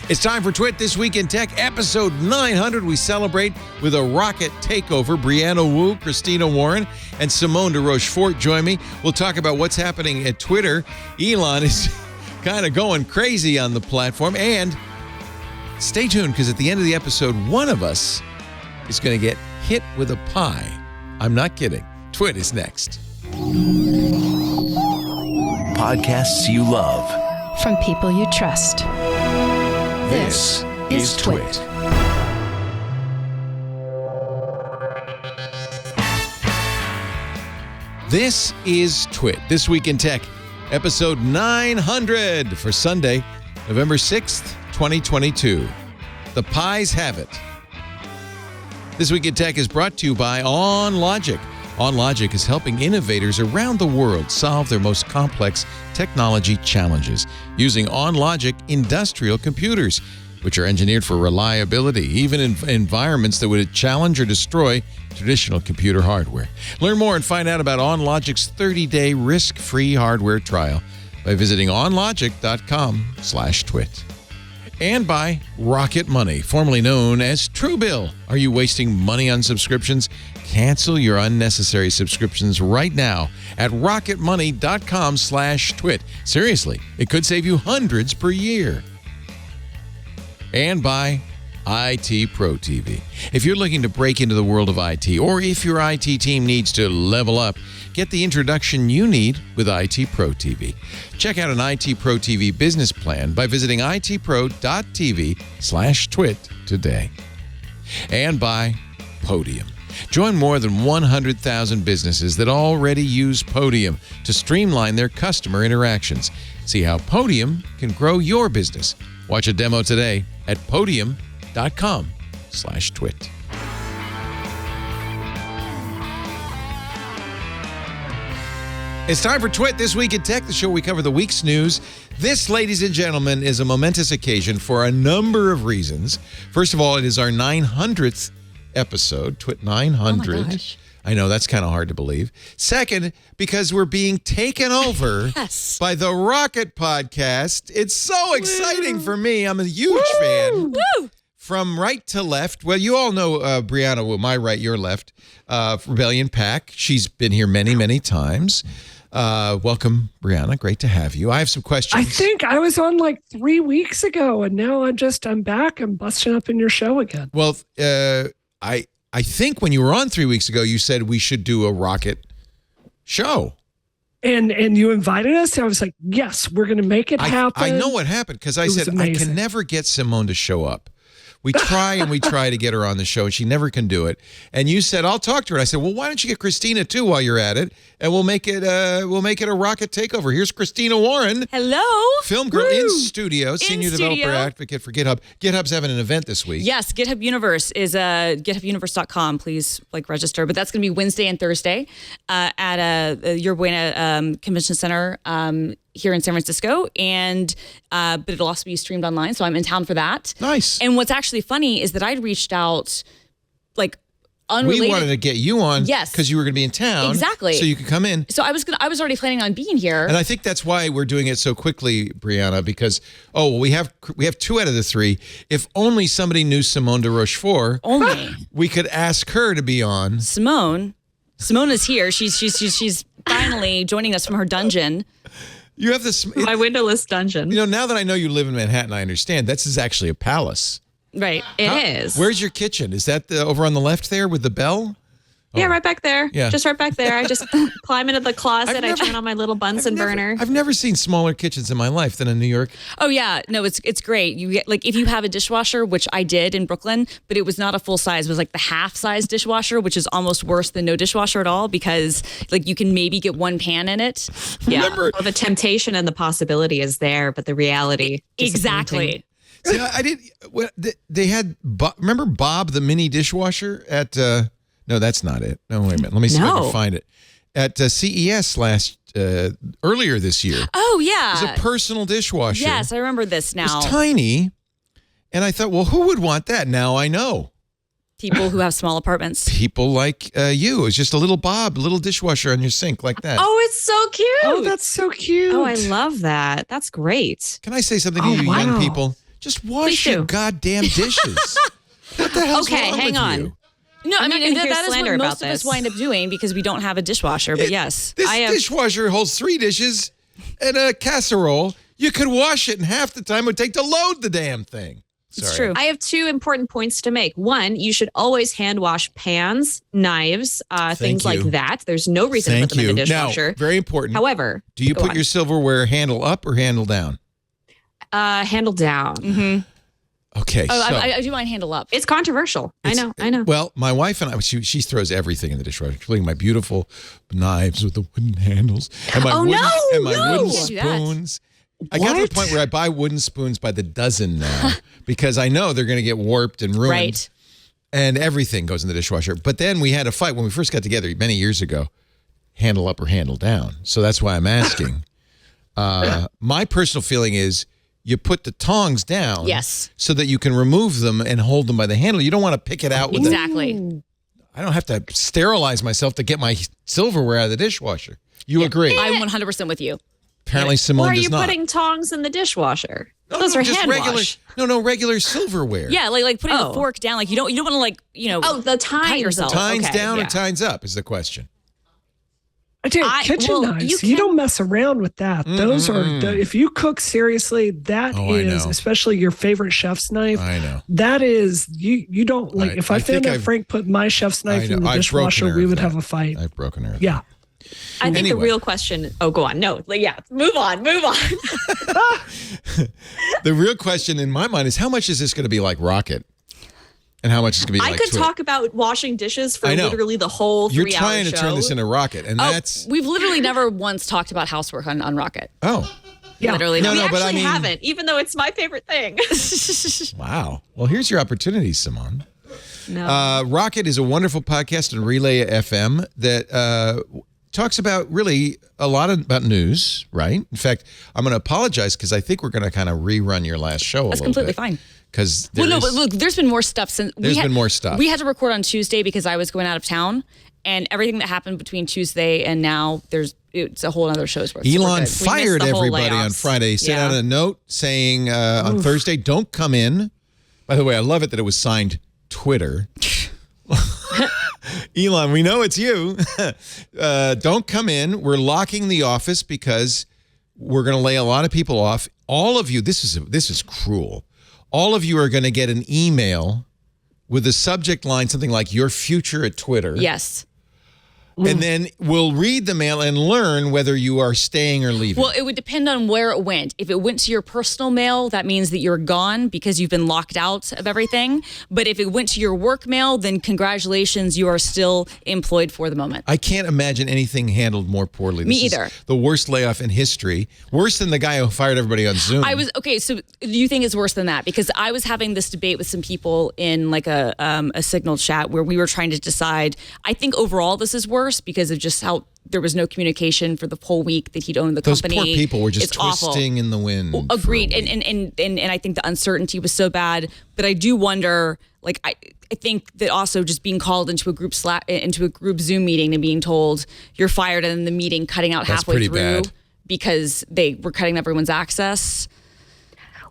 It's time for TWiT This Week in Tech, episode 900. We celebrate with a rocket takeover. Brianna Wu, Christina Warren, and Simone de Rochefort join me. We'll talk about what's happening at Twitter. Elon is kind of going crazy on the platform. And stay tuned, because at the end of the episode, one of us is going to get hit with a pie. I'm not kidding. TWiT is next. Podcasts you love. From people you trust. This is TWiT. This is TWiT, This Week in Tech, episode 900 for Sunday, November 6th, 2022. The pies have it. This Week in Tech is brought to you by OnLogic. OnLogic is helping innovators around the world solve their most complex technology challenges using OnLogic industrial computers, which are engineered for reliability, even in environments that would challenge or destroy traditional computer hardware. Learn more and find out about OnLogic's 30-day risk-free hardware trial by visiting onlogic.com/twit. And by Rocket Money, formerly known as Truebill. Are you wasting money on subscriptions? Cancel your unnecessary subscriptions right now at rocketmoney.com/twit. Seriously, it could save you hundreds per year. And by IT Pro TV. If you're looking to break into the world of IT, or if your IT team needs to level up, get the introduction you need with IT Pro TV. Check out an IT Pro TV business plan by visiting itpro.tv/twit today. And by Podium. Join more than 100,000 businesses that already use Podium to streamline their customer interactions. See how Podium can grow your business. Watch a demo today at podium.com/twit. It's time for TWiT This Week in Tech, the show we cover the week's news. This, ladies and gentlemen, is a momentous occasion for a number of reasons. First of all, it is our 900th episode, TWiT 900. Oh my gosh. I know, that's kind of hard to believe. Second, because we're being taken over by the Rocket Podcast. It's so exciting for me. I'm a huge fan. Woo! From right to left. Well, you all know Brianna, well, my right, your left, Rebellion Pack. She's been here many, many times. Welcome, Brianna. Great to have you. I have some questions. I think I was on like 3 weeks ago, and now I'm back. I'm busting up in your show again. Well, I think when you were on 3 weeks ago, you said we should do a rocket show. And you invited us. And I was like, yes, we're going to make it happen. I know what happened, because I said, I can never get Simone to show up. We try and we try to get her on the show, and she never can do it. And you said, I'll talk to her. And I said, well, why don't you get Christina too while you're at it, and we'll make it a rocket takeover. Here's Christina Warren. Hello. Film girl in studio, senior developer advocate for GitHub. GitHub's having an event this week. Yes, Github Universe is githubuniverse.com. Please register. But that's going to be Wednesday and Thursday at Your Buena Convention Center here in San Francisco, and but it'll also be streamed online, so I'm in town for that. Nice. And what's actually funny is that I'd reached out, like, unrelated. We wanted to get you on, yes, because you were going to be in town, exactly, so you could come in. So I was already planning on being here, and I think that's why we're doing it so quickly, Brianna. Because we have 2 out of the 3. If only somebody knew Simone de Rochefort, we could ask her to be on. Simone is here. She's finally joining us from her dungeon. You have this my windowless dungeon. You know, now that I know you live in Manhattan, I understand this is actually a palace. Right. It is. Where's your kitchen? Is that over on the left there with the bell? Yeah, right back there. Yeah. Just right back there. I just climb into the closet. I turn on my little Bunsen burner. I've never seen smaller kitchens in my life than in New York. Oh yeah, no, it's great. You get, like, if you have a dishwasher, which I did in Brooklyn, but it was not a full size. It was like the half size dishwasher, which is almost worse than no dishwasher at all, because like you can maybe get one pan in it. Yeah. Well, the temptation and the possibility is there, but the reality. Exactly. See, I did. They had. Remember Bob, the mini dishwasher at. No, that's not it. No, wait a minute. Let me see if I can find it. At CES earlier this year. Oh, yeah. It was a personal dishwasher. Yes, I remember this now. It was tiny. And I thought, well, who would want that? Now I know. People who have small apartments. People like you. It's just a little dishwasher on your sink like that. Oh, it's so cute. Oh, that's so cute. Oh, I love that. That's great. Can I say something to you young people? Just wash Please your do. goddamn dishes. What the hell's Okay, wrong hang with on. you? No, I'm I not mean, gonna hear that is slander what about most of us this. wind up doing because we don't have a dishwasher. But yes, This I have- dishwasher holds 3 dishes and a casserole. You could wash it in half the time it would take to load the damn thing. it's Sorry. true. I have 2 important points to make. One, you should always hand wash pans, knives, things like you. that. There's no reason Thank to put them you. in the dishwasher. Now, very important. However, Do you go put on. your silverware handle up or handle down? Handle down? Okay. Oh, so, I do mine handle up. It's controversial. I know. Well, my wife and I, she throws everything in the dishwasher, including my beautiful knives with the wooden handles and my wooden You spoons. can't do I got to the What? point where I buy wooden spoons by the dozen now because I know they're going to get warped and ruined. Right. And everything goes in the dishwasher. But then we had a fight when we first got together many years ago, handle up or handle down. So that's why I'm asking. My personal feeling is you put the tongs down Yes. so that you can remove them and hold them by the handle. You don't want to pick it out with Exactly. I don't have to sterilize myself to get my silverware out of the dishwasher. You agree? I'm 100% with you. Apparently Simone Or are does you not. putting tongs in the dishwasher? No, Those no, are just hand regular. wash. Regular silverware. Yeah, like putting Oh. the fork down. Like you don't want to Oh, the tines. yourself. Tines Okay, down yeah. or tines up is the question. I tell you, kitchen knives, you don't mess around with that. Those are, if you cook seriously, that Oh, I is, know. especially your favorite chef's knife. I know. That is, you don't, like, if I think found out I've- Frank put my chef's knife know. in the I've broken dishwasher, her we of would that. have a fight. I've broken her. Yeah. I think Anyway. the real question. Oh, go on. No, move on. The real question in my mind is how much is this going to be like Rocket? And how much is going to be I like could Twit? talk about washing dishes for I know. literally the whole 3 You're hour trying show. to turn this into Rocket, and that's We've literally never once talked about housework on Rocket. Yeah. Literally. No, We no, but I actually mean- haven't, even though it's my favorite thing. wow. Well, here's your opportunity, Simone. No. Rocket is a wonderful podcast on Relay FM that talks about really a lot about news, right? In fact, I'm going to apologize because I think we're going to kind of rerun your last show That's a little completely bit. fine. Because Well, no, but look, there's been more stuff since. There's been more stuff. We had to record on Tuesday because I was going out of town, and everything that happened between Tuesday and now, it's a whole other show's worth. So we're Elon good. fired the whole everybody on layoffs. Friday. He sent Yeah. out a note saying on Thursday, don't come in. By the way, I love it that it was signed Twitter. Elon, we know it's you. Don't come in. We're locking the office because we're going to lay a lot of people off. All of you, this is cruel. All of you are going to get an email with a subject line, something like your future at Twitter. Yes. And then we'll read the mail and learn whether you are staying or leaving. Well, it would depend on where it went. If it went to your personal mail, that means that you're gone because you've been locked out of everything. But if it went to your work mail, then congratulations, you are still employed for the moment. I can't imagine anything handled more poorly. Me This is either. the worst layoff in history. Worse than the guy who fired everybody on Zoom. So do you think it's worse than that? Because I was having this debate with some people in like a Signal chat where we were trying to decide. I think overall this is worse because of just how there was no communication for the whole week that he'd owned the Those company. poor people were just It's awful. twisting in the wind. for a Agreed, week. and I think the uncertainty was so bad. But I do wonder, like I think that also just being called into a group Zoom meeting and being told you're fired, and then the meeting cutting out That's halfway pretty through bad. because they were cutting everyone's access.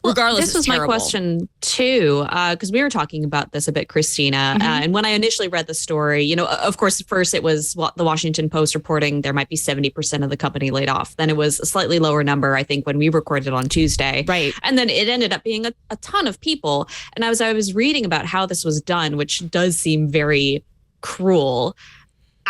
Regardless, this was it's my terrible. question too, because we were talking about this a bit, Christina. And when I initially read the story, of course, first it was the Washington Post reporting there might be 70% of the company laid off. Then it was a slightly lower number, I think, when we recorded on Tuesday. Right. And then it ended up being a ton of people. And as I was reading about how this was done, which does seem very cruel,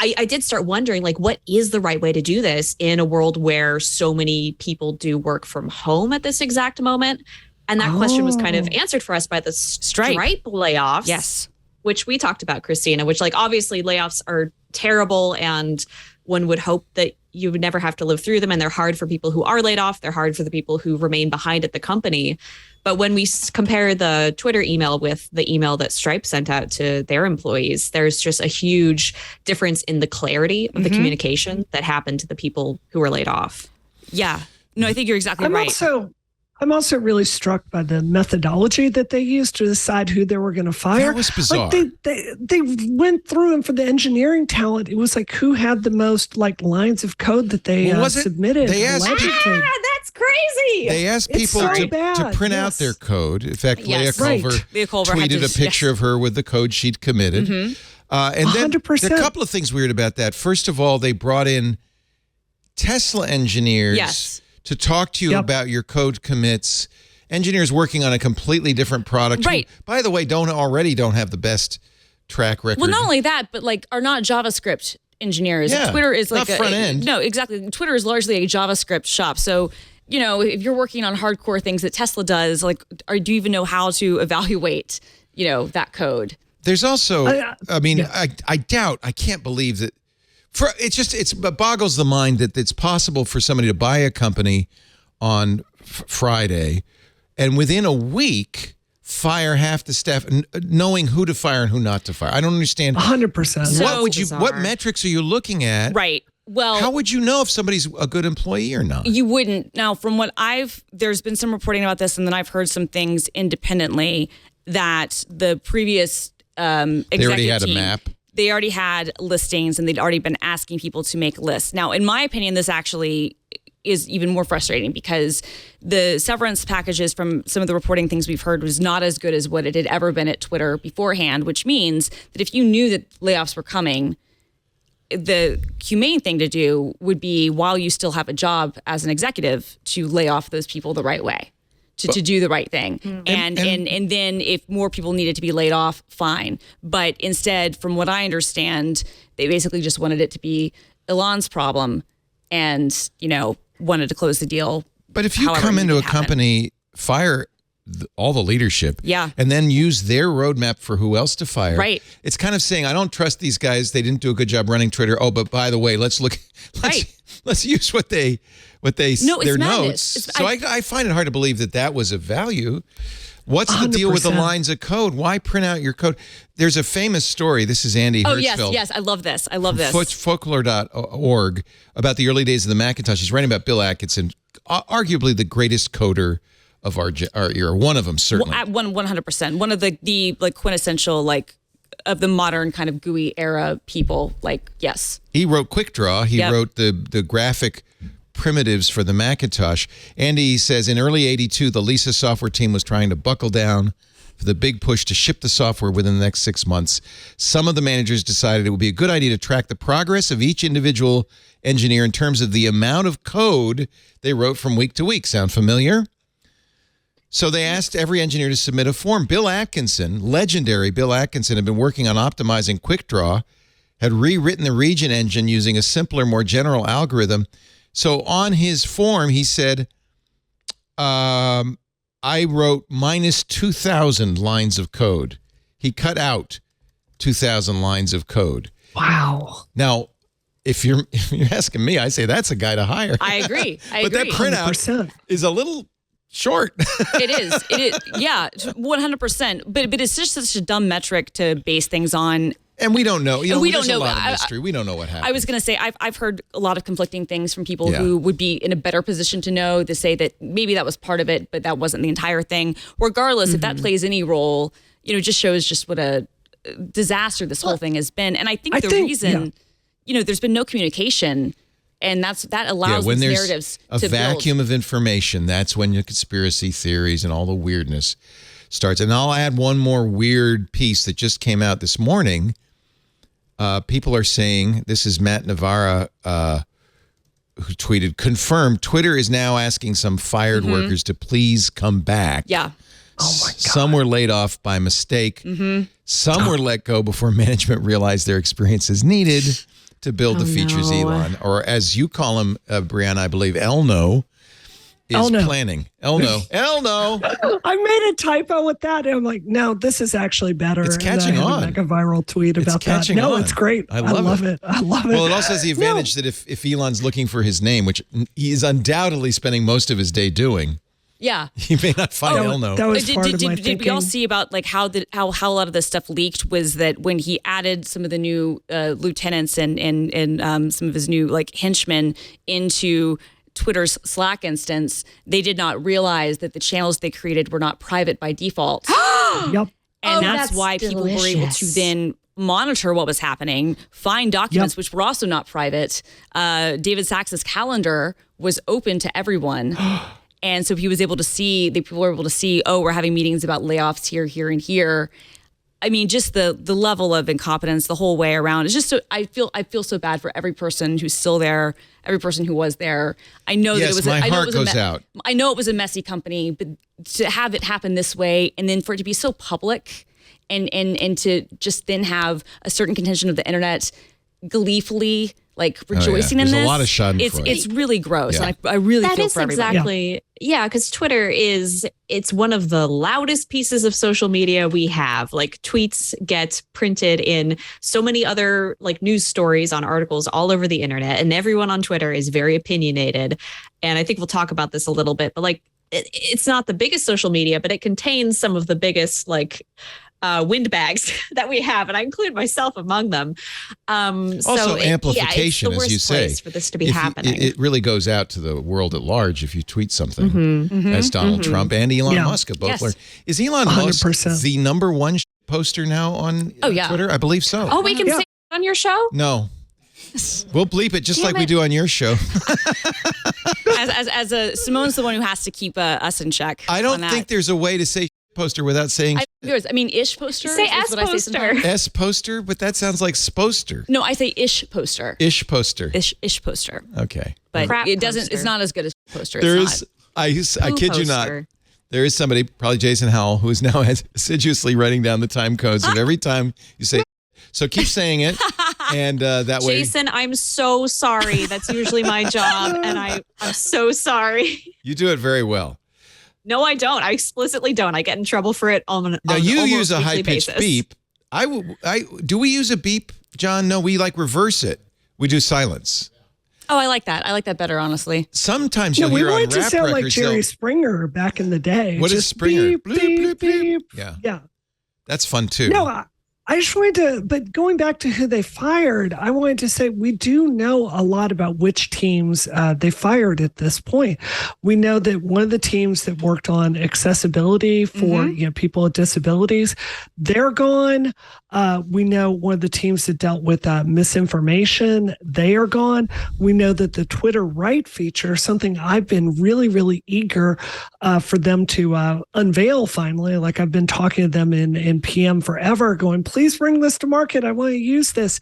I did start wondering, like, what is the right way to do this in a world where so many people do work from home at this exact moment? And that question was kind of answered for us by the Stripe layoffs. Yes. Which we talked about, Christina, which, like, obviously layoffs are terrible and one would hope that you would never have to live through them. And they're hard for people who are laid off. They're hard for the people who remain behind at the company. But when we compare the Twitter email with the email that Stripe sent out to their employees, there's just a huge difference in the clarity of the communication that happened to the people who were laid off. Yeah. No, I think you're exactly I'm right. I'm also really struck by the methodology that they used to decide who they were going to fire. That was bizarre. Like they went through, and for the engineering talent, it was like who had the most like lines of code that they Well, was it? submitted. They asked allegedly. That's It's crazy. They asked people to print out their code. In fact, Leah Culver tweeted a picture of her with the code she'd committed. And then 100%. There are a couple of things weird about that. First of all, they brought in Tesla engineers to talk to you about your code commits. Engineers working on a completely different product. Right. Who, by the way, don't have the best track record. Well, not only that, but like are not JavaScript engineers. Yeah, Twitter is like not front end. No, exactly. Twitter is largely a JavaScript shop. So, if you're working on hardcore things that Tesla does, like, do you even know how to evaluate, that code? There's also, I doubt, I can't believe that. It boggles the mind that it's possible for somebody to buy a company on Friday, and within a week fire half the staff, knowing who to fire and who not to fire. I don't understand. 100%. What metrics are you looking at? Right. Well, how would you know if somebody's a good employee or not? You wouldn't. Now, from what there's been some reporting about this, and then I've heard some things independently that the previous executive they already had team, a map. They already had listings, and they'd already been asking people to make lists. Now, in my opinion, this actually is even more frustrating because the severance packages from some of the reporting things we've heard was not as good as what it had ever been at Twitter beforehand, which means that if you knew that layoffs were coming, the humane thing to do would be, while you still have a job as an executive, to lay off those people the right way, to do the right thing. And then if more people needed to be laid off, fine. But instead, from what I understand, they basically just wanted it to be Elon's problem and, wanted to close the deal. But if you come into a company, fire all the leadership, and then use their roadmap for who else to fire. Right. It's kind of saying, I don't trust these guys. They didn't do a good job running Twitter. Oh, but by the way, let's use their notes. I find it hard to believe that was of value. What's the deal with the lines of code? Why print out your code? There's a famous story. This is Andy Hertzfeld. Oh, yes. I love this. Folklore.org about the early days of the Macintosh. He's writing about Bill Atkinson, arguably the greatest coder of our era. One of them, certainly. 100%. One of the quintessential, of the modern kind of GUI era people. Yes. He wrote QuickDraw. He wrote the graphic primitives for the Macintosh. Andy says in early 82, the Lisa software team was trying to buckle down for the big push to ship the software within the next 6 months. Some of the managers decided it would be a good idea to track the progress of each individual engineer in terms of the amount of code they wrote from week to week. Sound familiar? So they asked every engineer to submit a form. Bill Atkinson, legendary Bill Atkinson, had been working on optimizing QuickDraw, had rewritten the region engine using a simpler, more general algorithm. So on his form, he said, I wrote minus 2,000 lines of code. He cut out 2,000 lines of code. Wow. Now, if you're asking me, I say that's a guy to hire. I agree. But that printout 100%. is a little short. It is. Yeah, 100%. But it's just such a dumb metric to base things on. And we don't know. We don't know. A lot of mystery. We don't know what happened. I was going to say, I've heard a lot of conflicting things from people who would be in a better position to know, to say that maybe that was part of it, but that wasn't the entire thing. Regardless, if that plays any role, just shows just what a disaster this whole thing has been. And I think the reason, there's been no communication, and that allows these narratives to build. A vacuum of information, that's when your conspiracy theories and all the weirdness starts. And I'll add one more weird piece that just came out this morning. People are saying, this is Matt Navarra who tweeted, confirmed, Twitter is now asking some fired workers to please come back. Yeah. Oh my God. Some were laid off by mistake. Some were let go before management realized their experience is needed to build the features Elon, or as you call him, Brianna, I believe, Elno, is planning. Elno. I made a typo with that. And I'm like, no, this is actually better. It's catching on. Make a viral tweet about that. No, it's great. I love it. I love it. Well, it also has the advantage that if Elon's looking for his name, which he is undoubtedly spending most of his day doing, yeah, he may not find Elno. That was part of my thinking. Did we all see about how a lot of this stuff leaked? Was that when he added some of the new lieutenants and some of his new henchmen into Twitter's Slack instance, they did not realize that the channels they created were not private by default. Yep. And that's why people were able to then monitor what was happening, find documents which were also not private. David Sachs's calendar was open to everyone. And so he was able to see, people were able to see, oh, we're having meetings about layoffs here, and here. I mean, just the level of incompetence the whole way around. It's just so, I feel so bad for every person who's still there, every person who was there. I know that it was. My heart goes out. I know it was a messy company, but to have it happen this way, and then for it to be so public, and to just then have a certain contingent of the internet gleefully rejoicing in this. There's a lot of schadenfreude. It's really gross. Yeah. And I really feel for everybody. Exactly. Yeah, because Twitter it's one of the loudest pieces of social media we have. Like tweets get printed in so many other news stories on articles all over the internet, and everyone on Twitter is very opinionated. And I think we'll talk about this a little bit, but it's not the biggest social media, but it contains some of the biggest windbags that we have, and I include myself among them. Also, amplification, it's the as you say, for this to be happening. It really goes out to the world at large if you tweet something, as Donald Trump and Elon Musk have both learned. Is Elon 100%. Musk the number one poster now on Twitter? I believe so. Oh, we can say it on your show? No. We'll bleep it just we do on your show. Simone's the one who has to keep us in check. I don't think there's a way to say poster without saying ish poster. Say S poster. S poster, but that sounds like sposter. No, I say ish poster. Ish poster. Ish poster. Okay. But crap it doesn't poster. It's not as good as poster. There is I kid you not. There is somebody, probably Jason Howell, who is now assiduously writing down the time codes of every time you say. So keep saying it, and that way. Jason, I'm so sorry. That's usually my job, and I'm so sorry. You do it very well. No, I don't. I explicitly don't. I get in trouble for it Now you use a high-pitched beep. Do we use a beep, John? No, we reverse it. We do silence. Oh, I like that. I like that better, honestly. Sometimes you'll hear on rap records. We wanted to sound like Jerry Springer back in the day. What is Springer? Beep, beep, beep. Yeah. That's fun too. No, I just wanted to, but going back to who they fired, I wanted to say we do know a lot about which teams they fired at this point. We know that one of the teams that worked on accessibility for people with disabilities, they're gone. We know one of the teams that dealt with misinformation, they are gone. We know that the Twitter Write feature, something I've been really, really eager for them to unveil finally. I've been talking to them in PM forever going, please bring this to market. I want to use this.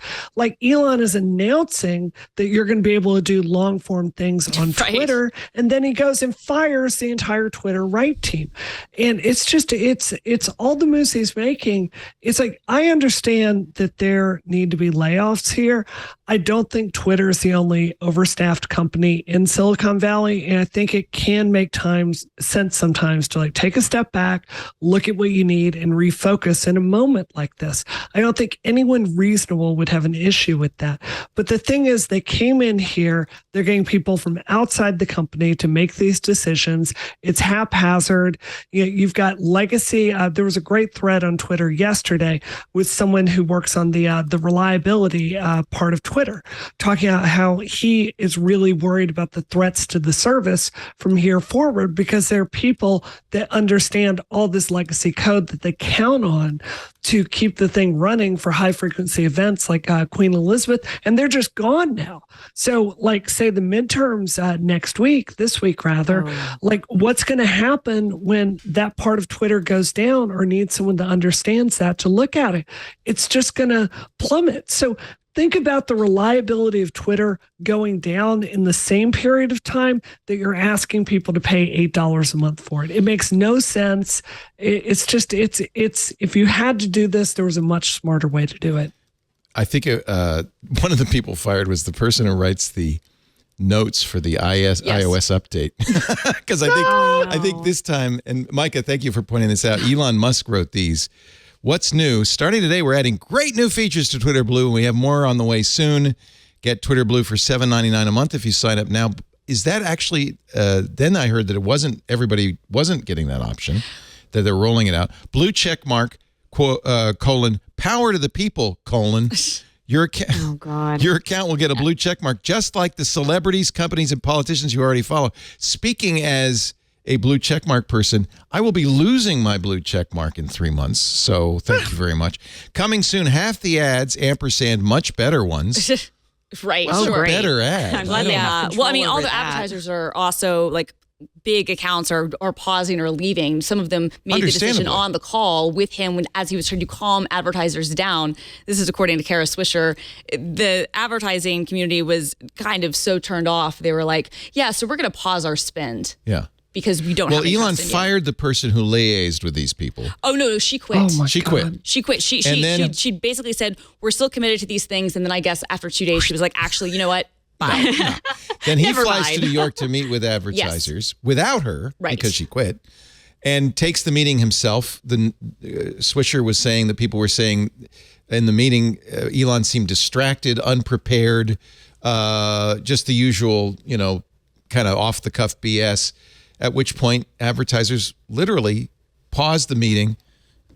Elon is announcing that you're going to be able to do long form things on Twitter. And then he goes and fires the entire Twitter Write team. And it's just, it's all the moves he's making. It's I understand that there need to be layoffs here. I don't think Twitter is the only overstaffed company in Silicon Valley. And I think it can make sense sometimes to take a step back, look at what you need and refocus in a moment like this. I don't think anyone reasonable would have an issue with that. But the thing is, they came in here, they're getting people from outside the company to make these decisions. It's haphazard. You've got legacy. There was a great thread on Twitter yesterday with someone who works on the reliability part of Twitter, talking about how he is really worried about the threats to the service from here forward because there are people that understand all this legacy code that they count on to keep the thing running for high frequency events like Queen Elizabeth, and they're just gone now. So say the midterms this week rather, what's going to happen when that part of Twitter goes down or needs someone that understands that to look at it? It's just going to plummet. So think about the reliability of Twitter going down in the same period of time that you're asking people to pay $8 a month for it. It makes no sense. It's just, it's if you had to do this, there was a much smarter way to do it. I think one of the people fired was the person who writes the notes for the iOS update. Because I think this time, and Micah, thank you for pointing this out, Elon Musk wrote these. What's new? Starting today, we're adding great new features to Twitter Blue, and we have more on the way soon. Get Twitter Blue for $7.99 a month if you sign up now. Is that actually, then I heard that everybody wasn't getting that option, that they're rolling it out. Blue check mark, colon, power to the people, colon. Your account will get a blue check mark, just like the celebrities, companies, and politicians you already follow. Speaking as a blue checkmark person, I will be losing my blue checkmark in 3 months. So thank you very much. Coming soon, half the ads, ampersand, much better ones. Right. Well, sure. better ads. I'm glad they have Well, I mean, control all over the that. advertisers are also like big accounts are pausing or leaving. Some of them made the decision Understandably. on the call with him as he was trying to calm advertisers down. This is according to Kara Swisher. The advertising community was kind of so turned off. They were like, yeah, so we're going to pause our spend Yeah. because we don't have Well, any Elon trust in you. fired the person who liaised with these people. Oh, no, she quit. Oh my She God. quit. She quit. And then- She basically said, we're still committed to these things. And then I guess after 2 days, she was like, actually, you know what? Bye. Then he Never flies mind. to New York to meet with advertisers without her Right. because she quit, and takes the meeting himself. The Swisher was saying that people were saying in the meeting, Elon seemed distracted, unprepared, just the usual, kind of off the cuff BS. At which point, advertisers literally paused the meeting,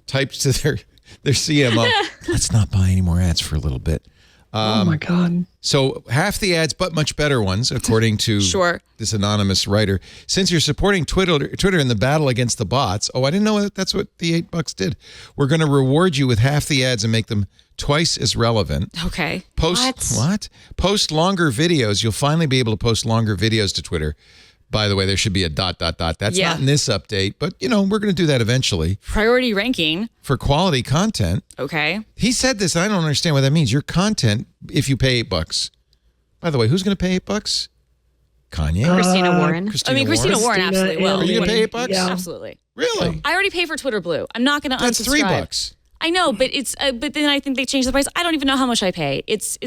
typed to their CMO, "Let's not buy any more ads for a little bit." Oh my God. So half the ads, but much better ones, according to Sure. this anonymous writer. Since you're supporting Twitter in the battle against the bots, I didn't know that's what the $8 did. We're going to reward you with half the ads and make them twice as relevant. Okay. Post longer videos. You'll finally be able to post longer videos to Twitter. By the way, there should be a ... That's Yeah. not in this update, but we're going to do that eventually Priority ranking. for quality content. Okay. He said this. I don't understand what that means. Your content, if you pay $8. By the way, who's going to pay $8? Kanye. Christina Warren. Christina Warren absolutely will. Are you going to pay $8? Yeah. Absolutely. Really? I already pay for Twitter Blue. I'm not going to That's unsubscribe. $3. I know, but it's but then I think they changed the price. I don't even know how much I pay. It's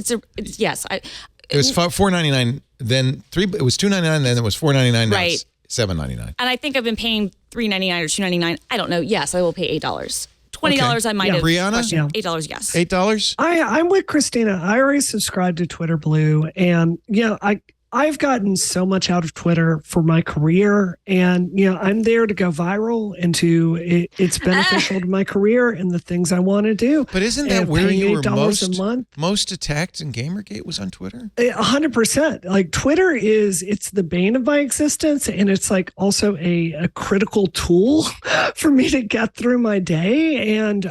yes. It was $4.99. Then it was $2.99. Then it was $4.99. Now Right. it's $7.99. And I think I've been paying $3.99 or $2.99. I don't know. Yes, I will pay $8. $20 I might have. Brianna? questioned. $8, yes. $8? I'm with Christina. I already subscribed to Twitter Blue, and I've gotten so much out of Twitter for my career, and I'm there to go viral and it's beneficial to my career and the things I want to do. But isn't that And where paying you were $8 a month? most attacked in Gamergate was on Twitter? 100%. Like Twitter it's the bane of my existence, and it's like also a critical tool for me to get through my day. And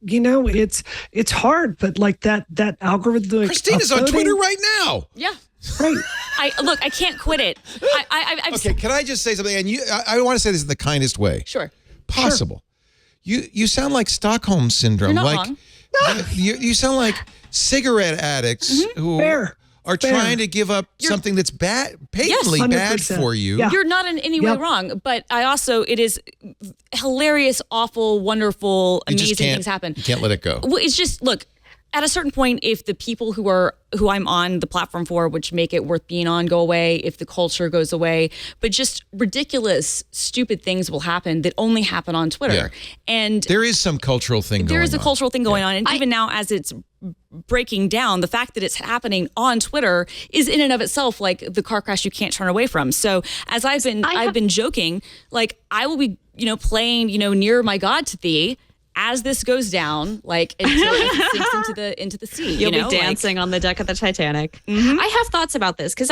it's hard, but like that algorithm. Christina's on Twitter right now. Yeah. Right. I can't quit it. I've Okay, can I just say something? And I want to say this in the kindest way Sure. possible. You sound like Stockholm syndrome. You're not like wrong. you sound like cigarette addicts who Fair. are Fair. trying to give up something that's bad, patently bad 100%. for you. Yeah. You're not in any way Yep. wrong, but it is hilarious, awful, wonderful, You just amazing can't- things happen. You can't let it go. Well, it's just, look, at a certain point, if the people who I'm on the platform for, which make it worth being on, go away, if the culture goes away, but just ridiculous, stupid things will happen that only happen on Twitter. Yeah. And There is some cultural thing going on. there is a cultural thing going on. And even now, as it's breaking down, the fact that it's happening on Twitter is in and of itself like the car crash you can't turn away from. So as I've been joking, like I will be, playing, near my God to thee as this goes down, like until it sinks into the sea. You'll be dancing on the deck of the Titanic. Mhm. I have thoughts about this because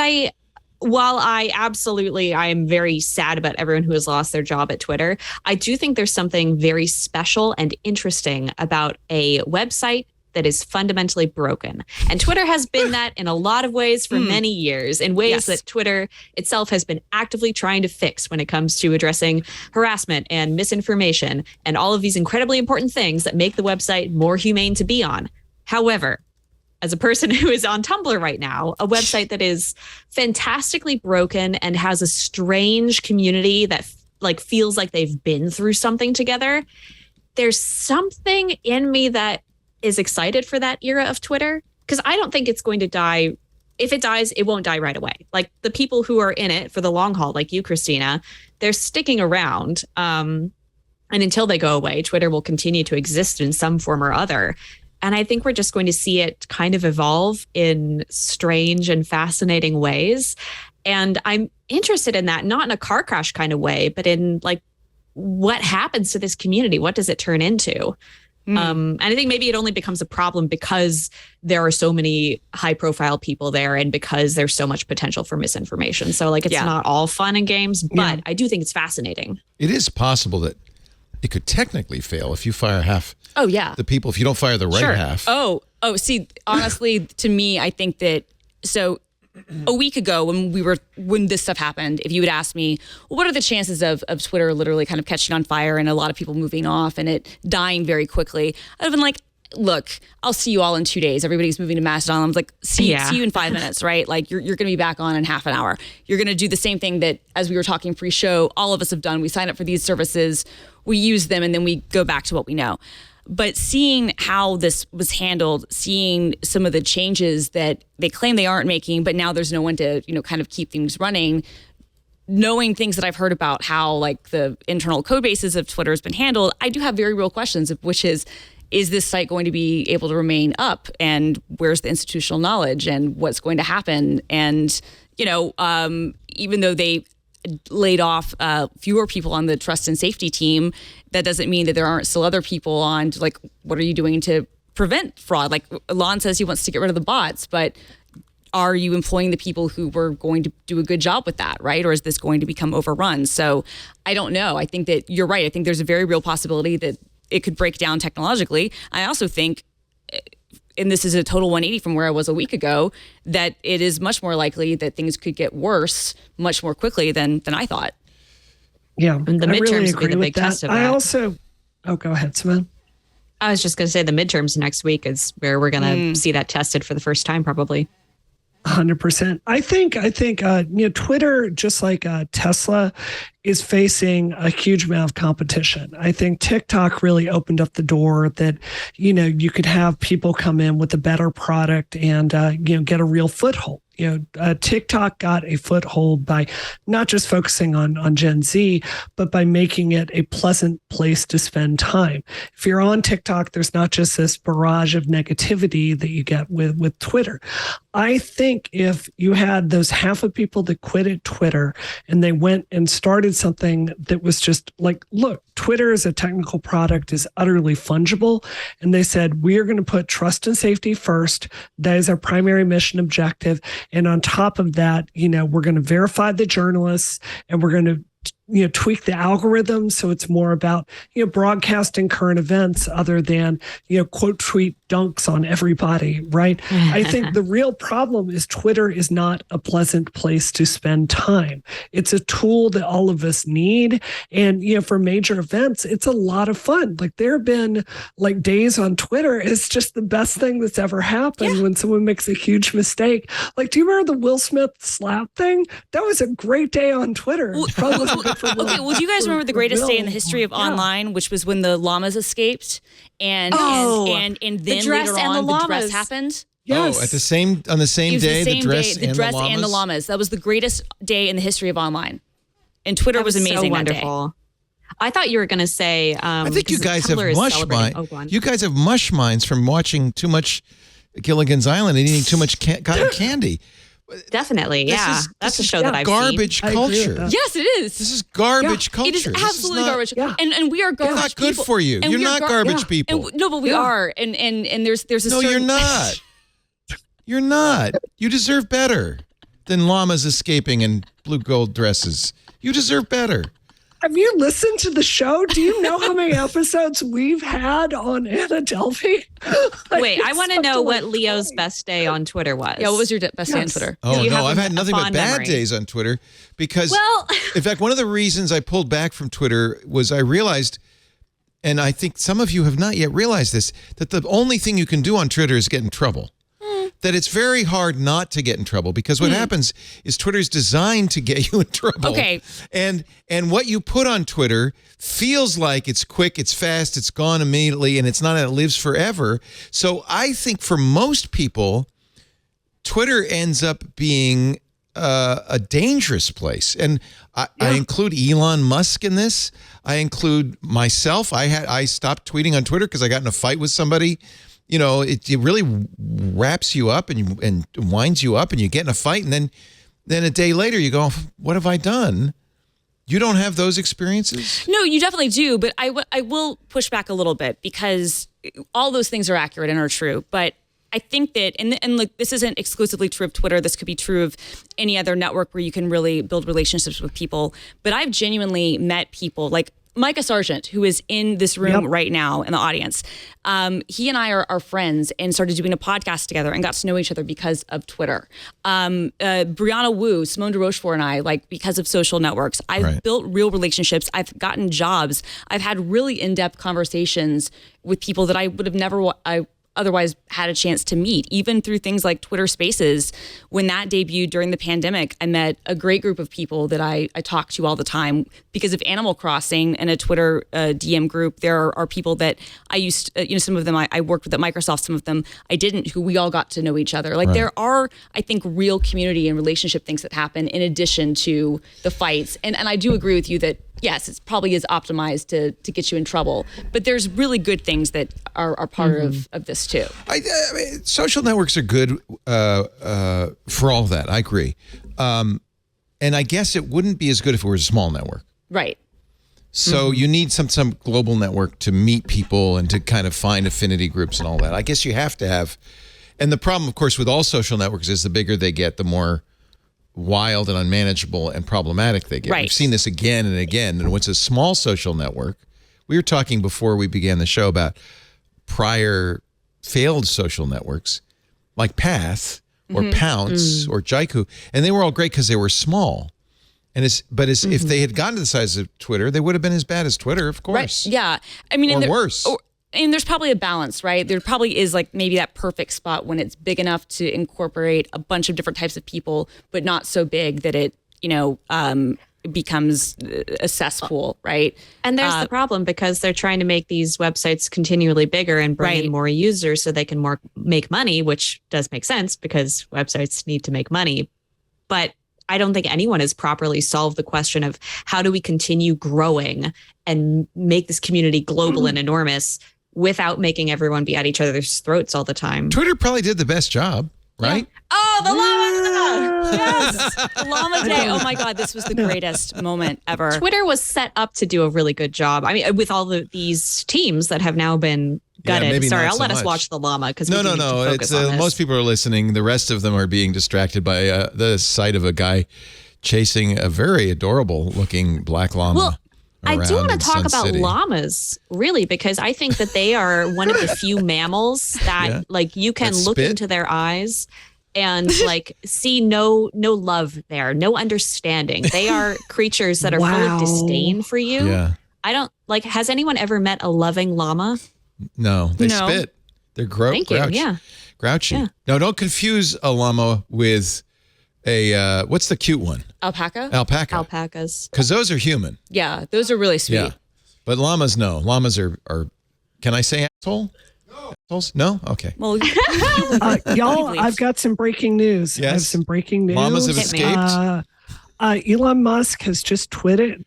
while I am very sad about everyone who has lost their job at Twitter, I do think there's something very special and interesting about a website that is fundamentally broken. And Twitter has been that in a lot of ways for many years, in ways Yes. that Twitter itself has been actively trying to fix when it comes to addressing harassment and misinformation and all of these incredibly important things that make the website more humane to be on. However, as a person who is on Tumblr right now, a website that is fantastically broken and has a strange community that feels like they've been through something together, there's something in me that is excited for that era of Twitter, because I don't think it's going to die. If it dies, it won't die right away. Like the people who are in it for the long haul, like you, Christina, they're sticking around. And until they go away, Twitter will continue to exist in some form or other. And I think we're just going to see it kind of evolve in strange and fascinating ways. And I'm interested in that, not in a car crash kind of way, but in like, what happens to this community? What does it turn into? And I think maybe it only becomes a problem because there are so many high profile people there and because there's so much potential for misinformation. So like, it's not all fun and games, but I do think it's fascinating. It is possible that it could technically fail if you fire half Oh, yeah. the people, if you don't fire the right Sure. half. Oh, see, honestly, to me, I think that So a week ago when this stuff happened, if you would ask me, well, what are the chances of Twitter literally kind of catching on fire and a lot of people moving off and it dying very quickly, I'd have been like, look, I'll see you all in 2 days. Everybody's moving to Mastodon. I'm like, see you in 5 minutes, right? Like you're going to be back on in half an hour. You're going to do the same thing that, as we were talking pre-show, all of us have done. We sign up for these services, we use them, and then we go back to what we know. But seeing how this was handled, seeing some of the changes that they claim they aren't making, but now there's no one to, kind of keep things running, knowing things that I've heard about how like the internal code bases of Twitter has been handled, I do have very real questions, which is this site going to be able to remain up? And where's the institutional knowledge and what's going to happen? And, even though they laid off fewer people on the trust and safety team, that doesn't mean that there aren't still other people on to, like, what are you doing to prevent fraud? Like Lon says he wants to get rid of the bots, but are you employing the people who were going to do a good job with that, right? Or is this going to become overrun? So I don't know. I think that you're right. I think there's a very real possibility that it could break down technologically. I also think, and this is a total 180 from where I was a week ago, that it is much more likely that things could get worse much more quickly than I thought. Yeah, and the midterms will be the big test of that. I also, go ahead, Simone. I was just going to say the midterms next week is where we're going to see that tested for the first time, probably. 100%. I think, Twitter, just like Tesla, is facing a huge amount of competition. I think TikTok really opened up the door that, you could have people come in with a better product and, get a real foothold. TikTok got a foothold by not just focusing on Gen Z, but by making it a pleasant place to spend time. If you're on TikTok, there's not just this barrage of negativity that you get with Twitter. I think if you had those half of people that quit at Twitter and they went and started something that was just like, look, Twitter as a technical product is utterly fungible. And they said, we are going to put trust and safety first. That is our primary mission objective. And on top of that, we're going to verify the journalists and we're going to tweak the algorithm so it's more about broadcasting current events other than quote tweet dunks on everybody, right? I think the real problem is Twitter is not a pleasant place to spend time. It's a tool that all of us need, and for major events it's a lot of fun. Like there have been like days on Twitter, it's just the best thing that's ever happened when someone makes a huge mistake. Like, do you remember the Will Smith slap thing? That was a great day on Twitter. Probably wasn't good for Will. Okay, well, do you guys remember the greatest day in the history of online, which was when the llamas escaped, and then later on the dress happened? Yes. Oh, on the same day, the dress and the llamas. That was the greatest day in the history of online, and Twitter was amazing. So wonderful. I thought you were going to say. I think you guys have mush minds. You guys have mush minds from watching too much Gilligan's Island and eating too much cotton candy. Definitely, that's a show that I've garbage seen. culture. Yes, it is. This is garbage culture. It is absolutely garbage. Yeah. And we are garbage. We're not good people. for you. And you're not garbage people. No, but we are. And there's a No, certain... you're not. You're not. You deserve better than llamas escaping in blue gold dresses. You deserve better. Have you listened to the show? Do you know how many episodes we've had on Anna Delvey? Wait, I want to know what Leo's best day on Twitter was. Yeah, what was your best day on Twitter? Oh, no, I've had nothing but bad days on Twitter because, in fact, one of the reasons I pulled back from Twitter was I realized, and I think some of you have not yet realized this, that the only thing you can do on Twitter is get in trouble. That it's very hard not to get in trouble because what happens is Twitter's designed to get you in trouble. Okay. And what you put on Twitter feels like it's quick, it's fast, it's gone immediately, and it's not, it lives forever. So I think for most people, Twitter ends up being a dangerous place. And I include Elon Musk in this. I include myself. I stopped tweeting on Twitter because I got in a fight with somebody. It really wraps you up and winds you up and you get in a fight. And then a day later you go, what have I done? You don't have those experiences? No, you definitely do. But I will push back a little bit because all those things are accurate and are true. But I think that, and look, this isn't exclusively true of Twitter. This could be true of any other network where you can really build relationships with people. But I've genuinely met people, like Micah Sargent, who is in this room right now in the audience, he and I are friends and started doing a podcast together and got to know each other because of Twitter. Brianna Wu, Simone de Rochefort, and I, like, because of social networks. I've built real relationships. I've gotten jobs. I've had really in-depth conversations with people that I would have never otherwise had a chance to meet, even through things like Twitter Spaces. When that debuted during the pandemic, I met a great group of people that I talk to all the time because of Animal Crossing and a Twitter DM group. There are people that I used, some of them I worked with at Microsoft, some of them I didn't, who we all got to know each other. Like there are, I think, real community and relationship things that happen in addition to the fights. And I do agree with you that, yes, it probably is optimized to get you in trouble, but there's really good things that are part of this too. I mean, social networks are good for all of that. I agree. And I guess it wouldn't be as good if it were a small network. Right. So you need some global network to meet people and to kind of find affinity groups and all that. I guess you have to have, and the problem, of course, with all social networks is the bigger they get, the more wild and unmanageable and problematic they get. Right. We've seen this again and again. And what's a small social network, we were talking before we began the show about prior failed social networks like Path or Pounce or Jaiku, and they were all great because they were small. And if they had gotten to the size of Twitter, they would have been as bad as Twitter, of course. Right. Yeah. I mean, or worse. And there's probably a balance, right? There probably is like maybe that perfect spot when it's big enough to incorporate a bunch of different types of people, but not so big that it, becomes a cesspool, right? And there's the problem because they're trying to make these websites continually bigger and bring in more users so they can make money, which does make sense because websites need to make money. But I don't think anyone has properly solved the question of how do we continue growing and make this community global and enormous without making everyone be at each other's throats all the time. Twitter probably did the best job, right? Yeah. Oh, the llama! Yes, the llama day. Oh my God, this was the greatest moment ever. Twitter was set up to do a really good job. I mean, with all these teams that have now been gutted. Yeah, Sorry, I'll let us watch the llama because no. It's most people are listening. The rest of them are being distracted by the sight of a guy chasing a very adorable looking black llama. Well, I do want to talk about City. Llamas, really, because I think that they are one of the few mammals that, like, you can look into their eyes and like see no love there, no understanding. They are creatures that are full of disdain for you. Yeah. I don't like. Has anyone ever met a loving llama? No, they spit. They're Thank you. Yeah. Grouchy. Yeah. No, don't confuse a llama with a what's the cute one? Alpaca. Alpacas. Because those are human. Yeah, those are really sweet. Yeah, but llamas, no. Llamas are. Can I say asshole? Assholes? No. Okay. Well, y'all, I've got some breaking news. Yes. I have some breaking news. Llamas have escaped. Elon Musk has just tweeted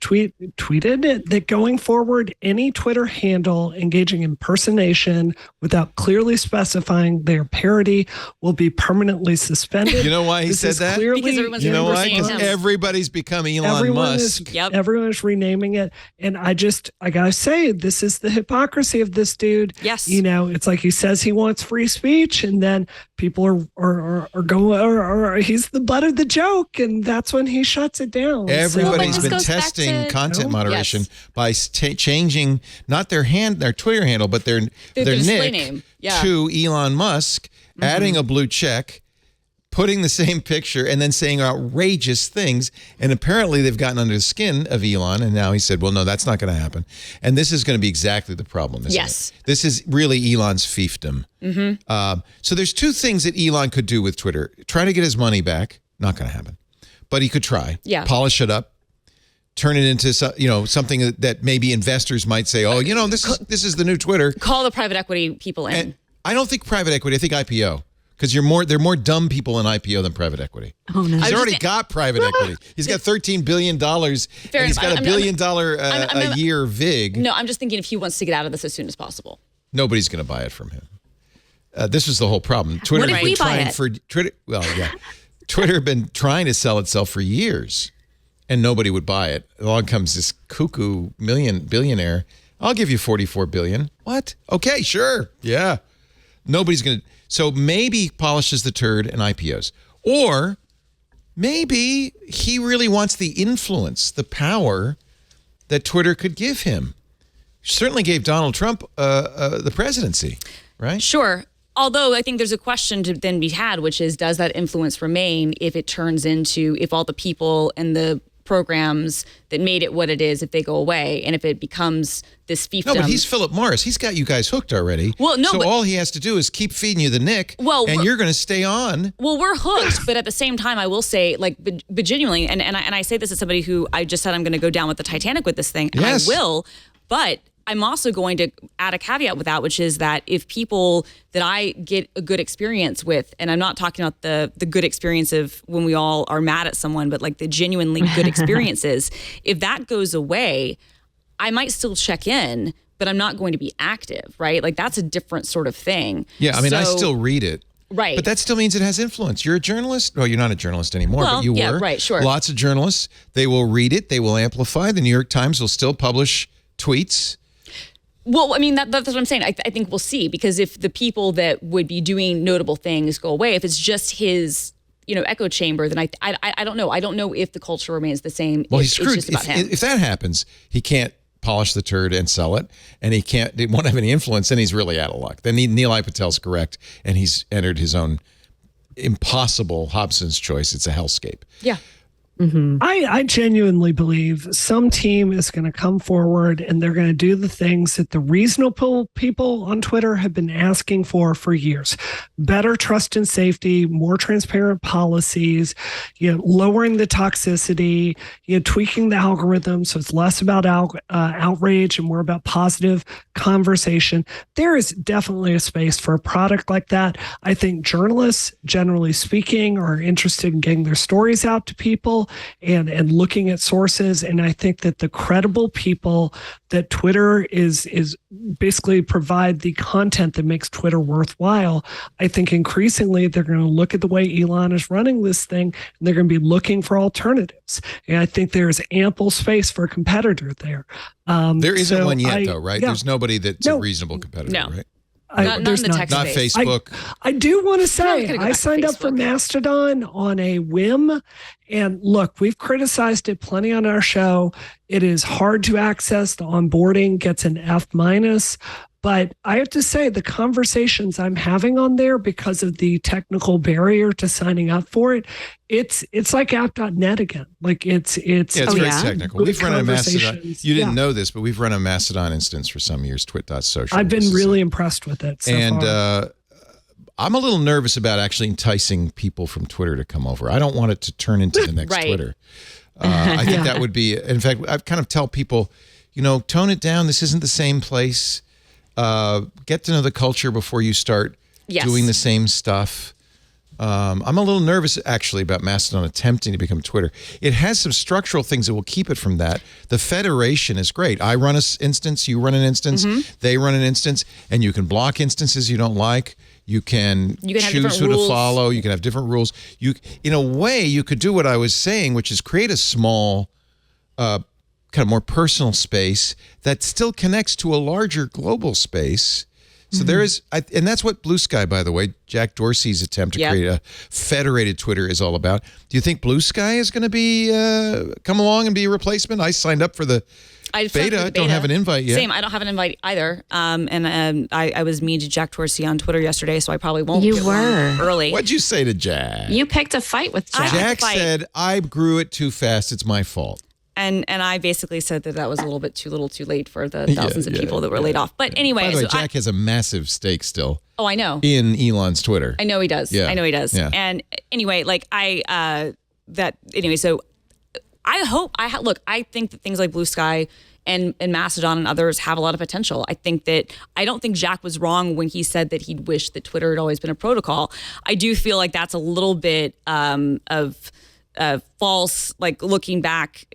that going forward, any Twitter handle engaging in impersonation without clearly specifying their parody will be permanently suspended. You know why he said that? Clearly, because everyone's You know why? Because him. everybody's become Elon Musk. Everyone is renaming it. And I gotta say, this is the hypocrisy of this dude. Yes. It's like he says he wants free speech, and then people are going, or he's the butt of the joke, and that's when he shuts it down. Everybody's been testing content moderation by changing not their Twitter handle, but their display nick name. to Elon Musk, adding a blue check, putting the same picture, and then saying outrageous things. And apparently they've gotten under the skin of Elon, and now he said, well, no, that's not going to happen. And this is going to be exactly the problem, isn't it? This is really Elon's fiefdom. So there's two things that Elon could do with Twitter. Try to get his money back. Not going to happen. But he could try. Yeah. Polish it up. Turn it into something that maybe investors might say, oh, this is the new Twitter. Call the private equity people in. And I don't think private equity. I think IPO. Because they're more dumb people in IPO than private equity. Oh, no. He's already got private equity. He's got $13 billion, and he's got $1 billion a year VIG. No, I'm just thinking if he wants to get out of this as soon as possible. Nobody's going to buy it from him. This was the whole problem. Twitter What if we buy it? Twitter had been trying to sell itself for years, and nobody would buy it. Along comes this cuckoo billionaire. I'll give you $44 billion. What? Okay, sure. Yeah. Nobody's going to. So maybe he polishes the turd and IPOs. Or maybe he really wants the influence, the power that Twitter could give him. Certainly gave Donald Trump the presidency, right? Sure. Although I think there's a question to then be had, which is, does that influence remain if it turns into, if all the people and the programs that made it what it is, if they go away, and if it becomes this fiefdom? No, but he's Philip Morris. He's got you guys hooked already. Well, no, so but all he has to do is keep feeding you the nick, and you're going to stay on. Well, we're hooked, but at the same time, I will say, like, but genuinely, and I say this as somebody who I just said I'm going to go down with the Titanic with this thing, and yes. I will, but I'm also going to add a caveat with that, which is that if people that I get a good experience with, and I'm not talking about the good experience of when we all are mad at someone, but like the genuinely good experiences, if that goes away, I might still check in, but I'm not going to be active, right? Like that's a different sort of thing. Yeah, I mean, I still read it. Right. But that still means it has influence. You're a journalist. Well, you're not a journalist anymore, but you were. Yeah, right, sure. Lots of journalists, they will read it. They will amplify. The New York Times will still publish tweets. Well, I mean, that's what I'm saying. I think we'll see, because if the people that would be doing notable things go away, if it's just his, echo chamber, then I don't know. I don't know if the culture remains the same. Well, he's screwed. It's just about him. If that happens, he can't polish the turd and sell it, and he won't have any influence, then he's really out of luck. Then Neil Patel's correct, and he's entered his own impossible Hobson's choice. It's a hellscape. Yeah. Mm-hmm. I genuinely believe some team is going to come forward and they're going to do the things that the reasonable people on Twitter have been asking for years. Better trust and safety, more transparent policies, lowering the toxicity, tweaking the algorithm so it's less about outrage and more about positive conversation. There is definitely a space for a product like that. I think journalists, generally speaking, are interested in getting their stories out to people and looking at sources. And I think that the credible people that Twitter is basically provide the content that makes Twitter worthwhile. I think increasingly they're going to look at the way Elon is running this thing and they're going to be looking for alternatives. And I think there's ample space for a competitor there. There isn't one yet, though, right? Yeah. There's nobody that's a reasonable competitor, right? Not in the tech Not space. Facebook. I do want to say, I signed up for Mastodon on a whim. And look, we've criticized it plenty on our show. It is hard to access. The onboarding gets an F-. But I have to say, the conversations I'm having on there, because of the technical barrier to signing up for it, it's like app.net again. Like it's very technical. We've run a Mastodon. You didn't know this, but we've run a Mastodon instance for some years, twit.social. I've been really impressed with it so far. I'm a little nervous about actually enticing people from Twitter to come over. I don't want it to turn into the next Twitter. I think that would be, in fact, I kind of tell people, tone it down. This isn't the same place. Get to know the culture before you start doing the same stuff. I'm a little nervous, actually, about Mastodon attempting to become Twitter. It has some structural things that will keep it from that. The federation is great. I run an instance, you run an instance, they run an instance, and you can block instances you don't like. You can choose who to follow. You can have different rules. In a way, you could do what I was saying, which is create a small, kind of more personal space that still connects to a larger global space. So there is, and that's what Blue Sky, by the way, Jack Dorsey's attempt to create a federated Twitter is all about. Do you think Blue Sky is going to be come along and be a replacement? I signed up for the beta. Don't have an invite yet. Same. I don't have an invite either. And I was mean to Jack Dorsey on Twitter yesterday, so I probably won't. You were early. What'd you say to Jack? You picked a fight with Jack. Jack said, "I grew it too fast. It's my fault." And I basically said that was a little bit too little too late for the thousands of people that were laid off. But anyway. By the way, Jack has a massive stake still. Oh, I know. In Elon's Twitter. I know he does. Yeah. I know he does. Yeah. And anyway, so I think that things like Blue Sky and Mastodon and others have a lot of potential. I don't think Jack was wrong when he said that he'd wished that Twitter had always been a protocol. I do feel like that's a little bit of false, like looking back,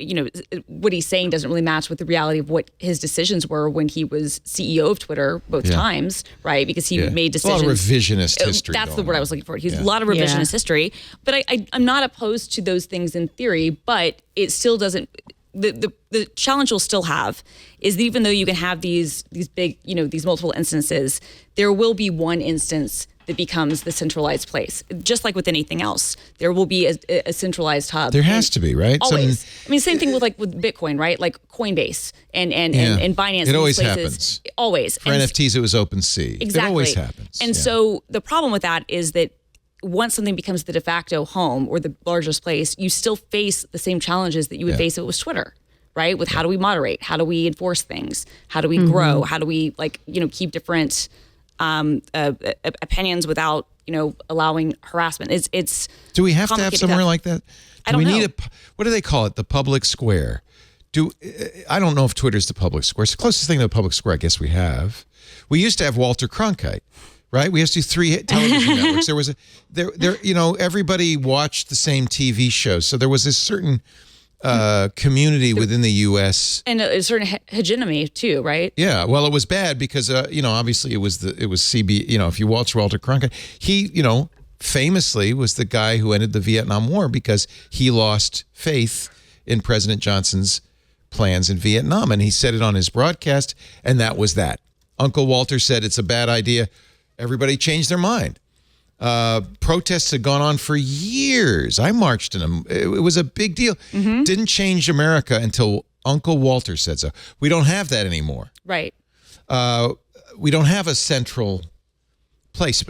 what he's saying doesn't really match with the reality of what his decisions were when he was CEO of Twitter both times, right? Because he made decisions. A lot of revisionist history. That's the word I was looking for. He's a lot of revisionist history, but I'm not opposed to those things in theory, but it still doesn't. The challenge you'll still have is that even though you can have these big, these multiple instances, there will be one instance that becomes the centralized place. Just like with anything else, there will be a centralized hub. There has to be, right? Always. I mean, same thing with Bitcoin, right? Like Coinbase and Binance. It always places. happens. Always. For NFTs, it was OpenSea. Exactly. It always happens. And so the problem with that is that once something becomes the de facto home or the largest place, you still face the same challenges that you would face it with Twitter, right? With how do we moderate? How do we enforce things? How do we grow? How do we keep different opinions without allowing harassment? It's do we have to have somewhere like that? I don't know. Need what do they call it? The public square. I don't know if Twitter's the public square. It's the closest thing to the public square I guess we have. We used to have Walter Cronkite, right? We used to do 3 television networks. There was everybody watched the same TV shows. So there was this certain community within the U.S. and a certain hegemony too, right? Yeah, well, it was bad because obviously it was CB. If you watch Walter Cronkite, he famously was the guy who ended the Vietnam War because he lost faith in President Johnson's plans in Vietnam, and he said it on his broadcast, and that was that. Uncle Walter said it's a bad idea. Everybody changed their mind. Protests had gone on for years. I marched in them. It was a big deal. Didn't change America until Uncle Walter said so. We don't have that anymore. Right. We don't have a central place.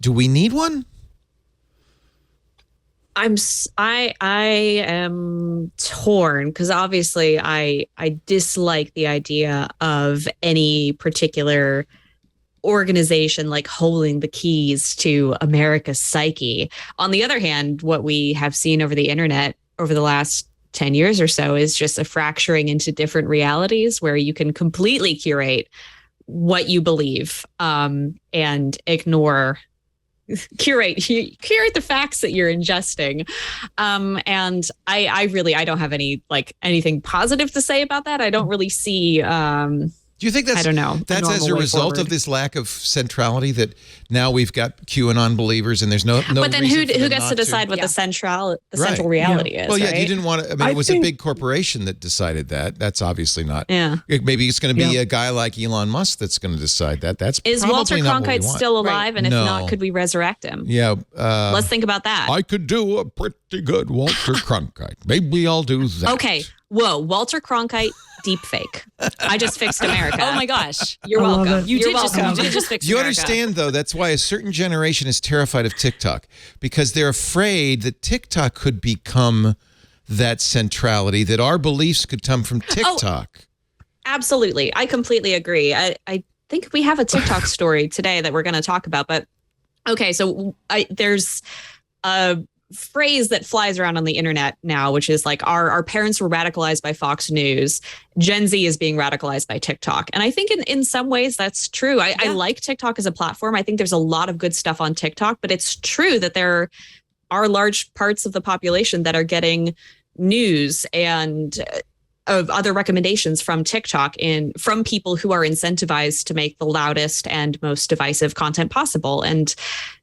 Do we need one? I am torn because obviously I dislike the idea of any particular organization like holding the keys to America's psyche. On the other hand, what we have seen over the internet over the last 10 years or so is just a fracturing into different realities where you can completely curate what you believe and curate the facts that you're ingesting. And I don't have anything positive to say about that. I don't really see do you think that's, I don't know, that's as a result of this lack of centrality that now we've got QAnon believers and there's no but then reason who gets to decide what the central reality is? Well, right? You didn't want to. I mean, it was a big corporation that decided that. That's obviously not. Yeah. Maybe it's going to be a guy like Elon Musk that's going to decide that. That's is probably Walter not what we Cronkite want. still alive? And if No. not, could we resurrect him? Yeah. Let's think about that. I could do a pretty good Walter Cronkite. Maybe I'll do that. Okay. Whoa, Walter Cronkite, deep fake. I just fixed America. Oh my gosh. You're welcome. You You're did welcome. just fix You America. understand, though, that's why a certain generation is terrified of TikTok because they're afraid that TikTok could become that centrality, that our beliefs could come from TikTok. Absolutely. I completely agree. I think we have a TikTok story today that we're going to talk about. But okay, so there's a phrase that flies around on the internet now, which is like our parents were radicalized by Fox News. Gen Z is being radicalized by TikTok. And I think in some ways that's true. I like TikTok as a platform. I think there's a lot of good stuff on TikTok, but it's true that there are large parts of the population that are getting news and of other recommendations from TikTok and from people who are incentivized to make the loudest and most divisive content possible. And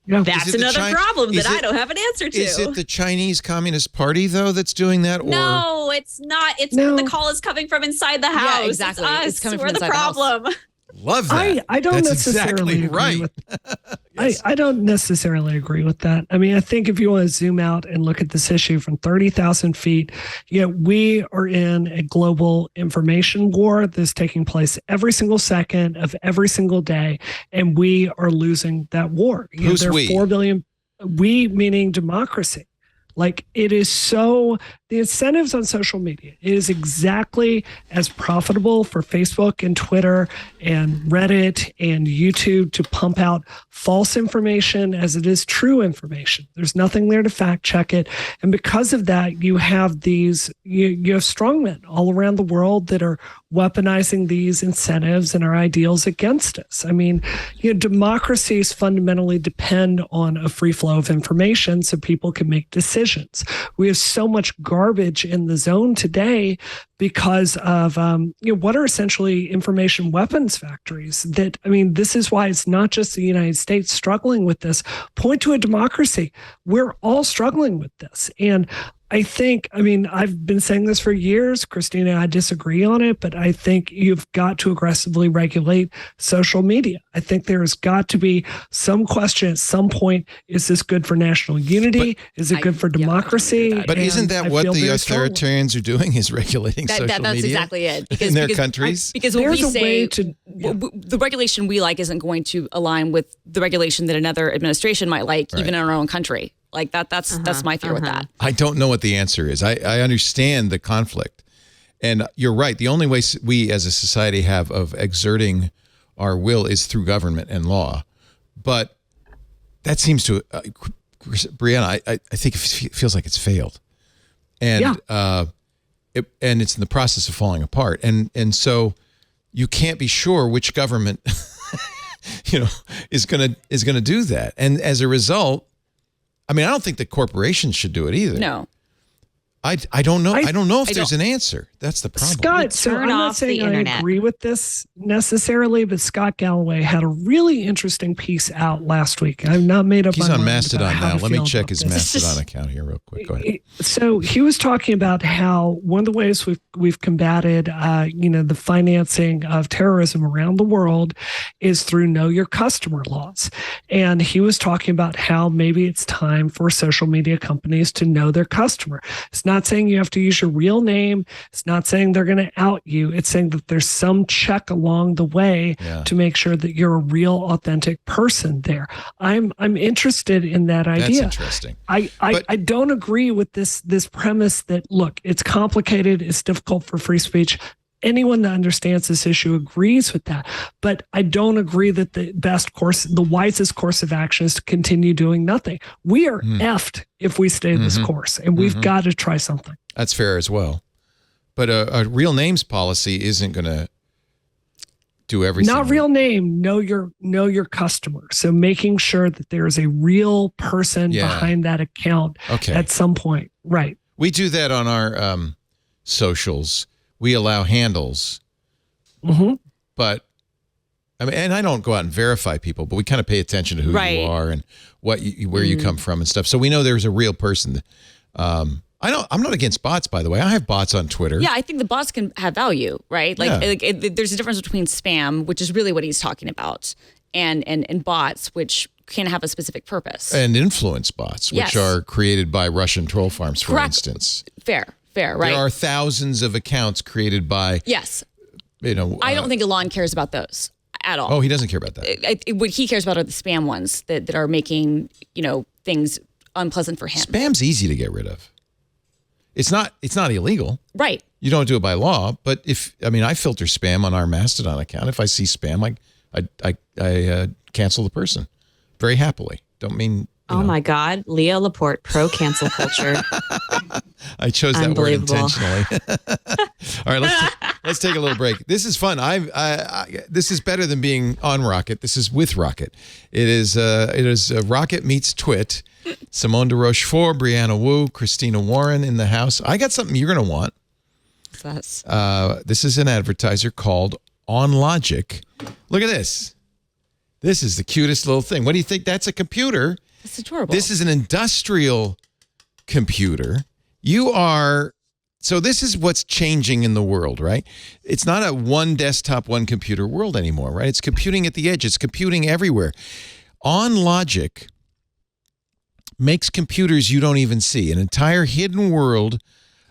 that's another problem that I don't have an answer to. Is it the Chinese Communist Party, though, that's doing that? Or? No, it's not. The call is coming from inside the house. Yeah, exactly. It's us. It's coming We're from the inside the house. problem. Love that. I don't That's necessarily exactly agree right. with I don't necessarily agree with that. I mean, I think if you want to zoom out and look at this issue from 30,000 feet, we are in a global information war that's taking place every single second of every single day, and we are losing that war. Who's we? 4 billion. We meaning democracy. Like it is so, the incentives on social media is exactly as profitable for Facebook and Twitter and Reddit and YouTube to pump out false information as it is true information. There's nothing there to fact check it. And because of that, you have you have strongmen all around the world that are weaponizing these incentives and our ideals against us. I mean, democracies fundamentally depend on a free flow of information so people can make decisions. We have so much garbage in the zone today because of what are essentially information weapons factories that, I mean, this is why it's not just the United States struggling with this. Point to a democracy. We're all struggling with this. And I think, I mean, I've been saying this for years, Christina, I disagree on it, but I think you've got to aggressively regulate social media. I think there's got to be some question at some point, is this good for national unity? Is it good for democracy? But isn't that what the authoritarians are doing, is regulating social media? That's exactly it. In their countries? Because what we say, the regulation we like isn't going to align with the regulation that another administration might like, even in our own country. Like that's my fear with that. I don't know what the answer is. I understand the conflict. And you're right. The only way we as a society have of exerting our will is through government and law. But that seems to, Brianna, I think it feels like it's failed. And and it's in the process of falling apart. And so you can't be sure which government is gonna do that. And as a result, I mean, I don't think the corporations should do it either. No. I don't know. I don't know if there's an answer. That's the problem. Scott, so I'm not saying I agree with this necessarily, but Scott Galloway had a really interesting piece out last week. I've not made up my mind. He's on Mastodon now. Let me check his this. Mastodon account here real quick. Go ahead. So he was talking about how one of the ways we've combated, the financing of terrorism around the world is through know your customer laws. And he was talking about how maybe it's time for social media companies to know their customer. It's not saying you have to use your real name. It's not saying they're going to out you. It's saying that there's some check along the way to make sure that you're a real, authentic person there. I'm interested in that idea. That's interesting. I don't agree with this premise that, look, it's complicated. It's difficult for free speech. Anyone that understands this issue agrees with that. But I don't agree that the wisest course of action is to continue doing nothing. We are effed if we stay this course, and we've got to try something. That's fair as well. But a real names policy isn't going to do everything. Not real name, know your customer. So making sure that there is a real person behind that account at some point. Right. We do that on our socials. We allow handles, but I mean, and I don't go out and verify people, but we kind of pay attention to who you are and where you come from and stuff. So we know there's a real person. I'm not against bots, by the way. I have bots on Twitter. Yeah, I think the bots can have value, right? There's a difference between spam, which is really what he's talking about, and bots, which can have a specific purpose. And influence bots, which are created by Russian troll farms, for instance. Fair, right? There are thousands of accounts created by. Yes. I don't think Elon cares about those at all. Oh, he doesn't care about that. What he cares about are the spam ones that are making things unpleasant for him. Spam's easy to get rid of. It's not illegal. Right. You don't do it by law, but I filter spam on our Mastodon account. If I see spam, I cancel the person very happily. Don't mean. Oh my God, Leo Laporte, pro cancel culture. I chose that word intentionally. All right, let's take a little break. This is fun. This is better than being on Rocket. This is with Rocket. It is Rocket meets TWiT. Simone de Rochefort, Brianna Wu, Christina Warren in the house. I got something you're going to want. This is an advertiser called OnLogic. Look at this. This is the cutest little thing. What do you think? That's a computer. It's adorable. This is an industrial computer. So this is what's changing in the world, right? It's not a one desktop, one computer world anymore, right? It's computing at the edge. It's computing everywhere. OnLogic makes computers you don't even see, an entire hidden world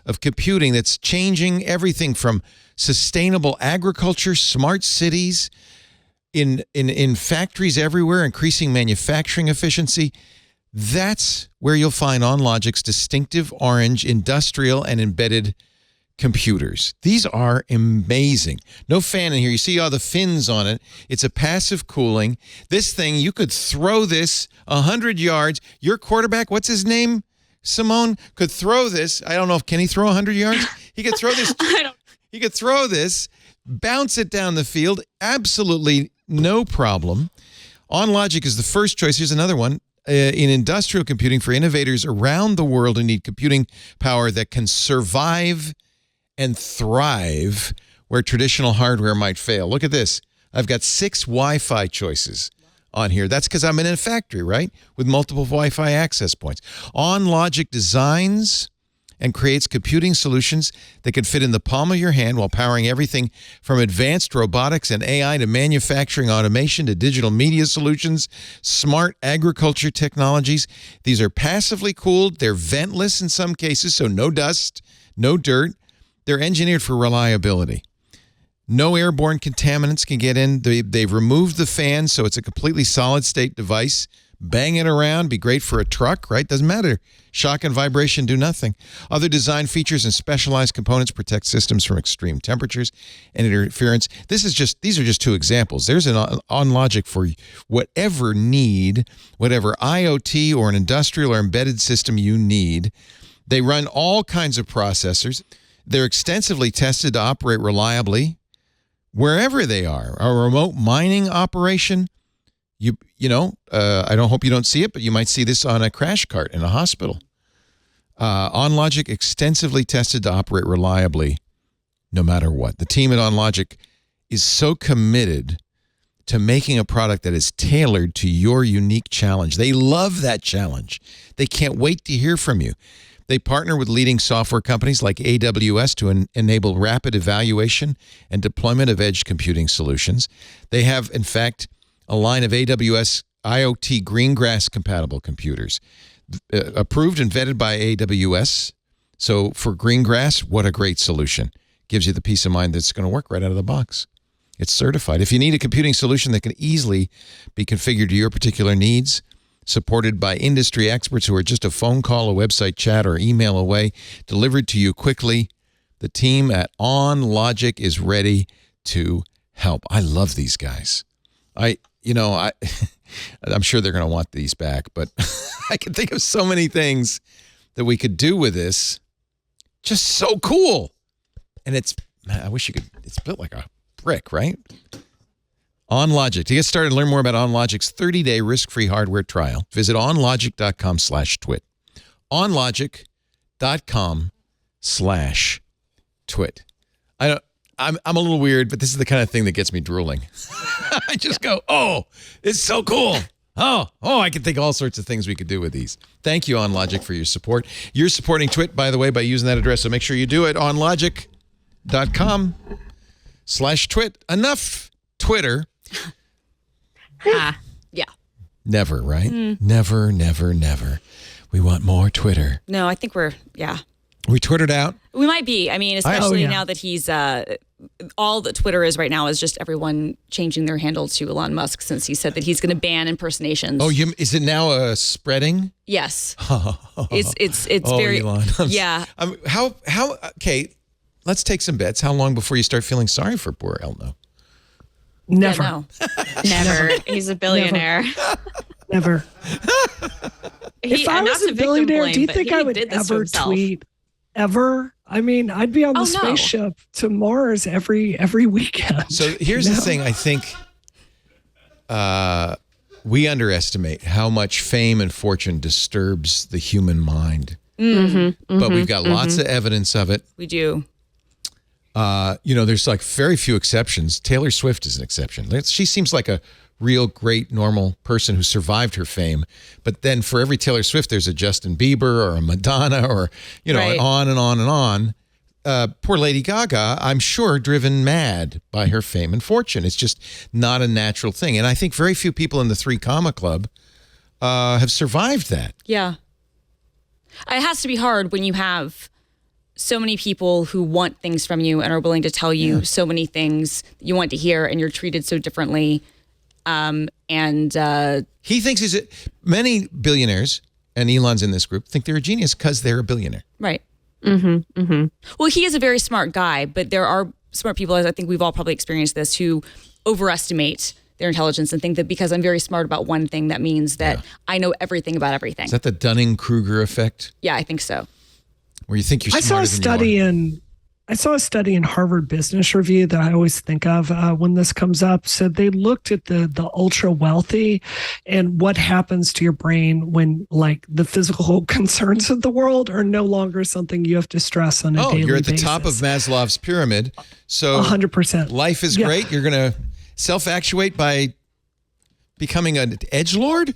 of computing that's changing everything from sustainable agriculture, smart cities, in factories everywhere, increasing manufacturing efficiency. That's where you'll find OnLogic's distinctive orange industrial and embedded computers. These are amazing. No fan in here. You see all the fins on it. It's a passive cooling. This thing, you could throw this 100 yards. Your quarterback, what's his name? Simone, could throw this. I don't know if can he throw 100 yards? He could throw this. He could throw this, bounce it down the field. Absolutely no problem. OnLogic is the first choice. Here's another one. In industrial computing for innovators around the world who need computing power that can survive and thrive where traditional hardware might fail. Look at this. I've got 6 Wi-Fi choices on here. That's because I'm in a factory, right? With multiple Wi-Fi access points. OnLogic designs and creates computing solutions that can fit in the palm of your hand while powering everything from advanced robotics and AI to manufacturing automation to digital media solutions, smart agriculture technologies. These are passively cooled. They're ventless in some cases, so no dust, no dirt. They're engineered for reliability. No airborne contaminants can get in. They've removed the fan, so it's a completely solid-state device. Bang it around, be great for a truck, right? Doesn't matter. Shock and vibration do nothing. Other design features and specialized components protect systems from extreme temperatures and interference. These are just two examples. There's an OnLogic for whatever need, whatever IoT or an industrial or embedded system you need. They run all kinds of processors. They're extensively tested to operate reliably wherever they are. A remote mining operation, I don't hope you don't see it, but you might see this on a crash cart in a hospital. OnLogic extensively tested to operate reliably no matter what. The team at OnLogic is so committed to making a product that is tailored to your unique challenge. They love that challenge. They can't wait to hear from you. They partner with leading software companies like AWS to enable rapid evaluation and deployment of edge computing solutions. They have, in fact, a line of AWS IoT Greengrass compatible computers approved and vetted by AWS. So for Greengrass, what a great solution. Gives you the peace of mind that it's going to work right out of the box. It's certified. If you need a computing solution that can easily be configured to your particular needs, supported by industry experts who are just a phone call, a website chat, or email away, delivered to you quickly, the team at OnLogic is ready to help. I love these guys. I'm sure they're going to want these back, but I can think of so many things that we could do with this. Just so cool. And it's built like a brick, right? OnLogic. To get started and learn more about OnLogic's 30-day risk-free hardware trial, visit onlogic.com/twit. onlogic.com/twit. I'm a little weird, but this is the kind of thing that gets me drooling. I just go, oh, it's so cool. Oh, I can think of all sorts of things we could do with these. Thank you, OnLogic, for your support. You're supporting TWiT, by the way, by using that address, so make sure you do it. onlogic.com/twit. Enough Twitter. Yeah. Never, right? Never, never, never. We want more Twitter. No, I think we Twittered out. We might be. I mean, especially now that he's all that Twitter is right now is just everyone changing their handle to Elon Musk since he said that he's going to ban impersonations. Oh, is it now spreading? Yes. It's very Elon. Yeah. How okay, let's take some bets. How long before you start feeling sorry for poor Elno? Never. Yeah, no. Never. He's a billionaire. Never. If I was a billionaire, do you think I would ever tweet? Ever? I mean, I'd be on the spaceship to Mars every weekend. So here's the thing. I think we underestimate how much fame and fortune disturbs the human mind. But we've got lots of evidence of it. We do. There's like very few exceptions. Taylor Swift is an exception. She seems like a real great normal person who survived her fame. But then for every Taylor Swift, there's a Justin Bieber or a Madonna or, Right. on and on and on. Poor Lady Gaga, I'm sure, driven mad by her fame and fortune. It's just not a natural thing. And I think very few people in the 3 Comma Club have survived that. Yeah. It has to be hard when you have so many people who want things from you and are willing to tell you so many things that you want to hear, and you're treated so differently. He thinks many billionaires, and Elon's in this group, think they're a genius because they're a billionaire. Right. Well, he is a very smart guy, but there are smart people, as I think we've all probably experienced this, who overestimate their intelligence and think that because I'm very smart about one thing, that means that I know everything about everything. Is that the Dunning-Kruger effect? Yeah, I think so. Where you think you're smarter I saw a study in Harvard Business Review that I always think of when this comes up. So they looked at the ultra wealthy and what happens to your brain when like the physical concerns of the world are no longer something you have to stress on a daily basis. You're at the top of Maslow's pyramid. So 100%. Life is great. You're going to self-actuate by becoming an edgelord?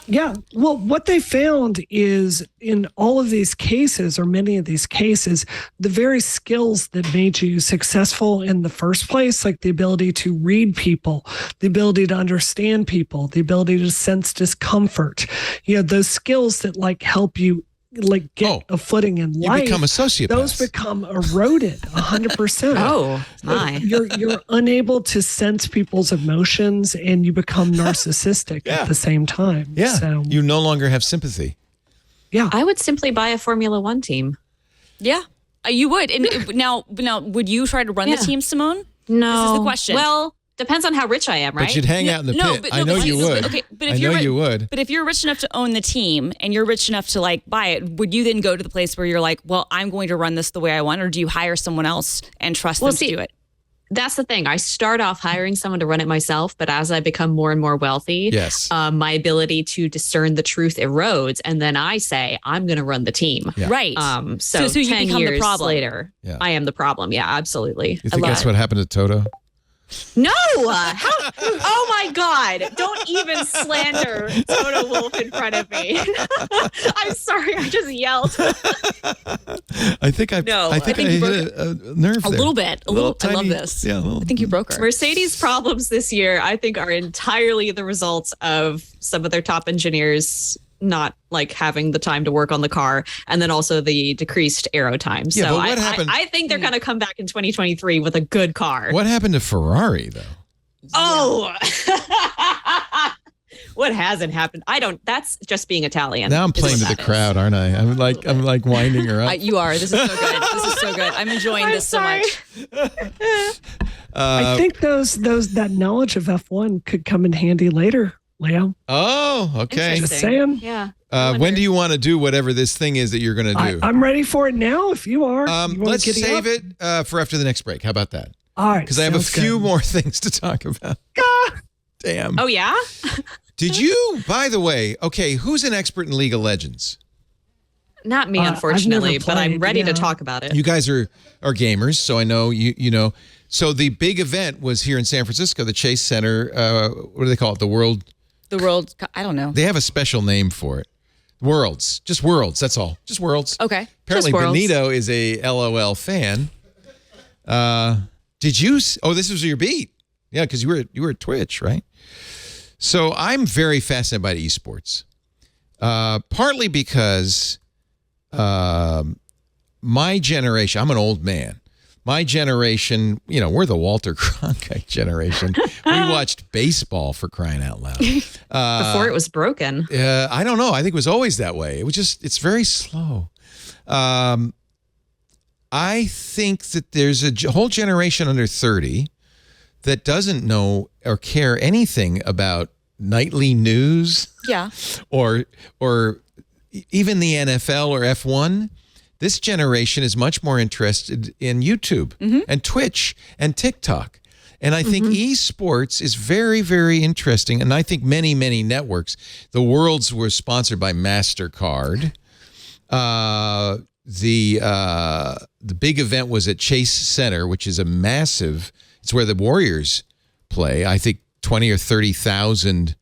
Yeah. Well, what they found is in all of these cases, or many of these cases, the very skills that made you successful in the first place, like the ability to read people, the ability to understand people, the ability to sense discomfort, those skills that like help you like get a footing in life. You become a sociopath. Those become eroded 100%. Oh, my. You're unable to sense people's emotions, and you become narcissistic at the same time. Yeah. So, you no longer have sympathy. yeah. I would simply buy a Formula One team. Yeah, you would. And now, would you try to run the team, Simone? No. This is the question. Well, depends on how rich I am, right? But you'd hang out in the pit. I know you would. Okay, but if I know you would. But if you're rich enough to own the team and you're rich enough to like buy it, would you then go to the place where you're like, well, I'm going to run this the way I want, or do you hire someone else and trust them to do it? That's the thing. I start off hiring someone to run it myself, but as I become more and more wealthy, my ability to discern the truth erodes, and then I say, I'm going to run the team. Yeah. Right. So you 10 become years the problem later, I am the problem. Yeah, absolutely. You think that's what happened to Toto? No! Oh my God! Don't even slander Toto Wolff in front of me. I'm sorry, I just yelled. I think I hit a nerve there. A little bit. A little. tiny, I love this. Yeah, I think you broke her. Mercedes' problems this year, I think, are entirely the results of some of their top engineers not like having the time to work on the car, and then also the decreased aero time. Yeah, so but what happened? I think they're going to come back in 2023 with a good car. What happened to Ferrari, though? Oh, what hasn't happened? That's just being Italian. Now I'm playing to the crowd, aren't I? I'm like winding her up. You are. This is so good. This is so good. I'm enjoying this so much. I think that knowledge of F1 could come in handy later, Leo. Oh, okay. Just saying. Yeah. When do you want to do whatever this thing is that you're going to do? I'm ready for it now. If you are, let's save it for after the next break. How about that? All right. Because I have a few more things to talk about. Damn. Oh, yeah? Did you, by the way, okay, who's an expert in League of Legends? Not me, unfortunately, I've never but I'm played, ready to talk about it. You guys are gamers, so I know you know. So the big event was here in San Francisco, the Chase Center. What do they call it? The World, I don't know. they have a special name for it. Worlds. Just Worlds, that's all. Just Worlds. Okay. Apparently Just Worlds. Benito is a LOL fan. Did you? Oh, this was your beat. Yeah, because you were at Twitch, right? So I'm very fascinated by esports, partly because my generation. I'm an old man. My generation, we're the Walter Cronkite generation. We watched baseball, for crying out loud. Before it was broken. I don't know. I think it was always that way. It's very slow. I think that there's a whole generation under 30 that doesn't know or care anything about nightly news. Yeah. Or even the NFL or F1. This generation is much more interested in YouTube and Twitch and TikTok. And I think esports is very, very interesting. And I think many, many networks, the Worlds were sponsored by MasterCard. The big event was at Chase Center, which is a massive, it's where the Warriors play. I think 20 or 30,000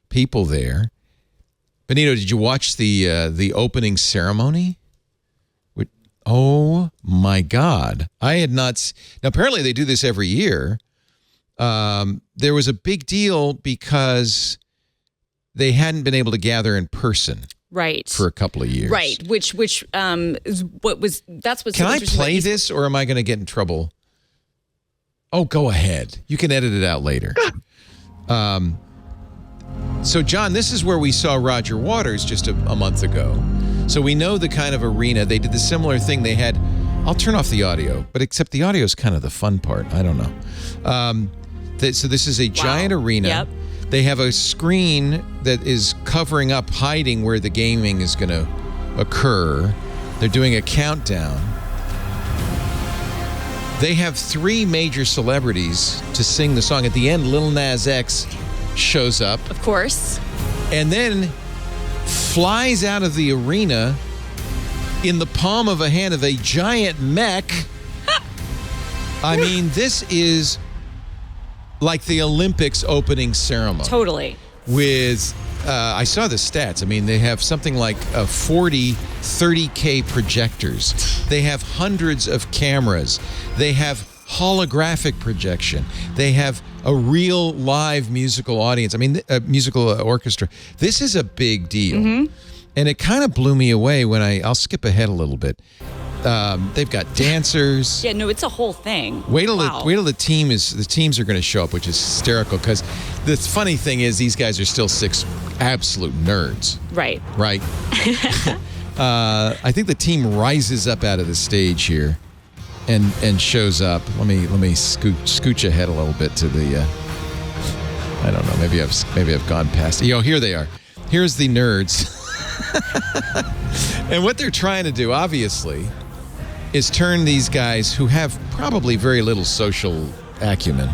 people there. Benito, did you watch the opening ceremony? Oh my God. I had not. Now, apparently they do this every year. There was a big deal because they hadn't been able to gather in person. Right. For a couple of years. Right. Which is that's what's Can so I interesting play about this or am I going to get in trouble? Oh, go ahead. You can edit it out later. So, John, this is where we saw Roger Waters just a month ago. So we know the kind of arena. They did the similar thing. They had, I'll turn off the audio, but except the audio is kind of the fun part. I don't know. So this is a giant arena. Yep. They have a screen that is covering up, hiding where the gaming is going to occur. They're doing a countdown. They have 3 major celebrities to sing the song. At the end, Lil Nas X shows up. Of course. And then flies out of the arena in the palm of a hand of a giant mech. I mean, this is like the Olympics opening ceremony. Totally. with, I saw the stats. I mean, they have something like 40 30K projectors. They have hundreds of cameras. They have holographic projection. They have a real live musical audience. I mean, a musical orchestra. This is a big deal. And it kind of blew me away when I'll skip ahead a little bit. They've got dancers. Yeah, no, it's a whole thing. Wait till the teams are going to show up, which is hysterical. Because the funny thing is, these guys are still 6 absolute nerds. Right. Right. I think the team rises up out of the stage here, and shows up. Let me scooch ahead a little bit to the. I don't know. Maybe I've gone past. Here they are. Here's the nerds. And what they're trying to do, obviously, is turn these guys who have probably very little social acumen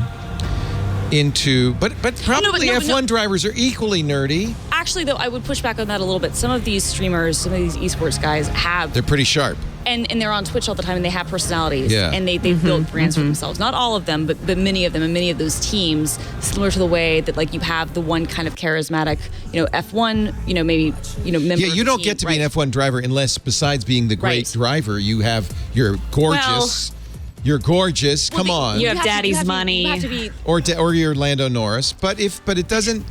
into, but probably F1 drivers are equally nerdy. Actually, though, I would push back on that a little bit. Some of these streamers, some of these esports guys they're pretty sharp. And they're on Twitch all the time, and they have personalities. Yeah. And they've built brands for themselves. Not all of them, but many of them, and many of those teams, similar to the way that like you have the one kind of charismatic, F1, maybe, member. Yeah, you don't get to be an F1 driver unless, besides being the great driver, you're gorgeous. You're gorgeous. Come on. You have daddy's money. You have to be, or you're Lando Norris. But it doesn't.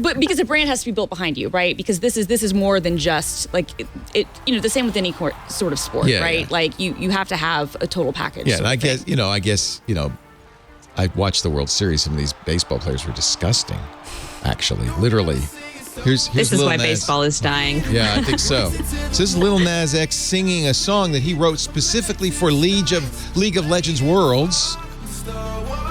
But because a brand has to be built behind you, right? Because this is more than just like it. The same with any sort of sport, right? Yeah. Like you have to have a total package. Yeah, and I guess I watched the World Series. Some of these baseball players were disgusting. Actually, literally. Here's this is Lil why Nas. baseball is dying. Yeah, I think so. So this is Lil Nas X singing a song that he wrote specifically for League of Legends Worlds.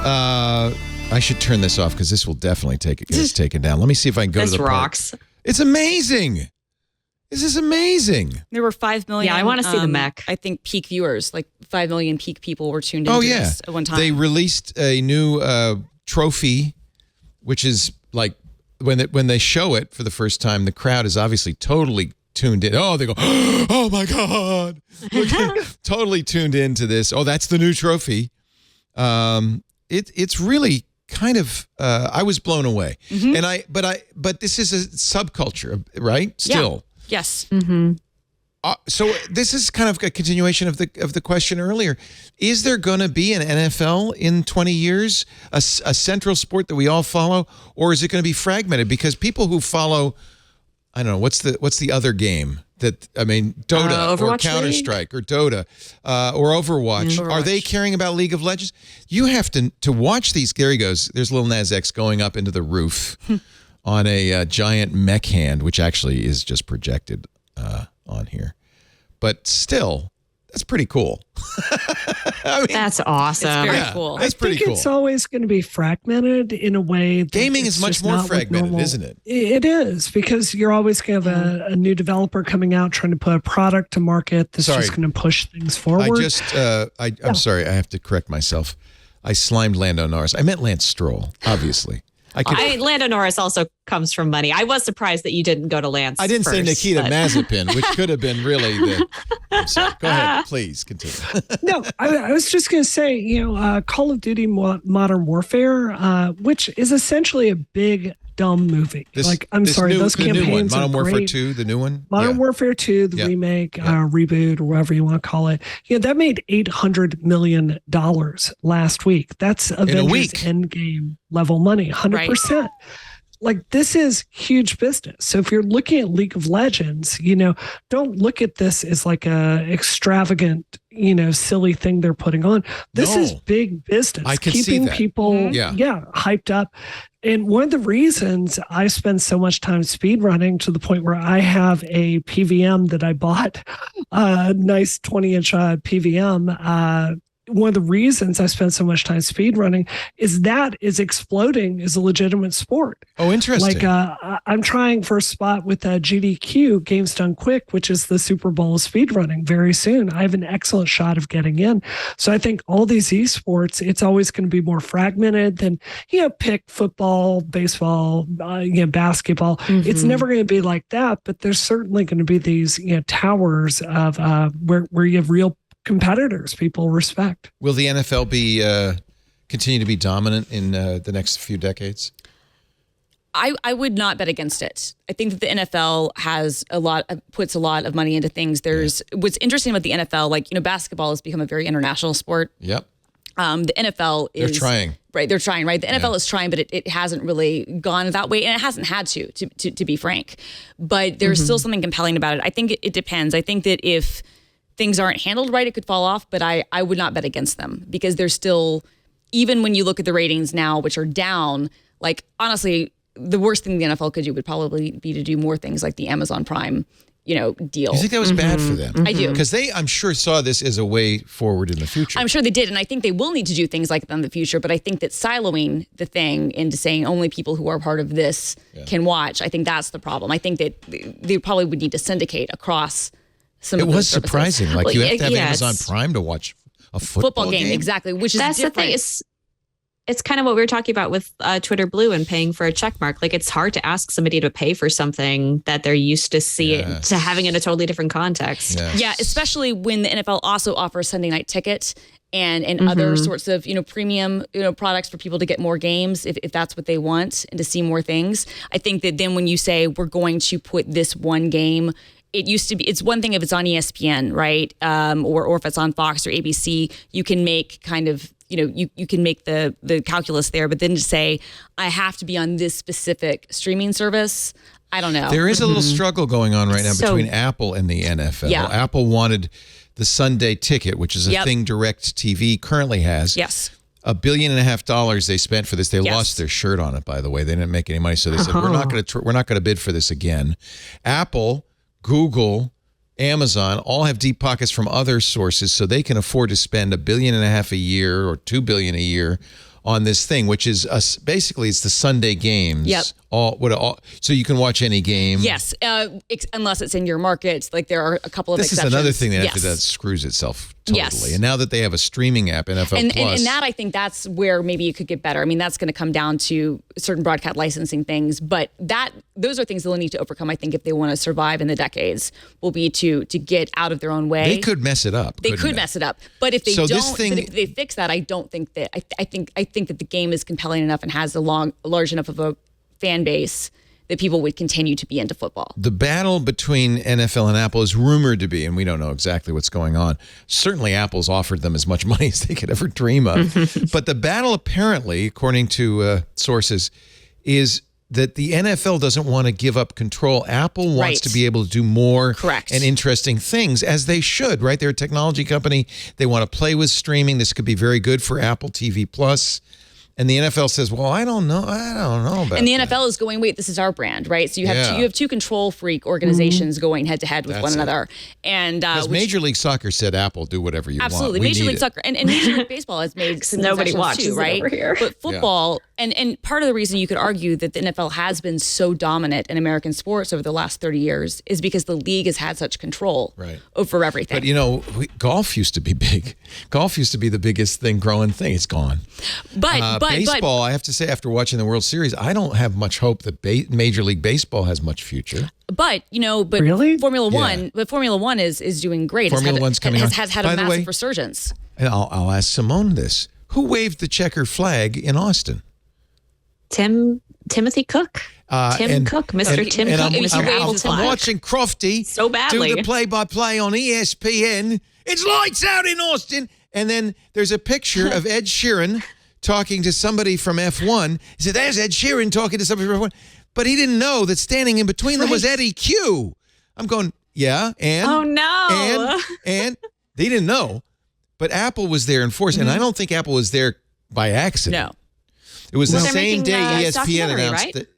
I should turn this off because this will definitely get us taken down. Let me see if I can go to the part. Rocks. It's amazing. This is amazing. There were 5 million. Yeah, I want to see the mech. I think peak viewers, like 5 million peak people were tuned into this at one time. They released a new trophy, which is like, when they show it for the first time, the crowd is obviously totally tuned in. Oh, they go, oh my God. Totally tuned into this. Oh, that's the new trophy. It's really kind of, I was blown away. But this is a subculture, right? Still. Yeah. Yes. Mm-hmm. So this is kind of a continuation of the question earlier. Is there going to be an NFL in 20 years, a central sport that we all follow, or is it going to be fragmented? Because people who follow, I don't know, what's the other game Dota or Counter-Strike or Dota or Overwatch. Are they caring about League of Legends? You have to watch these. There he goes. There's Lil Nas X going up into the roof on a giant mech hand, which actually is just projected on here. But still, that's pretty cool. That's awesome. It's very cool. That's pretty cool. It's always going to be fragmented in a way. Gaming is much more fragmented, isn't it? It is, because you're always going to have a new developer coming out trying to put a product to market that's just going to push things forward. I'm sorry. I have to correct myself. I slimed Lando Norris. I meant Lance Stroll, obviously. Lando Norris also comes from money. I was surprised that you didn't go to Lance. I didn't say Nikita Mazepin, which could have been really the. I'm sorry. Go ahead, please continue. No, I was just going to say, Call of Duty Modern Warfare, which is essentially a big dumb movie. Those campaigns Modern are Warfare great. 2, the new one. Modern Warfare 2, the remake, reboot, or whatever you want to call it. That made $800 million last week. That's Avengers Endgame level money, 100%. Right. Like, this is huge business. So if you're looking at League of Legends, don't look at this as like a extravagant, silly thing they're putting on. This is big business. I can see that. People, hyped up. And one of the reasons I spend so much time speedrunning, to the point where I have a PVM that I bought, a nice 20-inch PVM. One of the reasons I spend so much time speedrunning is that is exploding as a legitimate sport. Oh, interesting. Like I'm trying for a spot with GDQ, Games Done Quick, which is the Super Bowl of speedrunning, very soon. I have an excellent shot of getting in. So I think all these esports, it's always going to be more fragmented than, pick football, baseball, basketball. Mm-hmm. It's never going to be like that, but there's certainly going to be these towers of where you have real competitors people respect. Will the NFL be continue to be dominant in the next few decades? I would not bet against it. I think that the NFL puts a lot of money into things. What's interesting about the NFL, like, basketball has become a very international sport. Yep. The NFL is... They're trying. Right, they're trying, right? The NFL is trying, but it hasn't really gone that way, and it hasn't had to be frank. But there's still something compelling about it. I think it depends. I think that if things aren't handled right, it could fall off, but I would not bet against them because there's still, even when you look at the ratings now, which are down, like, honestly, the worst thing the NFL could do would probably be to do more things like the Amazon Prime, deal. You think that was bad for them? I do. Because they, I'm sure, saw this as a way forward in the future. I'm sure they did, and I think they will need to do things like that in the future, but I think that siloing the thing into saying only people who are part of this can watch, I think that's the problem. I think that they probably would need to syndicate across some of those services. It was surprising. Like, you have to have Amazon Prime to watch a football game. Exactly, which is That's different. the thing. It's kind of what we were talking about with Twitter Blue and paying for a check mark. Like, it's hard to ask somebody to pay for something that they're used to to having in a totally different context. Yes. Yeah, especially when the NFL also offers Sunday Night Ticket and other sorts of premium products for people to get more games if that's what they want and to see more things. I think that then when you say we're going to put this one game, it used to be, it's one thing if it's on ESPN, right? Or if it's on Fox or ABC, you can make kind of, you can make the calculus there, but then to say, I have to be on this specific streaming service, I don't know. There is a little struggle going on right now between Apple and the NFL. Yeah. Apple wanted the Sunday Ticket, which is a thing DirecTV currently has. Yes. $1.5 billion they spent for this. They lost their shirt on it, by the way. They didn't make any money, so they said we're not going to bid for this again. Apple, Google, Amazon all have deep pockets from other sources, so they can afford to spend $1.5 billion a year or $2 billion a year on this thing, which is basically it's the Sunday games. Yep. So you can watch any game. Yes, unless it's in your market. Like, there are a couple of exceptions. This is another thing that screws itself totally. Yes. And now that they have a streaming app, NFL Plus. And that, I think that's where maybe you could get better. I mean, that's going to come down to certain broadcast licensing things, but those are things they'll need to overcome, I think, if they want to survive in the decades, will be to get out of their own way. They could mess it up. They could mess it up. But if they but if they fix that, I don't think that, I think that the game is compelling enough and has a large enough of a fan base that people would continue to be into football. The battle between NFL and Apple is rumored to be, and we don't know exactly what's going on. Certainly Apple's offered them as much money as they could ever dream of. But the battle apparently, according to sources, is that the NFL doesn't want to give up control. Apple wants to be able to do more and interesting things, as they should, right? They're a technology company. They want to play with streaming. This could be very good for Apple TV Plus. And the NFL says, well, I don't know about And the that. NFL is going, wait, this is our brand, right? So you have two control freak organizations going head to head with one another. And because Major League Soccer said, Apple, do whatever you want. Absolutely. Major League Soccer and Major League Baseball has made some nobody concessions watches too, right? it over here. But football, and part of the reason you could argue that the NFL has been so dominant in American sports over the last 30 years is because the league has had such control over everything. But golf used to be big. Golf used to be the biggest growing thing. It's gone. But baseball, I have to say, after watching the World Series, I don't have much hope that Major League Baseball has much future. But really? Formula One is doing great. Formula One's coming on. Has had a massive resurgence. And I'll ask Simone this: who waved the checker flag in Austin? Timothy Cook. Tim Cook. I'm watching Crofty so badly do the play-by-play on ESPN. It's lights out in Austin. And then there's a picture of Ed Sheeran talking to somebody from F1. He said, there's Ed Sheeran talking to somebody from F1. But he didn't know that standing in between them was Eddie Q. I'm going, yeah, and? Oh, no. And they didn't know. But Apple was there in force. And I don't think Apple was there by accident. No. It was the they're same day making ESPN announced right? that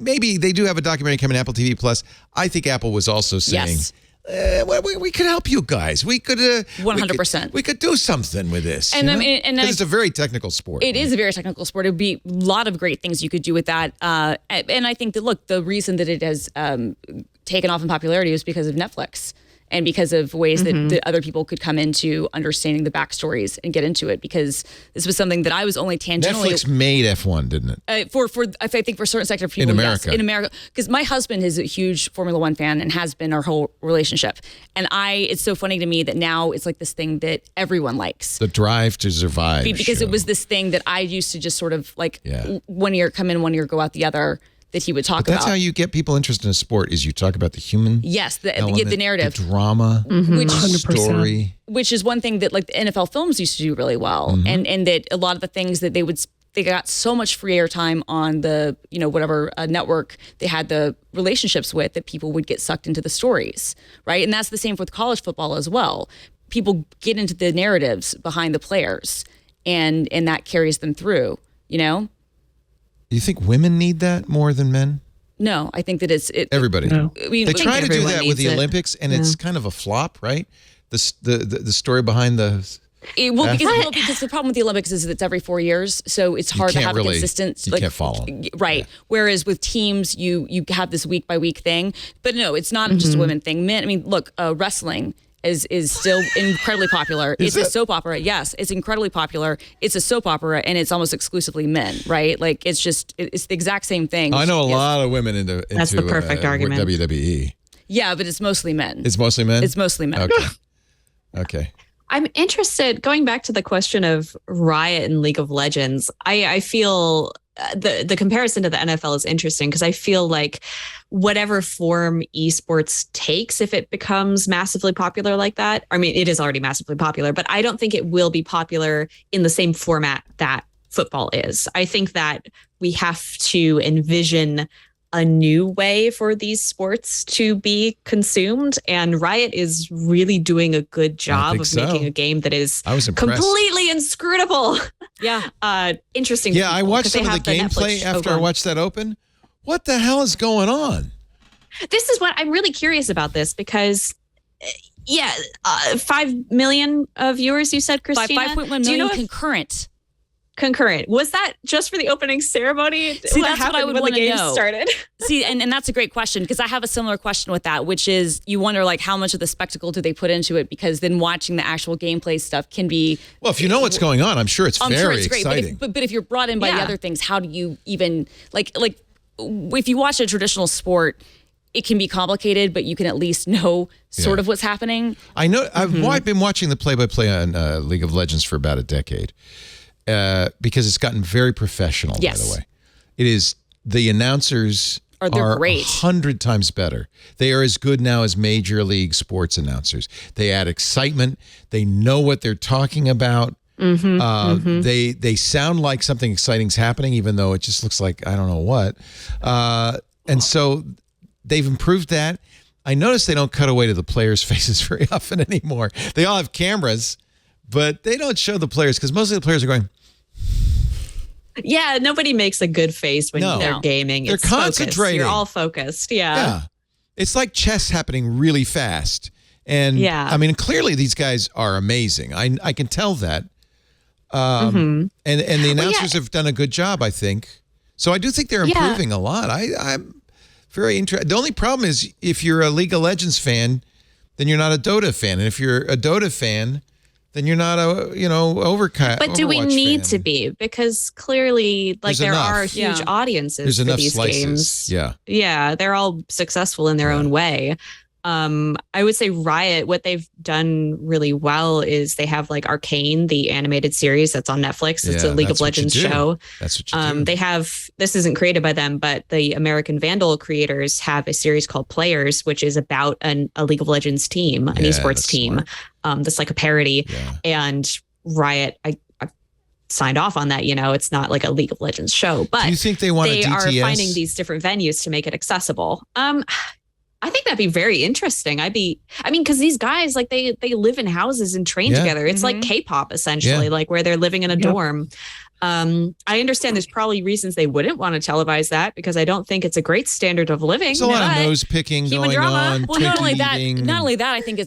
maybe they do have a documentary coming to Apple TV Plus. I think Apple was also saying, we could help you guys. We could 100%. We could do something with this. And because it's a very technical sport. It is a very technical sport. It would be a lot of great things you could do with that. And I think that the reason that it has taken off in popularity is because of Netflix. and because of ways that other people could come into understanding the backstories and get into it, because this was something that I was only tangentially. Netflix made F1, didn't it? For I think for a certain sector of people, in America. Yes, in America, because my husband is a huge Formula One fan and has been our whole relationship, and it's so funny to me that now it's like this thing that everyone likes. The Drive to Survive. Because show. it was this thing that I used to just sort of like 1 year come in, 1 year go out the other, that he would talk but that's about. how you get people interested in a sport, is you talk about the human element, the narrative. the drama, which 100%. story. Which is one thing that like the NFL films used to do really well. And that a lot of the things that they got so much free airtime on the, whatever network they had the relationships with, that people would get sucked into the stories, right? And that's the same with college football as well. People get into the narratives behind the players, and that carries them through, Do you think women need that more than men? No, I think that Everybody. No. They try to do everyone that with the needs it. Olympics, and it's kind of a flop, right? The story behind the... Because the problem with the Olympics is that it's every 4 years, so it's hard to can't have really- a consistent. you can't follow. Right. Yeah. Whereas with teams, you have this week by week thing. But no, it's not just a women thing. Men, I mean, look, wrestling is still incredibly popular. It's a soap opera. Yes, it's incredibly popular. It's a soap opera, and it's almost exclusively men, right? Like it's the exact same thing. I know a lot of women into That's the perfect argument. WWE. Yeah, but it's mostly men. It's mostly men? It's mostly men. Okay. I'm interested, going back to the question of Riot and League of Legends, I feel the comparison to the NFL is interesting, because I feel like whatever form esports takes, if it becomes massively popular like that, I mean, it is already massively popular, but I don't think it will be popular in the same format that football is. I think that we have to envision a new way for these sports to be consumed, and Riot is really doing a good job of making a game that is I was impressed. completely inscrutable. Yeah. Interesting. Yeah, I people, watched 'cause they some of have the gameplay Netflix show after I going. watched that open. What the hell is going on? This is what I'm really curious about this, because 5 million viewers, you said, Christina? 5.1 Do you know million if concurrent. Was that just for the opening ceremony? See, that's what happened I would when the wanna game know. started? See, and that's a great question, because I have a similar question with that, which is you wonder like how much of the spectacle do they put into it, because then watching the actual gameplay stuff can be. Well, if you know what's going on, I'm sure it's very great, exciting. but if you're brought in by the Yeah. other things, how do you even like if you watch a traditional sport, it can be complicated, but you can at least know sort of what's happening. I know. I've been watching the play-by-play on League of Legends for about a decade because it's gotten very professional. Yes. By the way, it is. The announcers They're great. 100 times better. They are as good now as Major League sports announcers. They add excitement. They know what they're talking about. They sound like something exciting's happening, even though it just looks like I don't know what. And so they've improved that. I notice they don't cut away to the players' faces very often anymore. They all have cameras, but they don't show the players, because most of the players are going. Yeah, nobody makes a good face when No. they're gaming. They're It's focused. concentrating. You're all focused. Yeah. It's like chess happening really fast. And Yeah. I mean, clearly these guys are amazing. I can tell that. And the announcers have done a good job, I think. So I do think they're improving a lot. I'm very interested. The only problem is if you're a League of Legends fan, then you're not a Dota fan. And if you're a Dota fan, then you're not a, Overwatch. But do we need fan. to be? Because clearly, There's there enough. are huge Yeah. audiences There's for enough these slices. games. Yeah. Yeah, they're all successful in their own way. I would say Riot, what they've done really well is they have like Arcane, the animated series that's on Netflix. It's Yeah, a League that's of what you Legends do. show. That's what you do. They have, this isn't created by them, but the American Vandal creators have a series called Players, which is about a League of Legends team, an Yeah, esports that's team. That's like a parody. Yeah. And Riot, I signed off on that. It's not like a League of Legends show, but Do you think they want a they are DTS? finding these different venues to make it accessible. I think that'd be very interesting. Because these guys, like they live in houses and train Yeah. together. It's like K-pop essentially, Yeah. like where they're living in a dorm. I understand there's probably reasons they wouldn't want to televise that, because I don't think it's a great standard of living. There's a lot of but nose picking human going drama. on. Well, not only Twinkie that, eating. I think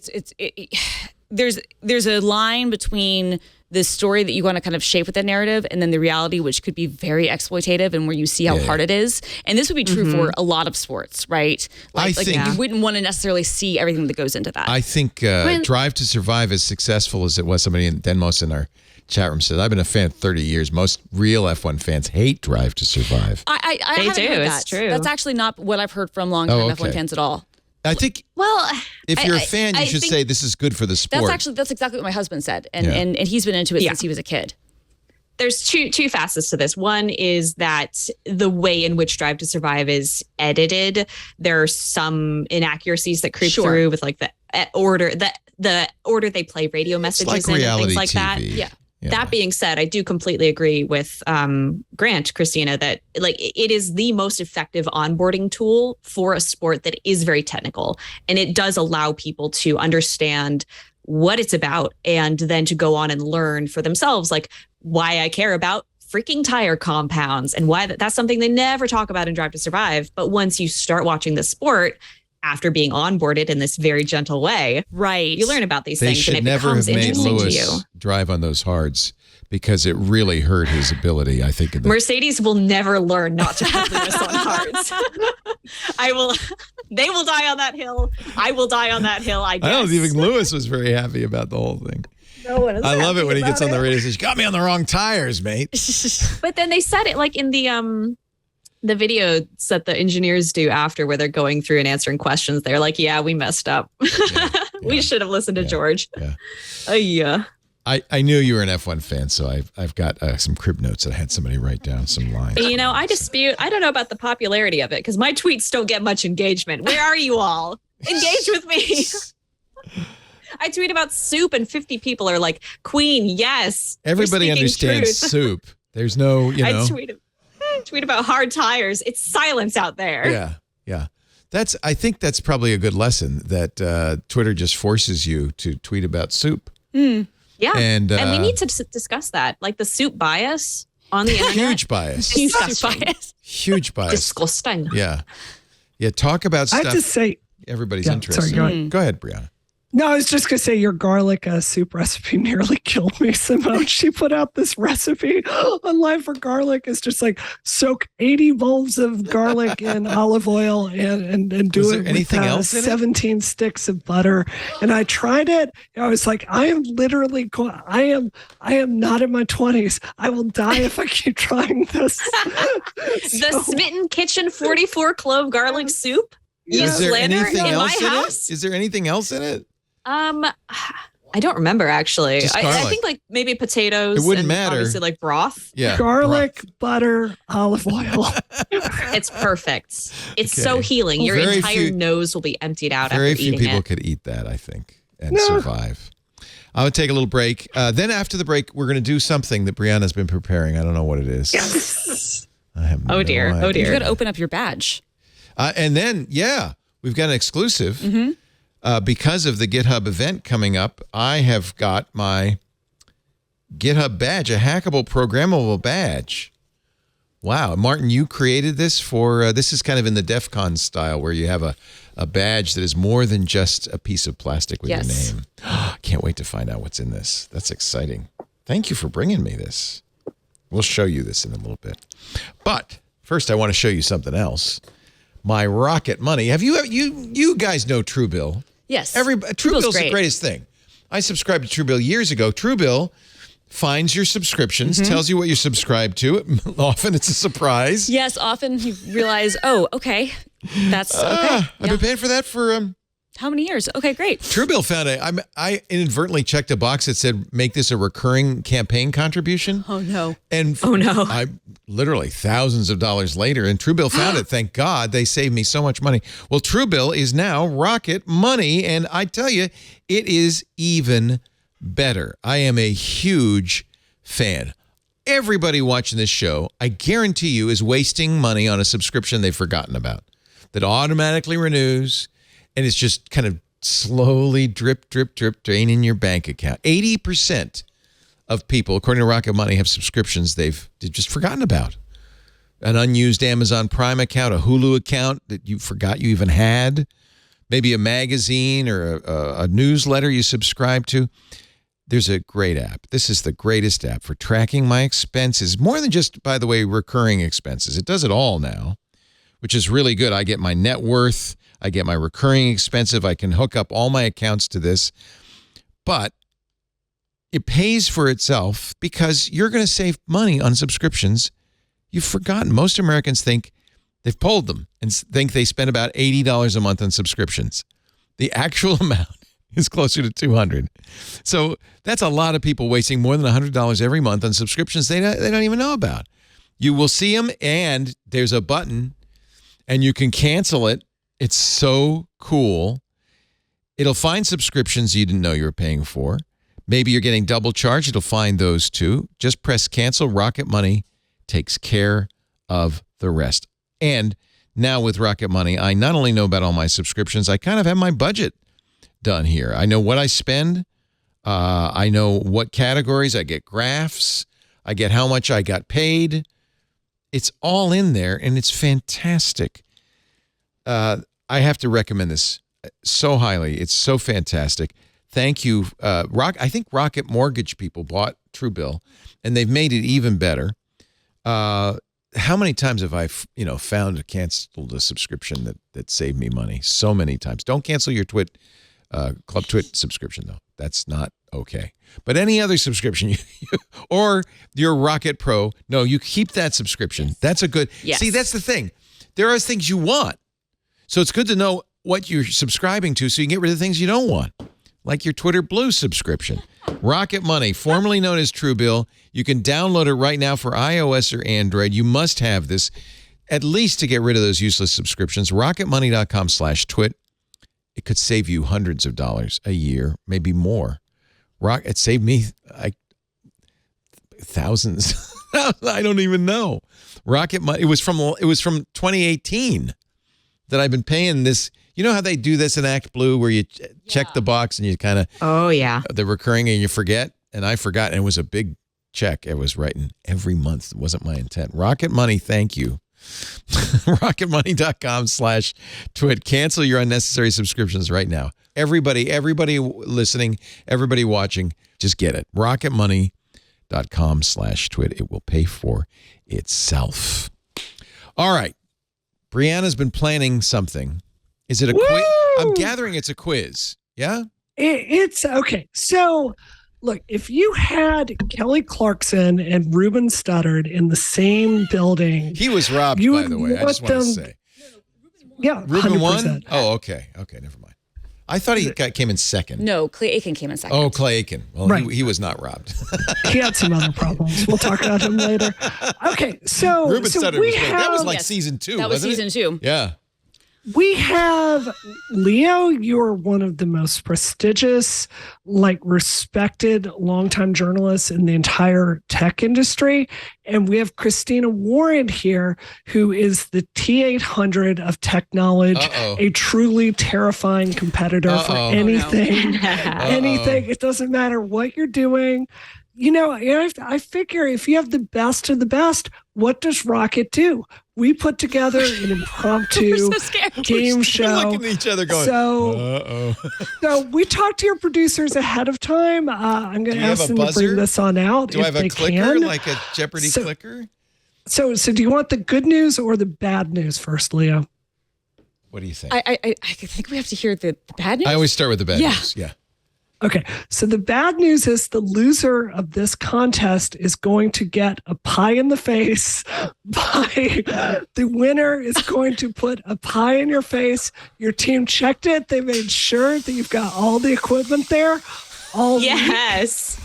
there's a line between the story that you want to kind of shape with that narrative, and then the reality, which could be very exploitative and where you see how hard it is. And this would be true for a lot of sports, right? I think you wouldn't want to necessarily see everything that goes into that. I think Drive to Survive, as successful as it was, somebody in Denmos in our chat room said, I've been a fan 30 years. Most real F1 fans hate Drive to Survive. I They haven't do, heard it's that. true. That's actually not what I've heard from longtime F1 fans at all. I think if you're a fan, you should say this is good for the sport. That's exactly what my husband said. And he's been into it since he was a kid. There's two facets to this. One is that the way in which Drive to Survive is edited, there are some inaccuracies that creep through with like the order they play radio messages in and things like TV. that. Yeah. That being said, I do completely agree with Grant, Christina, that like it is the most effective onboarding tool for a sport that is very technical, and it does allow people to understand what it's about and then to go on and learn for themselves, like why I care about freaking tire compounds and why that's something they never talk about in Drive to Survive. But once you start watching the sport, after being onboarded in this very gentle way, right, you learn about these they things should and it never becomes have made interesting Lewis to you. drive on those hards because it really hurt his ability, I think. Mercedes will never learn not to put Lewis on hards. They will die on that hill. I will die on that hill, I guess. I don't think Lewis was very happy about the whole thing. No one is I love it when he gets on the radio. radio and says, you got me on the wrong tires, mate. But then they said it like in the videos that the engineers do after where they're going through and answering questions. They're like, yeah, we messed up. We should have listened to George. Yeah. I knew you were an F1 fan, so I've got some crib notes that I had somebody write down some lines. You know, I don't know about the popularity of it because my tweets don't get much engagement. Where are you all? Engage with me. I tweet about soup and 50 people are like, Queen, yes. Everybody understands soup. There's no, I tweet about hard tires. It's silence out there. Yeah. I think that's probably a good lesson that Twitter just forces you to tweet about soup. Yeah. And we need to discuss that. Like the soup bias on the internet. Huge bias. Huge bias. Disgusting. Yeah. Talk about stuff. I just say everybody's interested. Sorry, go ahead, Brianna. No, I was just going to say your garlic soup recipe nearly killed me, Simone. She put out this recipe online for garlic. It's just like soak 80 bulbs of garlic in olive oil and do it anything with else in 17 sticks of butter. And I tried it. I was like, I am literally, I am not in my 20s. I will die if I keep trying this. The Smitten Kitchen 44 clove garlic soup. Is there anything in else my in house? it? Is there anything else in it? I don't remember actually. I think like maybe potatoes. It wouldn't and matter. Obviously, like broth. Yeah, garlic, butter, olive oil. It's perfect. It's so healing. Your entire nose will be emptied out after eating it. Very few people could eat that, I think, and survive. I'm going to take a little break. Then after the break, we're going to do something that Brianna's been preparing. I don't know what it is. Yes. I have no idea. You got to open up your badge. And then, we've got an exclusive. Because of the GitHub event coming up, I have got my GitHub badge, a hackable, programmable badge. Wow. Martin, you created this for, this is kind of in the DEF CON style where you have a badge that is more than just a piece of plastic with your name. Can't wait to find out what's in this. That's exciting. Thank you for bringing me this. We'll show you this in a little bit. But first, I want to show you something else. My Rocket Money. Have you guys know Truebill? Yes. Truebill's the greatest thing. I subscribed to Truebill years ago. Truebill finds your subscriptions, tells you what you're subscribed to. Often it's a surprise. Yes, often you realize, oh, okay. That's okay. I've been paying for that for how many years? Okay, great. Truebill found I inadvertently checked a box that said make this a recurring campaign contribution. Oh no. And I literally thousands of dollars later, and Truebill found it. Thank God, they saved me so much money. Well, Truebill is now Rocket Money, and I tell you, it is even better. I am a huge fan. Everybody watching this show, I guarantee you, is wasting money on a subscription they've forgotten about that automatically renews. And it's just kind of slowly drip, drain in your bank account. 80% of people, according to Rocket Money, have subscriptions they've just forgotten about. An unused Amazon Prime account, a Hulu account that you forgot you even had, maybe a magazine or a newsletter you subscribe to. there's a great app. This is the greatest app for tracking my expenses. More than just, by the way, recurring expenses. It does it all now, which is really good. I get my net worth. I get my recurring expensive. I can hook up all my accounts to this. But it pays for itself because you're going to save money on subscriptions. You've forgotten. Most Americans think, they've polled them and think they spend about $80 a month on subscriptions. The actual amount is closer to $200. So that's a lot of people wasting more than $100 every month on subscriptions they don't even know about. You will see them, and there's a button, and you can cancel it. It's so cool. It'll find subscriptions you didn't know you were paying for. Maybe you're getting double charged. It'll find those too. Just press cancel. Rocket Money takes care of the rest. And now with Rocket Money, I not only know about all my subscriptions, I kind of have my budget done here. I know what I spend. I know what categories. I get graphs. I get how much I got paid. It's all in there, and it's fantastic. I have to recommend this so highly. It's so fantastic. Thank you. I think Rocket Mortgage people bought Truebill, and they've made it even better. How many times have I, canceled a subscription that saved me money? So many times. Don't cancel your Club TWiT subscription, though. That's not okay. But any other subscription, or your Rocket Pro, no, you keep that subscription. That's a good. Yes. See, that's the thing. There are things you want, so it's good to know what you're subscribing to, so you can get rid of things you don't want, like your Twitter Blue subscription. Rocket Money, formerly known as Truebill. You can download it right now for iOS or Android. You must have this, at least to get rid of those useless subscriptions. Rocketmoney.com/twit. It could save you hundreds of dollars a year, maybe more. It saved me thousands. I don't even know. Rocket Money. It was from 2018 that I've been paying this. You know how they do this in ActBlue, where you check the box and you kind of the recurring, and you forget. And I forgot, and it was a big check. I was writing every month. It wasn't my intent. Rocket Money, thank you. Rocketmoney.com/twit. Cancel your unnecessary subscriptions right now. Everybody listening, everybody watching, just get it. Rocketmoney.com/twit. It will pay for itself. All right. Brianna's been planning something. Is it a quiz? I'm gathering it's a quiz. Yeah? It's okay. So, look, if you had Kelly Clarkson and Ruben Studdard in the same building. He was robbed, by the way. I just want to say. Yeah. Ruben 100%. won? Oh, okay. Okay, never mind. I thought he came in second. No, Clay Aiken came in second. Oh, Clay Aiken. Well, Right. he was not robbed. He had some other problems. We'll talk about him later. Okay, so Ruben Studdard was great. That was like Yes. season 2, That was wasn't season it? 2. Yeah. we have Leo. You're one of the most prestigious, respected, longtime journalists in the entire tech industry. And we have Christina Warren here, who is the T800 of tech knowledge, a truly terrifying competitor for anything, anything. It doesn't matter what you're doing. I figure if you have the best of the best, what does Rocket do? We put together an impromptu game show. Looking at each other going, So we talked to your producers ahead of time. I'm going to ask them to bring this on out. Do I have a clicker, like a Jeopardy clicker? So do you want the good news or the bad news first, Leo? What do you think? I think we have to hear the bad news. I always start with the bad news. Yeah. Okay, so the bad news is the loser of this contest is going to get a pie in the face. The winner is going to put a pie in your face. Your team checked it. They made sure that you've got all the equipment there. Yes.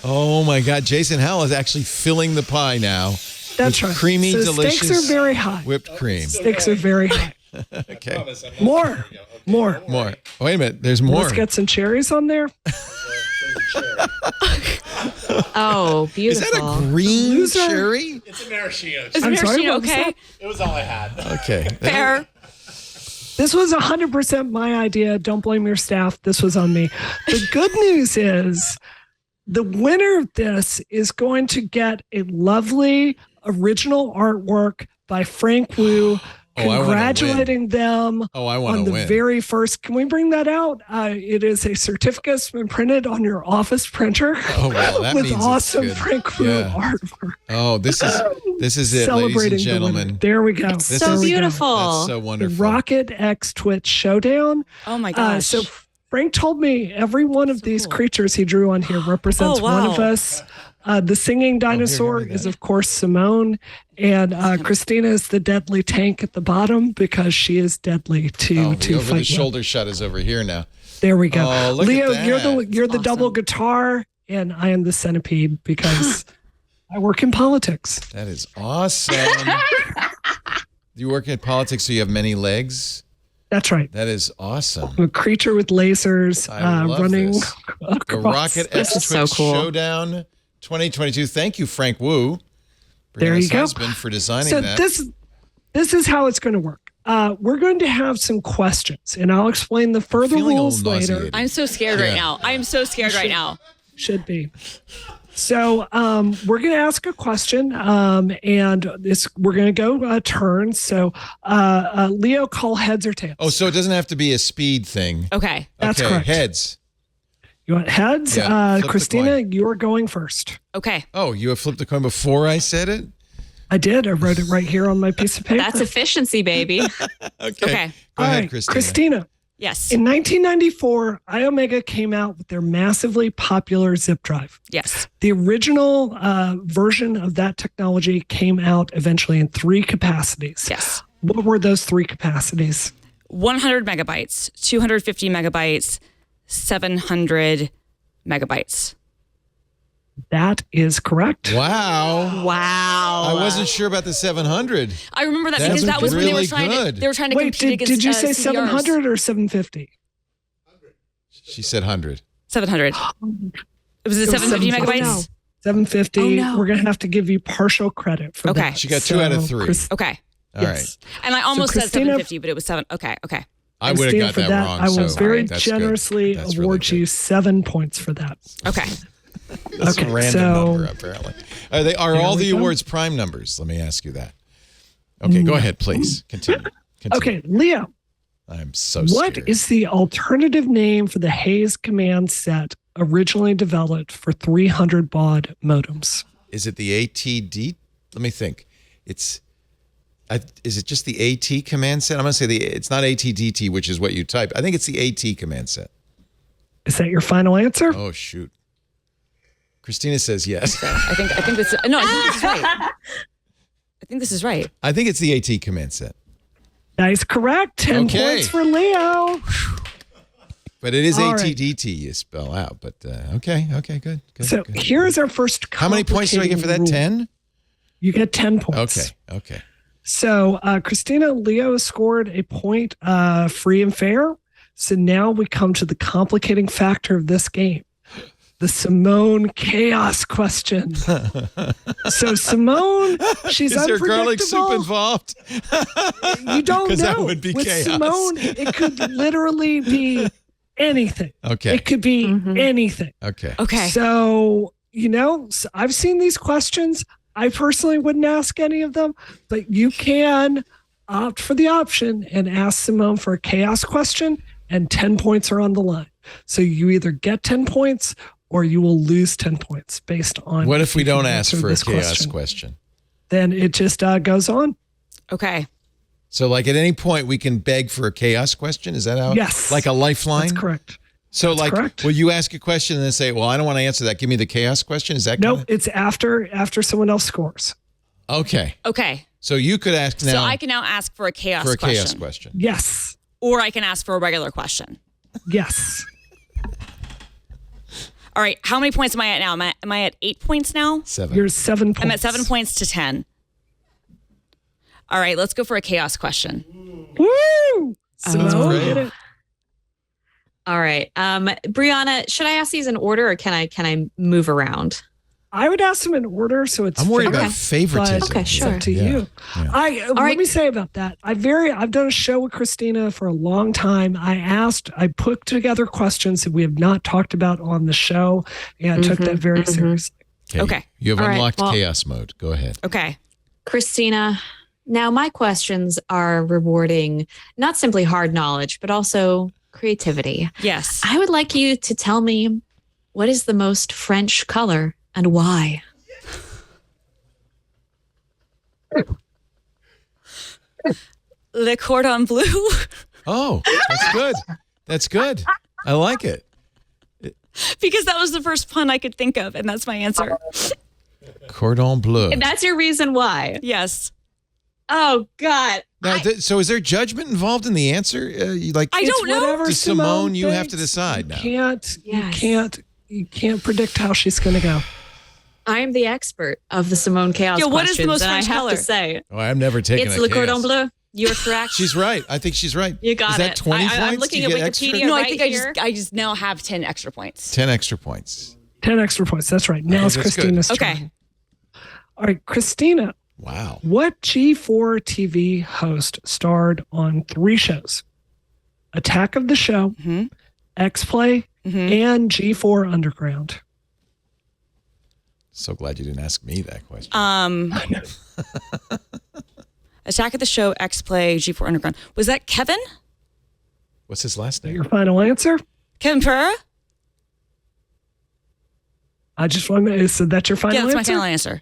Oh my God, Jason Howell is actually filling the pie now. That's right. Creamy, so delicious. Stakes are very high. Whipped cream. Stakes are very high. Okay. More. Wait a minute. There's more. Let's get some cherries on there. Oh, beautiful. Is that a green cherry? It's a maraschino. Is maraschino okay? It was all I had. Okay. Fair. This was 100% my idea. Don't blame your staff. This was on me. The good news is the winner of this is going to get a lovely original artwork by Frank Wu I wanna congratulating them Oh, I on want the to win. very first. Can we bring that out? It is a certificate that's been printed on your office printer Oh, well, that with means it's awesome good. Frank Wu Yeah. artwork. Oh, this is it, ladies Celebrating and the gentlemen. winner. There we go. It's This so is- beautiful. That's so The wonderful. Rocket X TWiT Showdown. Oh my gosh. So Frank told me every one of these creatures he drew on here represents Oh, wow. one of us. The singing dinosaur give me is, that. of course, Simone. And Christina is the deadly tank at the bottom because she is deadly to The over fight the with. shoulder shot is over here now. There we go. Oh, look at Leo, that. you're the Awesome. double guitar, and I am the centipede because I work in politics. That is awesome. You work in politics, so you have many legs. That's right. That is awesome. I'm a creature with lasers I love running this. The across. Rocket X is so Twitch cool. Showdown 2022. Thank you, Frank Wu, There you Brianna's go. husband, for designing So that. this is how it's going to work. We're going to have some questions, and I'll explain the further feeling a rules little later. nauseated. I'm so scared right Yeah. now. I'm so scared right now. Should be. So we're going to ask a question, and we're going to go turns. So Leo, call heads or tails. Oh, so it doesn't have to be a speed thing. Okay. That's okay, correct. heads. You want heads? Yeah, flip the Christina, coin. you're going first. Okay. Oh, you have flipped the coin before I said it? I did. I wrote it right here on my piece of paper. That's efficiency, baby. Okay. Go All ahead, right, Christina. Christina. Yes. In 1994, iOmega came out with their massively popular zip drive. Yes. The original version of that technology came out eventually in 3 capacities. Yes. What were those 3 capacities? 100 megabytes, 250 megabytes, 700 megabytes. That is correct. Wow. Wow. I wasn't sure about the 700. I remember that That's because that was when they were really trying good. to compete Wait, against did you say CDRs. 700 or 750? She said 100. 700. Was it It was 750 750. megabytes? 750. Oh, no. We're going to have to give you partial credit for Okay. that. She got 2 out of 3. Okay. All right. yes. And I almost said Christina- 750, but it was 7. Okay. Okay. I would have Christina, got for that wrong. I will so very that's good. generously That's really award good. you 7 points for that. Okay. That's Okay, a random so- number, apparently. Are all we the go. awards prime numbers? Let me ask you that. Okay, go ahead, please. Continue. Okay, Leo, I'm so what scared. is the alternative name for the Hayes command set originally developed for 300 baud modems? Is it the ATD? Let me think. Is it just the AT command set? I'm going to say it's not ATDT, which is what you type. I think it's the AT command set. Is that your final answer? Oh, shoot. Christina says yes. I think this. No, I think this is right. I think this is right. I think it's the AT command set. That is correct. 10 Okay. points for Leo. But it is All right. ATDT you spell out. But okay, good. So good. here's our first. How many points do I get for that? complicating rule. 10? You get 10 points. Okay. So Christina, Leo scored a point free and fair. So now we come to the complicating factor of this game. The Simone chaos question. So Simone, she's Is there unpredictable. garlic soup involved? You don't 'Cause know. that would be With chaos. Simone, it could literally be anything. Okay. It could be anything. Okay. Okay. So, I've seen these questions. I personally wouldn't ask any of them, but you can opt for the option and ask Simone for a chaos question, and 10 points are on the line. So you either get 10 points or you will lose 10 points based on. What if we don't you ask answer for a this chaos question? Then it just goes on. Okay. So, like at any point, we can beg for a chaos question. Is that how? Yes. Like a lifeline. That's correct. So, That's like, correct. will you ask a question and then say, "Well, I don't want to answer that. Give me the chaos question." Is that? Nope. It's after someone else scores. Okay. Okay. So you could ask now So I can now ask for a chaos for a question. chaos question. Yes. Or I can ask for a regular question. Yes. All right. How many points am I at now? Am I at 8 points now? 7. You're 7 points. I'm at 7 points to 10. All right. Let's go for a chaos question. Woo! Simone, great. hit it. All right. Brianna, should I ask these in order or can I move around? I would ask them in order, so it's. I'm worried fair, about favoritism. but Okay, it's sure. up to Yeah. you. Yeah. Let me say about that. I've done a show with Christina for a long time. I put together questions that we have not talked about on the show, and I took that very seriously. Okay. You have All right, unlocked well- chaos mode. Go ahead. Okay. Christina, Now, my questions are rewarding not simply hard knowledge, but also creativity. Yes. I would like you to tell me, what is the most French color and why? Le cordon bleu. Oh, that's good. That's good. I like it. Because that was the first pun I could think of, and that's my answer. Cordon bleu. And that's your reason why. Yes. Oh, God. Now, so is there judgment involved in the answer? I don't know. Whatever Simone, you have to thinks. decide now. You can't predict how she's going to go. I am the expert of the Simone Chaos Yeah, what is the questions, most and French I have color? to say, Oh, I'm never taking it's a Le chaos. Cordon Bleu. You're correct. She's right. I think she's right. You got Is that it. 20 points? I'm looking Do you at get extra? Wikipedia. No, I right think here. I just now have 10 extra points. 10 extra points. 10 extra points. That's right. Now it's That's good. Christina's Okay. turn. All right, Christina, Wow. what G4 TV host starred on 3 shows? Attack of the Show, X-Play, and G4 Underground. So glad you didn't ask me that question. Attack of the Show, X-Play, G4 Underground. Was that Kevin? What's his last name? Your final answer? Kevin Pereira? I just want to, so that's your final Yeah, that's answer? my final answer.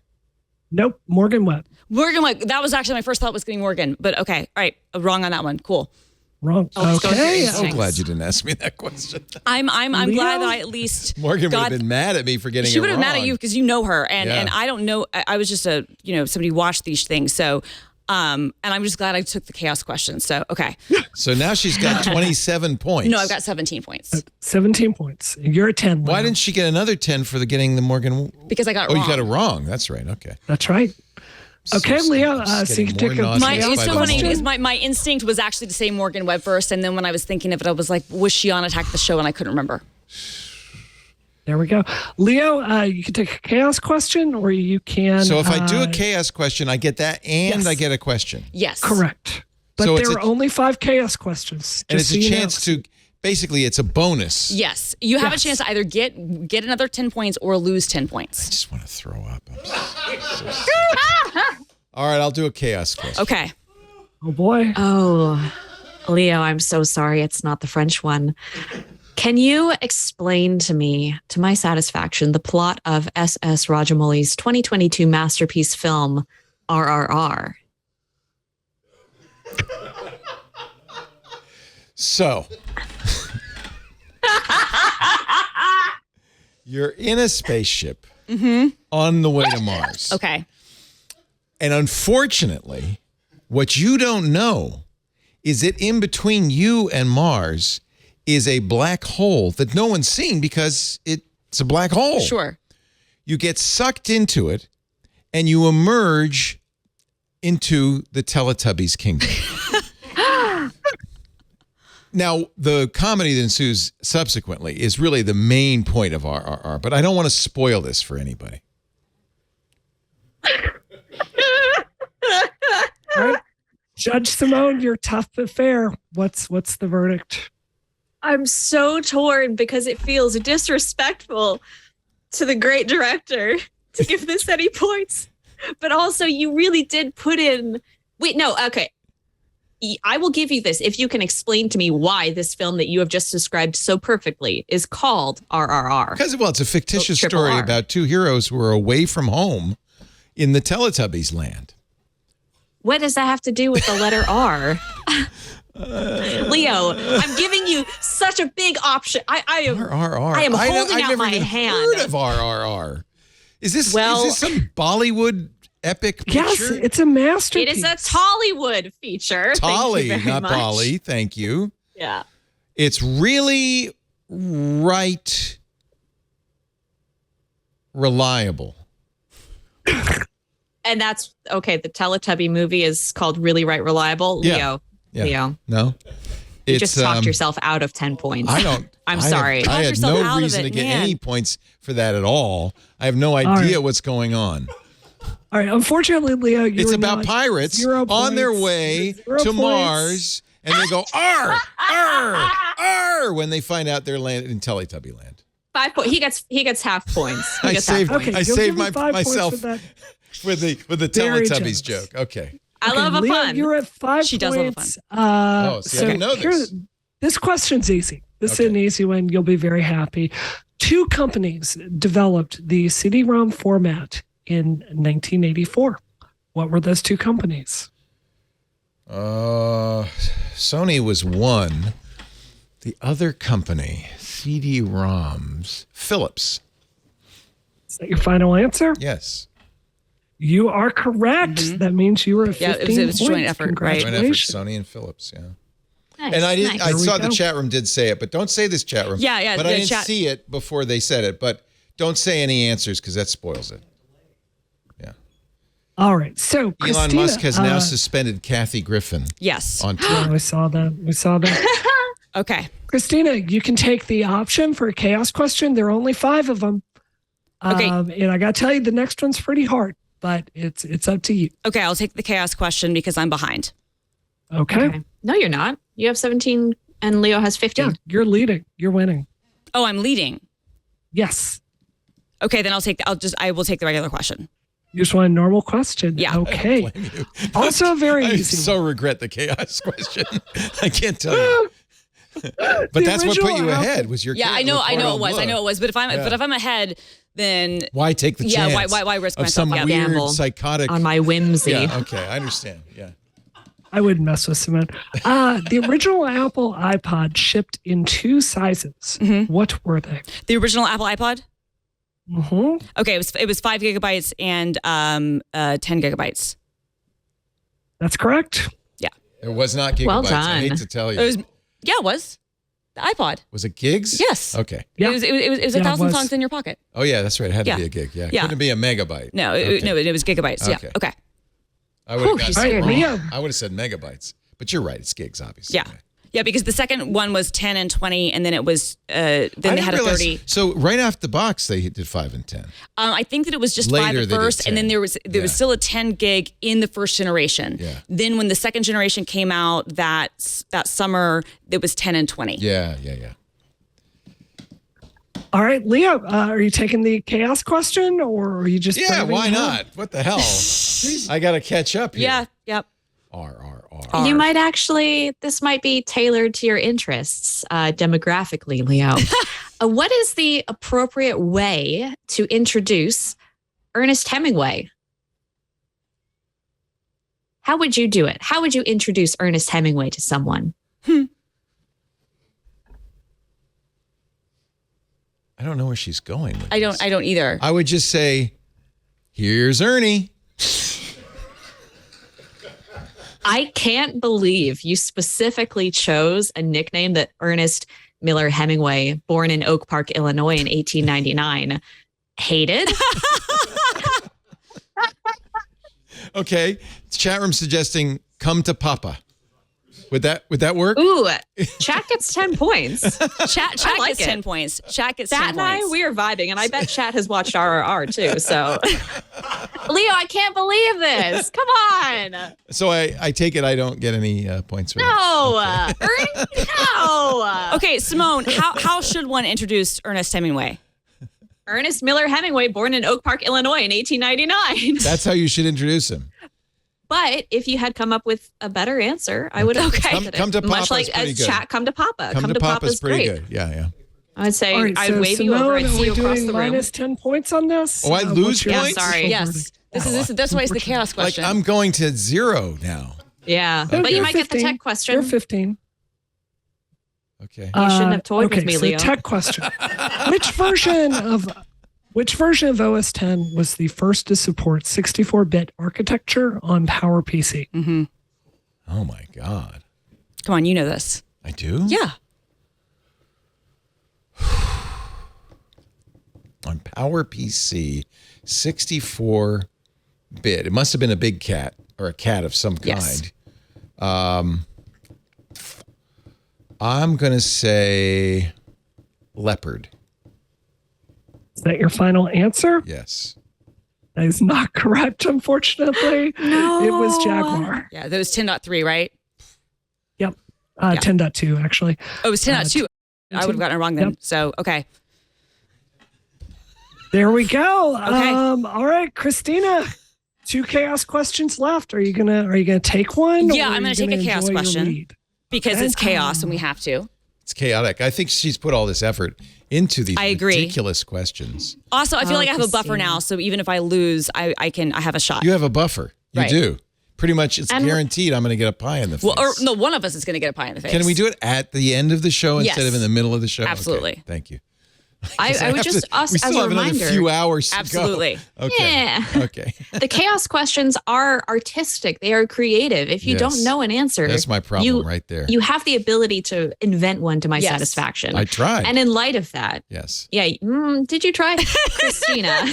Nope, Morgan Webb. Morgan, that was actually my first thought was getting Morgan, but okay. All right. Wrong on that one. Cool. Wrong. Oh, so Okay. you're So glad you didn't ask me that question. I'm Leo? glad that I at least Morgan would got have been mad at me for getting she it would have been mad at wrong. you because you know her and Yeah. I don't know. I was just somebody watched these things. So, and I'm just glad I took the chaos question. So, okay. So now she's got 27 points. No, I've got 17 points 17 points. You're at 10. Why Leo. didn't she get another 10 for getting the Morgan? because I got it Oh, wrong. you got it wrong. That's right. Okay. That's right. Okay, So Leo, it's so you can getting take more a nauseous It's by so the funny moment. because my instinct was actually to say Morgan Webb first, and then when I was thinking of it, I was like, was she on Attack the Show? And I couldn't remember. There we go. Leo, you can take a chaos question or you can. So if I do a chaos question, I get that and yes. I get a question. Yes. Correct. But So it's there are only 5 chaos questions. And just it's a so you know. chance to, basically, it's a bonus. Yes. You have a Yes. chance to either get another 10 points or lose 10 I points. just want to throw up. All right, I'll do a chaos question. Okay. Oh, boy. Oh, Leo, I'm so sorry. It's not the French one. Can you explain to me, to my satisfaction, the plot of S.S. Rajamouli's 2022 masterpiece film, RRR? So, you're in a spaceship on the way to Mars. Okay. And unfortunately, what you don't know is that in between you and Mars is a black hole that no one's seen because it's a black hole. Sure. You get sucked into it and you emerge into the Teletubbies kingdom. Now, the comedy that ensues subsequently is really the main point of RRR, but I don't want to spoil this for anybody. All right. Judge Simone, you're tough but fair. What's the verdict? I'm so torn because it feels disrespectful to the great director to give this any points. But also, you really did put in. Wait, no, okay. I will give you this if you can explain to me why this film that you have just described so perfectly is called RRR. Because, well, it's a fictitious Triple story R. about 2 heroes who are away from home in the Teletubbies land. What does that have to do with the letter R? Leo, I'm giving you such a big option. I am RRR. I am holding I've out never my even hand. heard of RRR. Is this some Bollywood epic picture? Yes, it's a masterpiece. It is a Tollywood feature. Tolly, Thank you very not much. Polly. Thank you. Yeah. It's really reliable. And that's okay. The Teletubby movie is called Really Right Reliable. Yeah. Leo, No? you just talked yourself out of 10 points. I don't. I'm sorry. I had yourself out no of reason it, to get man. any points for that at all. I have no idea right. what's going on. All right. Unfortunately, Leo, you It's were about not- pirates 0 on their points. way 0 to points. Mars, and they go, "Arr, arr, arr," when they find out they're landed in Teletubby land. 5 points. He gets half points. He I gets saved, half points. Okay, I you'll saved give me 5 points myself for that. with the Very Teletubbies generous. joke. Okay. I love a Leo, pun. You're at 5 She points. does love a see, I didn't know this. This question's easy. This is an easy one. You'll be very happy. 2 companies developed the CD-ROM format in 1984. What were those 2 companies? Sony was one. The other company, CD-ROMs, Philips. Is that your final answer? Yes. You are correct. That means you were at 15 it was a joint points. effort, right? Joint effort, Sony and Philips, yeah. Nice, And I nice. saw the chat room did say it, but don't say this chat room. Yeah, But the I didn't chat- see it before they said it. But don't say any answers because that spoils it. Yeah. All right. So, Christina, Elon Musk has now suspended Kathy Griffin Yes. on Twitter. yeah, we saw that. Okay. Christina, you can take the option for a chaos question. There are only 5 of them. Okay. And I got to tell you, the next one's pretty hard, but it's up to you. Okay, I'll take the chaos question because I'm behind. Okay. No, you're not. You have 17 and Leo has 15. Yeah, you're leading. You're winning. Oh, I'm leading. Yes. Okay, then I will take the regular question. You just want a normal question. Yeah. Okay. Also very I easy. so regret the chaos question. I can't tell you. But that's what put you ahead was your Yeah, I know it was. But if I'm ahead, then Why take the yeah, chance? why risk of myself? some Yeah. weird Gamble psychotic on my whimsy. Yeah, okay, I understand. Yeah. I wouldn't mess with Simone. The original Apple iPod shipped in 2 sizes. Mm-hmm. What were they? The original Apple iPod? Mm-hmm. Okay, it was 5 gigabytes and 10 gigabytes. That's correct. Yeah. It was not gigabytes. Well I done. hate to tell you. It was. The iPod. Was it gigs? Yes. Okay. Yeah. It was Yeah, 1,000 it was. songs in your pocket. Oh yeah, that's right. It had to Yeah. be a gig. Yeah. Yeah. Couldn't be a megabyte. No, Okay. it was gigabytes. Okay. Yeah. Okay. I would have Whew, got All right, Leo. I would have said megabytes. But you're right, it's gigs, obviously. Yeah. Yeah, because the second one was 10 and 20, and then it was then they had a 30. So right off the box, they did 5 and 10. I think that it was just Later 5 they at did first, 10. and then there was Yeah. still a 10 gig in the first generation. Yeah. Then when the second generation came out that summer, it was 10 and 20. Yeah. All right, Leo, are you taking the chaos question or are you just Yeah, braving why it out? not? What the hell? I got to catch up here. Yeah. Yep. R. You might actually, this might be tailored to your interests demographically, Leo. What is the appropriate way to introduce Ernest Hemingway? How would you do it? How would you introduce Ernest Hemingway to someone? I don't know where she's going with I this. don't either. I would just say, here's Ernie. I can't believe you specifically chose a nickname that Ernest Miller Hemingway, born in Oak Park, Illinois in 1899, hated. Okay. Chat room suggesting come to Papa. Would that work? Ooh, chat gets 10 points. Chat I like gets it. 10 points. Chat gets That 10 and I, points. we are vibing, and I bet chat has watched RRR too. So, Leo, I can't believe this. Come on. So I take it I don't get any points for that. No, Ernest, no. Okay, Simone, how should one introduce Ernest Hemingway? Ernest Miller Hemingway, born in Oak Park, Illinois in 1899. That's how you should introduce him. But if you had come up with a better answer, I would have accepted Come to it. Much Papa's like pretty as good. chat, come to Papa. Come to Papa's pretty great. good. Yeah. I would say All right, I'd so wave Simone, you over and are see we you across doing the room. minus 10 points on this? Oh, I lose what's your points? Sorry. Yes. That's why it's the chaos Like question. I'm going to 0 now. Yeah, No, but you you're might get the 15. tech question. You're 15. Okay. You shouldn't have toyed with okay, me, so Leo. tech question. Which version of OS 10 was the first to support 64-bit architecture on PowerPC? Mm-hmm. Oh my God. Come on, you know this. I do? Yeah. On PowerPC, 64-bit. It must have been a big cat or a cat of some kind. Yes. I'm going to say leopard. Is that your final answer? Yes. That is not correct, unfortunately. No. It was Jaguar. Yeah, that was 10.3, right? Yep. 10.2, actually. Oh, it was 10.2. I would have gotten it wrong then. Yep. So, okay. There we go. Okay. All right, Christina. 2 chaos questions left. Are you gonna take one? Yeah, or I'm are gonna you take a chaos enjoy your question. lead? Because it's chaos and we have to. It's chaotic. I think she's put all this effort into these I agree. ridiculous questions. Also, I feel like I have a buffer Christina. now, so even if I lose, I have a shot. You have a buffer. You Right. do. Pretty much, it's And- guaranteed I'm going to get a pie in the face. Well, or no, one of us is going to get a pie in the face. Can we do it at the end of the show instead Yes. of in the middle of the show? Okay, Absolutely. Thank you. I would have just to- us we as still a have another reminder. few hours to go. Absolutely. Okay. Yeah. Okay. The chaos questions are artistic. They are creative. If you Yes. don't know an answer, That's my problem right there. You have the ability to invent one to my Yes. satisfaction. I tried. And in light of that, Yes. yeah, did you try? Christina,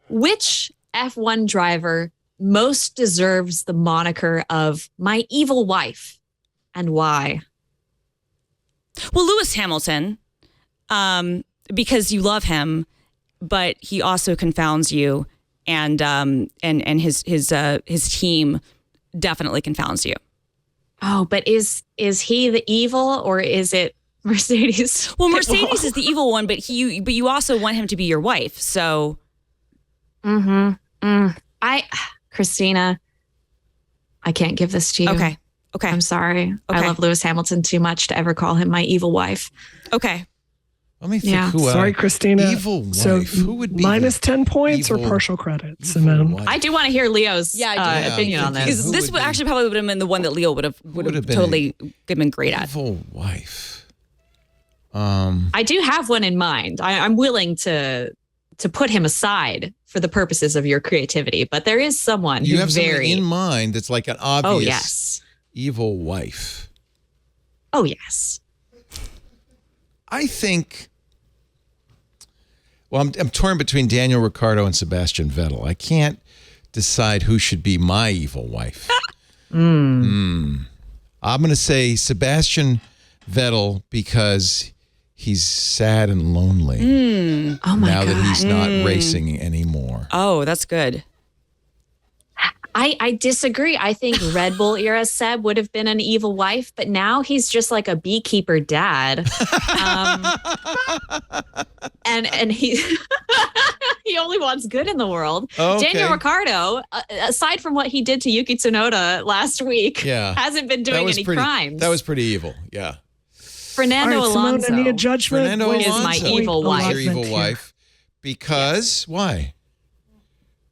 which F1 driver most deserves the moniker of my evil wife and why? Well, Lewis Hamilton, because you love him, but he also confounds you, and his team definitely confounds you. Oh, but is he the evil or is it Mercedes? Well, Mercedes is the evil one, but you also want him to be your wife. So, Christina, I can't give this to you. okay. I'm sorry. I Okay. love Lewis Hamilton too much to ever call him my evil wife. Okay. Let me think Yeah. who Sorry, Christina. Evil wife. So Who would be minus 10 points or evil- partial credit, evil Simone? wife? I do want to hear Leo's Yeah, I do. Yeah, opinion I'm on thinking- this. Who This would be- actually probably would have been the one that Leo would have been totally been great at. Evil wife. I do have one in mind. I'm willing to put him aside for the purposes of your creativity, but there is someone You who's have something very in mind that's like an obvious Oh yes. evil wife. Oh yes. I think. Well, I'm torn between Daniel Ricciardo and Sebastian Vettel. I can't decide who should be my evil wife. I'm going to say Sebastian Vettel because he's sad and lonely Oh my now god. that he's not racing anymore. Oh, that's good. I disagree. I think Red Bull era Seb would have been an evil wife, but now he's just like a beekeeper dad. And he he only wants good in the world. Okay. Daniel Ricciardo, aside from what he did to Yuki Tsunoda last week, Yeah. hasn't been doing any crimes. That was pretty evil. Yeah. Fernando All right, Simone, Alonso. I need a judgment. Fernando What is my Alonso evil is wife. your evil Allotment here? wife because why?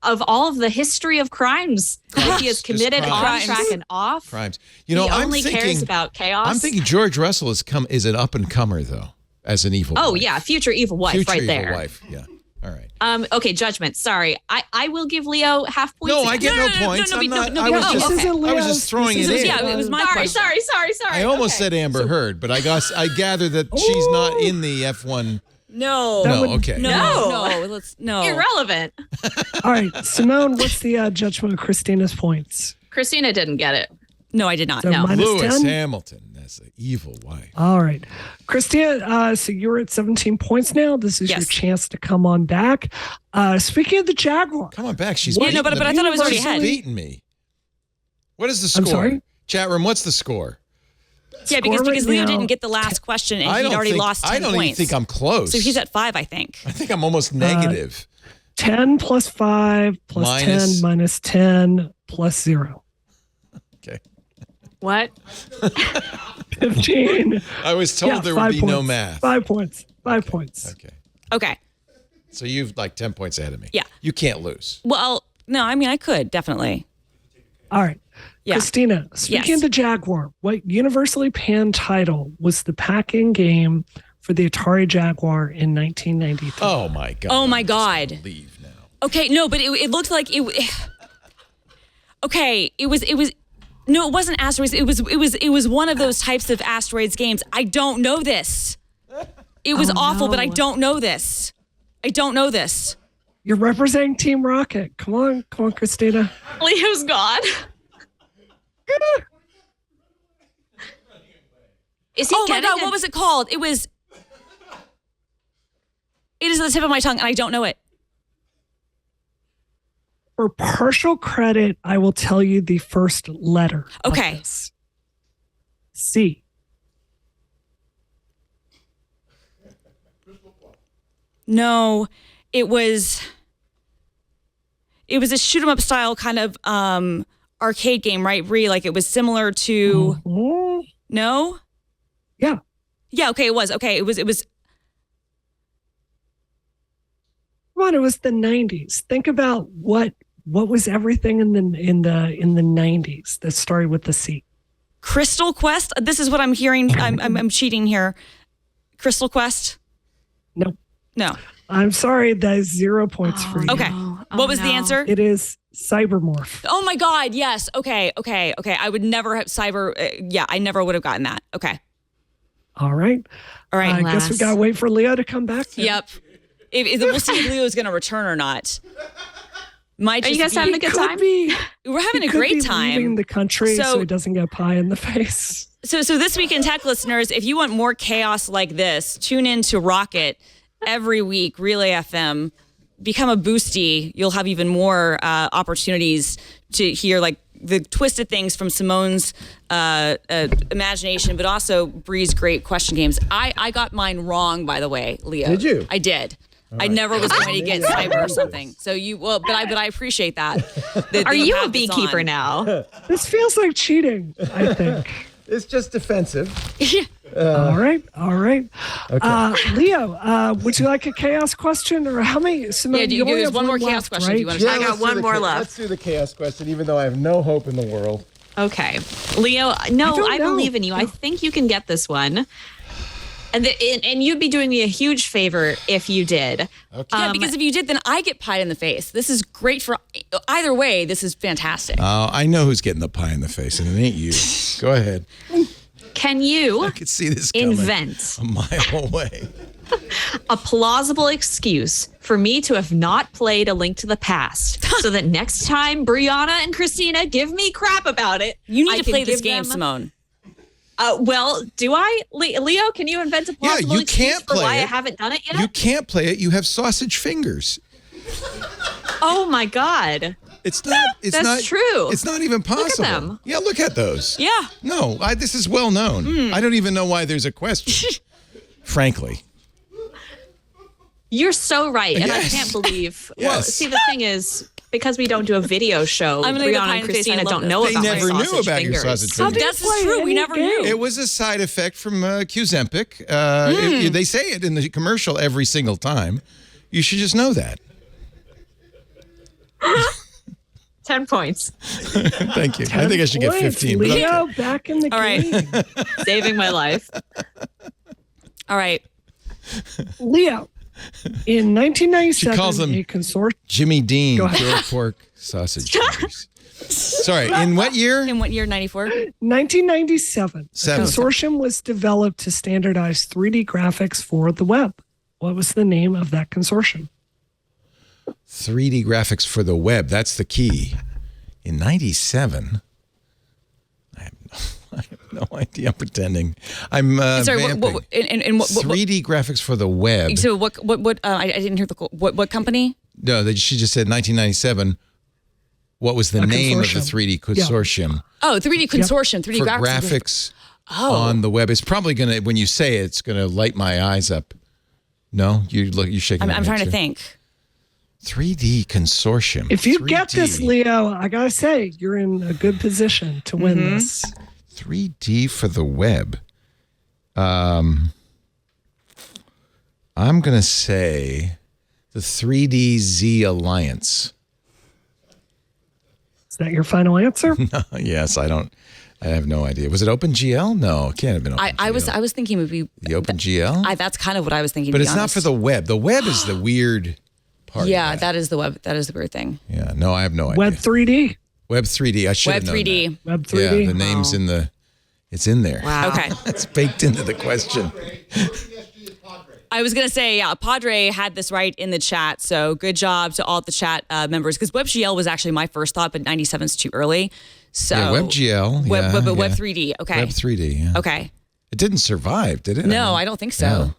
Of all of the history of crimes that he has Just committed on crimes. track and off, Crimes. You know, he I'm only thinking. cares about chaos. I'm thinking George Russell is an up and comer though, as an evil. Oh wife. yeah, future evil wife Future right evil there. wife. Yeah. All right. Okay, judgment. Sorry. I will give Leo half points. No, I again. get no points. no, I'm no, not. no, I was no, just. this isn't I was Leo's- just throwing this it is- in. Yeah, it was my Sorry, question. sorry. I almost Okay. said Amber Heard, but I gather that she's not in the F1. No. That No. would- Okay. No. Let's no. Irrelevant. All right, Simone, what's the judgment of Christina's points? Christina didn't get it. No, I did not. So No. minus Lewis 10? Hamilton. That's the evil wife. All right. Christina, so you're at 17 points now. This is your Yes. chance to come on back. Speaking of the Jaguar, Come on back. She's Yeah, no, beating but I thought I was already She's ahead. beating me. What is the score? I'm sorry? Chat room. What's the score? Yeah, because Score right Leo now, didn't get the last question and I he'd don't already think, lost 10 I don't points. even think I'm close. So he's at 5, I think. I think I'm almost negative. 10 plus 5 plus Minus- 10 minus 10 plus 0. Okay. What? 15. I was told Yeah, there would 5 be points. no math. 5 points. 5 points. Okay. Okay. So you've like 10 points ahead of me. Yeah. You can't lose. Well, no, I mean, I could definitely. All right. Yeah. Christina, speaking Yes. of the Jaguar, what universally panned title was the pack-in game for the Atari Jaguar in 1993? Oh my God. Oh my I'm just gonna God. Leave now. Okay, no, but it looked like it. Okay, it was. No, it wasn't asteroids. It was one of those types of asteroids games. I don't know this. It was awful, but I no. don't know this. I don't know this. You're representing Team Rocket. Come on, Christina. Leo's gone. Is he Oh my getting God, it? what was it called? It was. It is on the tip of my tongue, and I don't know it. For partial credit, I will tell you the first letter. of Okay. this. C. No, it was. It was a shoot 'em up style kind of arcade game, right, Bree? Like it was similar to. Mhm. No. Yeah. Yeah. Okay. It was okay. It was. Come on, it was the 90s. Think about what was everything in the 90s that started with the C. Crystal Quest. This is what I'm hearing. I'm cheating here. Crystal Quest. No. No. I'm sorry, that is 0 points for you. Okay. What was the answer? It is Cybermorph. Oh my God. Yes. Okay. I would never have cyber. I never would have gotten that. Okay. All right. All right. I guess we got to wait for Leo to come back. Then. Yep. We'll see if Leo is going to return or not. Might Are you guys having a good time? We're having a great time. Leaving the country so he doesn't get pie in the face. So this week in tech, listeners, if you want more chaos like this, tune in to Rocket every week, Relay FM. Become a boosty. You'll have even more opportunities to hear like the twisted things from Simone's imagination, but also Bree's great question games. I got mine wrong, by the way, Leo. Did you? I did. I never was going to get cyber or something. So but I appreciate that. Are you a beekeeper now? This feels like cheating, I think. It's just defensive. All right. Okay. Leo, would you like a chaos question or how many? Simone, you only there's have one more chaos left, question. right? If you want to I got one more left. Let's do the chaos question, even though I have no hope in the world. Okay. Leo, no, I know. believe in you. I think you can get this one. And you'd be doing me a huge favor if you did. Okay. Yeah, because if you did, then I get pie in the face. This is great for either way. This is fantastic. I know who's getting the pie in the face, and it ain't you. Go ahead. Can you I could see this coming invent a mile away. a plausible excuse for me to have not played A Link to the Past so that next time Brianna and Christina give me crap about it, You need I to can play this give game, them- Simone. Well, do I? Leo, can you invent a plausible you excuse can't for play why it. I haven't done it yet? You can't play it. You have sausage fingers. Oh my God. It's not. It's That's not true. It's not even possible. them. Yeah, look at those. Yeah. No, this is well known. I don't even know why there's a question. Frankly. You're so right. And Yes. I can't believe. Well, Yes. see, the thing is, because we don't do a video show, I'm gonna get the Brianna pie in and the face. I Christina love don't this. know They about never my knew sausage about your fingers. sausage fingers. That's play true. We any never game. knew. It was a side effect from Qzempic. They say it in the commercial every single time. You should just know that. 10 points. Thank you. I think I should get 15. But Leo, okay. back in the All right. game. Saving my life. All right. Leo, in 1997, She calls them- a consortium. Jimmy Dean, Go ahead. grilled pork sausage fingers. Sorry, in what year? In what year? 94? 1997, a Seven. consortium was developed to standardize 3D graphics for the web. What was the name of that consortium? 3D graphics for the web. That's the key. In 97, I have no idea. I'm pretending. I'm Sorry, vamping. what 3D graphics for the web. so what I didn't hear what company? No, she just said 1997. What was the name of the consortium. 3D consortium Oh, 3D consortium, 3D for graphics. graphics on the web? It's probably going to, when you say it, it's going to light my eyes up. No? You're shaking your I'm head trying to too. think. 3D consortium. If you 3D. get this, Leo, I gotta say you're in a good position to win this. 3D for the web. I'm going to say the 3DZ Alliance. Is that your final answer? Yes, I have no idea. Was it OpenGL? No, it can't have been OpenGL. I was thinking it would be The OpenGL? that's kind of what I was thinking. But to be it's not honest. for the web. The web is the weird part. Yeah, of that is the web. That is the weird thing. Yeah, no, I have no idea. Web 3D. Web 3D. I should Web have known 3D. Web that. Yeah, 3D. the name's it's in there. Wow. Okay. It's baked into the question. I was gonna say, yeah, Padre had this right in the chat, so good job to all the chat members. Because WebGL was actually my first thought, but 97 is too early. So Yeah, WebGL. Web, yeah, but Web yeah. 3D. Okay. Web 3D. Yeah. Okay. It didn't survive, did it? No, I don't think so.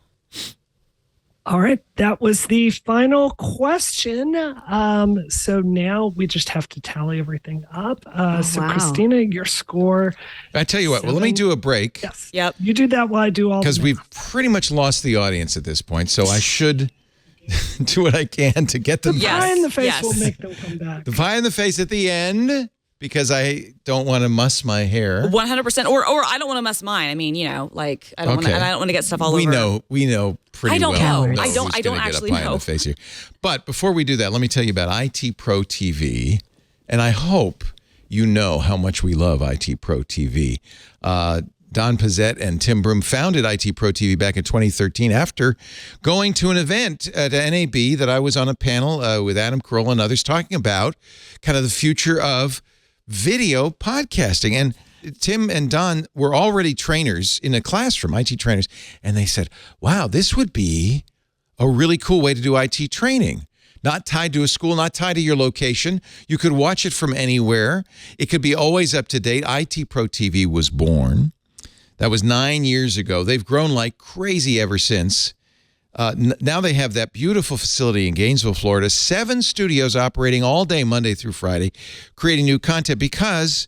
All right, that was the final question. So now we just have to tally everything up. So wow. Christina, your score. I tell you what. Well, let me do a break Yes. Yep. You do that while I do all. because the we've math. pretty much lost the audience at this point. So I should do what I can to get them. The Yes. pie in the face Yes. will make them come back. The pie in the face at the end, because I don't want to muss my hair. 100%. Or I don't want to mess mine. I mean, I don't want to. And I don't want to get stuff all we over. We know pretty I don't well. know. who's I don't gonna actually get a pie know. in the face here. But before we do that, let me tell you about IT Pro TV, and I hope you know how much we love IT Pro TV. Don Pizzette and Tim Broom founded IT Pro TV back in 2013 after going to an event at NAB that I was on a panel with Adam Carolla and others talking about kind of the future of video podcasting. And Tim and Don were already trainers in a classroom, IT trainers, and they said, wow, this would be a really cool way to do IT training. Not tied to a school, not tied to your location. You could watch it from anywhere. It could be always up to date. IT Pro TV was born. That was 9 years ago. They've grown like crazy ever since. Now they have that beautiful facility in Gainesville, Florida. 7 studios operating all day, Monday through Friday, creating new content because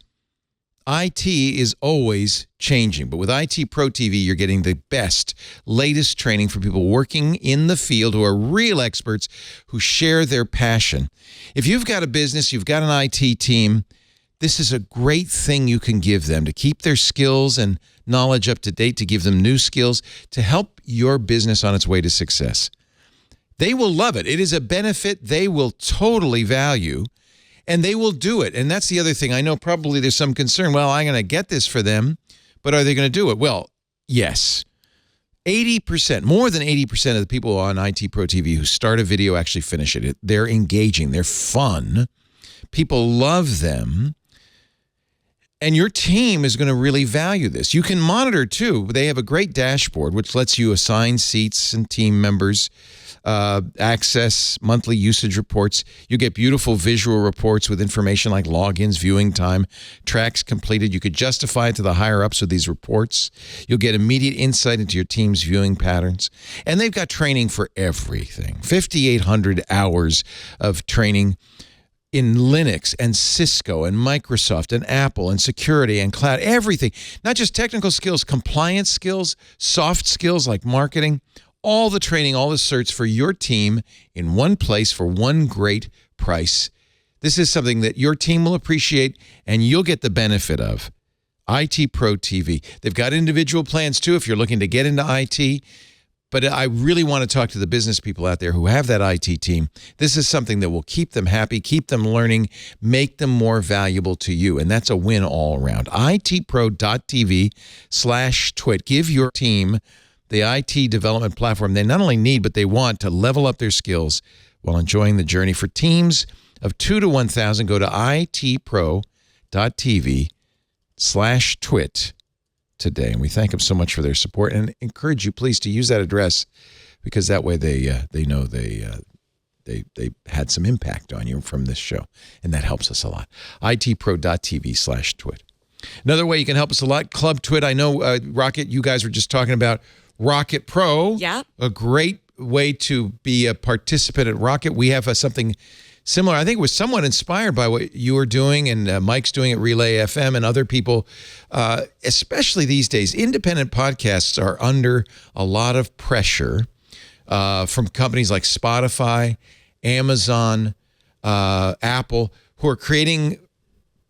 IT is always changing. But with IT Pro TV, you're getting the best, latest training for people working in the field who are real experts who share their passion. If you've got a business, you've got an IT team, this is a great thing you can give them to keep their skills and knowledge up to date, to give them new skills, to help your business on its way to success. They will love it. It is a benefit they will totally value, and they will do it. And that's the other thing. I know probably there's some concern. Well, I'm going to get this for them, but are they going to do it? Well, yes. 80%, more than 80% of the people on IT Pro TV who start a video actually finish it. They're engaging. They're fun. People love them. And your team is going to really value this. You can monitor, too. They have a great dashboard, which lets you assign seats and team members, access monthly usage reports. You get beautiful visual reports with information like logins, viewing time, tracks completed. You could justify it to the higher-ups with these reports. You'll get immediate insight into your team's viewing patterns. And they've got training for everything. 5,800 hours of training in Linux and Cisco and Microsoft and Apple and security and cloud, everything. Not just technical skills, compliance skills, soft skills like marketing, all the training, all the certs for your team in one place for one great price. This is something that your team will appreciate and you'll get the benefit of. IT Pro TV. They've got individual plans too if you're looking to get into IT. But I really want to talk to the business people out there who have that IT team. This is something that will keep them happy, keep them learning, make them more valuable to you. And that's a win all around. itpro.tv/twit. Give your team the IT development platform they not only need, but they want to level up their skills while enjoying the journey. For teams of 2 to 1,000, go to itpro.tv/twit. today, and we thank them so much for their support and encourage you please to use that address because that way they know they had some impact on you from this show, and that helps us a lot. itpro.tv/twit. Another way you can help us a lot, Club Twit. I know Rocket, you guys were just talking about Rocket Pro. Yeah, a great way to be a participant at Rocket. We have something similar. I think it was somewhat inspired by what you were doing and Mike's doing at Relay FM and other people, especially these days. Independent podcasts are under a lot of pressure from companies like Spotify, Amazon, Apple, who are creating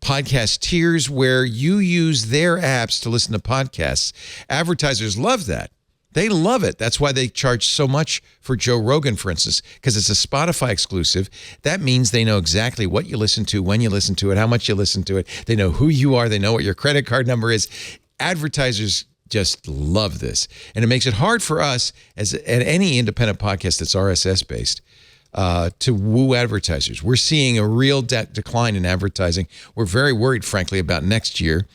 podcast tiers where you use their apps to listen to podcasts. Advertisers love that. They love it. That's why they charge so much for Joe Rogan, for instance, because it's a Spotify exclusive. That means they know exactly what you listen to, when you listen to it, how much you listen to it. They know who you are. They know what your credit card number is. Advertisers just love this. And it makes it hard for us, as at any independent podcast that's RSS-based, to woo advertisers. We're seeing a real decline in advertising. We're very worried, frankly, about next year.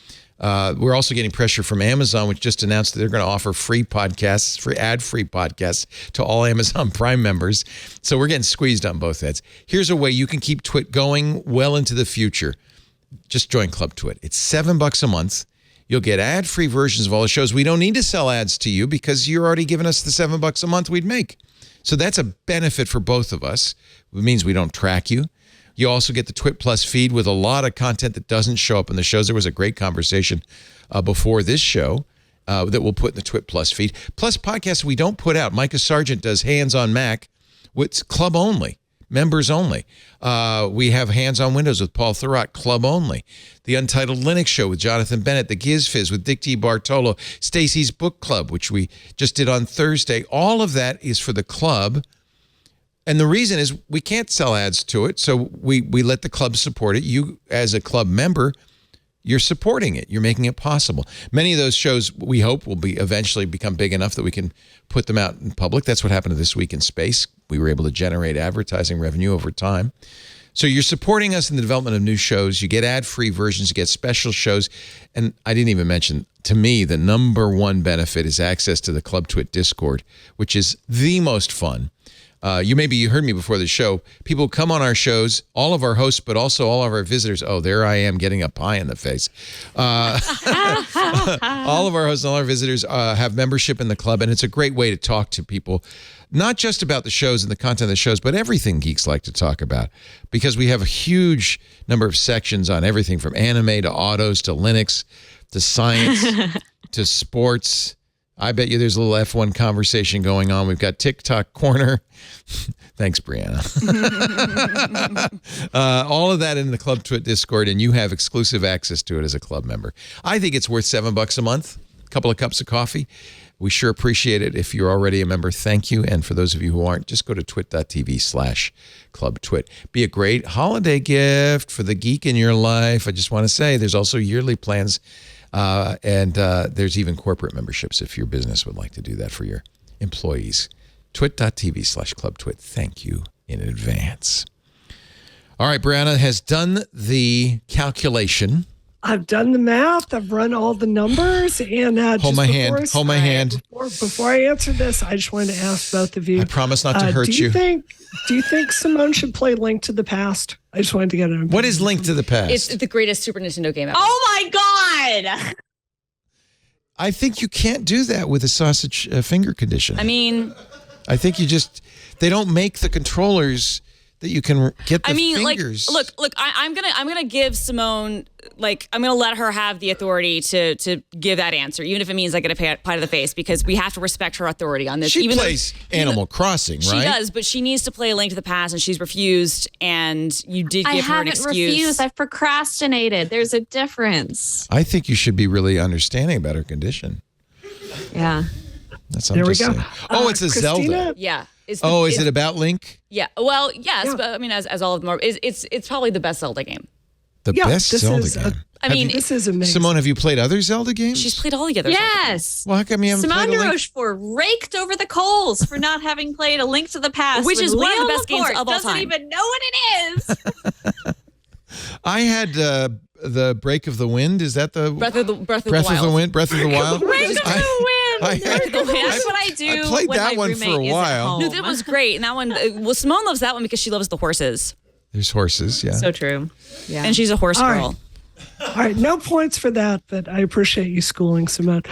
We're also getting pressure from Amazon, which just announced that they're going to offer free podcasts, free ad-free podcasts to all Amazon Prime members. So we're getting squeezed on both ends. Here's a way you can keep Twit going well into the future. Just join Club Twit. It's $7 a month. You'll get ad-free versions of all the shows. We don't need to sell ads to you because you're already giving us the $7 a month we'd make. So that's a benefit for both of us. It means we don't track you. You also get the Twit Plus feed with a lot of content that doesn't show up in the shows. There was a great conversation before this show that we'll put in the Twit Plus feed. Plus podcasts we don't put out. Micah Sargent does Hands on Mac It's club only, members only. We have Hands on Windows with Paul Thurrott, club only. The Untitled Linux Show with Jonathan Bennett, the Giz Fizz with Dick D. Bartolo, Stacy's Book Club, which we just did on Thursday. All of that is for the club. And the reason is we can't sell ads to it, so we let the club support it. You, as a club member, you're supporting it. You're making it possible. Many of those shows, we hope, will be eventually become big enough that we can put them out in public. That's what happened to This Week in Space. We were able to generate advertising revenue over time. So you're supporting us in the development of new shows. You get ad-free versions. You get special shows. And I didn't even mention, to me, the number one benefit is access to the Club Twit Discord, which is the most fun. You heard me before the show. People come on our shows, all of our hosts, but also all of our visitors. Oh, there I am getting a pie in the face. All of our hosts and all our visitors have membership in the club, and it's a great way to talk to people, not just about the shows and the content of the shows, but everything geeks like to talk about, because we have a huge number of sections on everything from anime to autos to Linux to science to sports. I bet you there's a little F1 conversation going on. We've got TikTok Corner. Thanks, Brianna. All of that in the Club Twit Discord, and you have exclusive access to it as a club member. I think it's worth $7 a month, a couple of cups of coffee. We sure appreciate it. If you're already a member, thank you. And for those of you who aren't, just go to twit.tv/clubtwit. Be a great holiday gift for the geek in your life. I just want to say there's also yearly plans. And there's even corporate memberships if your business would like to do that for your employees. Twit.tv/clubtwit. Thank you in advance. All right, Brianna has done the calculation. I've done the math. I've run all the numbers. And hold my hand. Before I answer this, I just wanted to ask both of you. I promise not to hurt you. Do you think Simone should play Link to the Past? I just wanted to get an opinion. What is Link to the Past? It's the greatest Super Nintendo game ever. Oh my God! I think you can't do that with a sausage finger condition. I mean, I think they don't make the controllers that you can get the fingers. Like, look, I'm gonna give Simone, I'm gonna let her have the authority to give that answer, even if it means I get a pie to the face, because we have to respect her authority on this. She plays Animal Crossing, right? She does, but she needs to play A Link to the Past, and she's refused. And you did give her an excuse. I haven't refused. I've procrastinated. There's a difference. I think you should be really understanding about her condition. Yeah. That's what I'm just saying. Oh, it's a Christina? Zelda. Yeah. Is it about Link? Yeah. Well, yes, but I mean, as all of them are, it's probably the best Zelda game. The best Zelda game. This is amazing. Simone, have you played other Zelda games? She's played all the other. Yes. Well, how come you haven't played a Link? Rochefort raked over the coals for not having played A Link to the Past, which is one Leo of the best Laporte games of all time. Doesn't even know what it is. I had the Break of the Wind. Is that the Breath of the Breath of the Wind? Breath of the Wild. Breath of the Wind. That's what I do. I played when that my one for a roommate is at while. home. No, that was great. And that one, Simone loves that one because she loves the horses. There's horses, yeah. So true. Yeah. And she's a horse girl. All right, no points for that, but I appreciate you schooling Simone.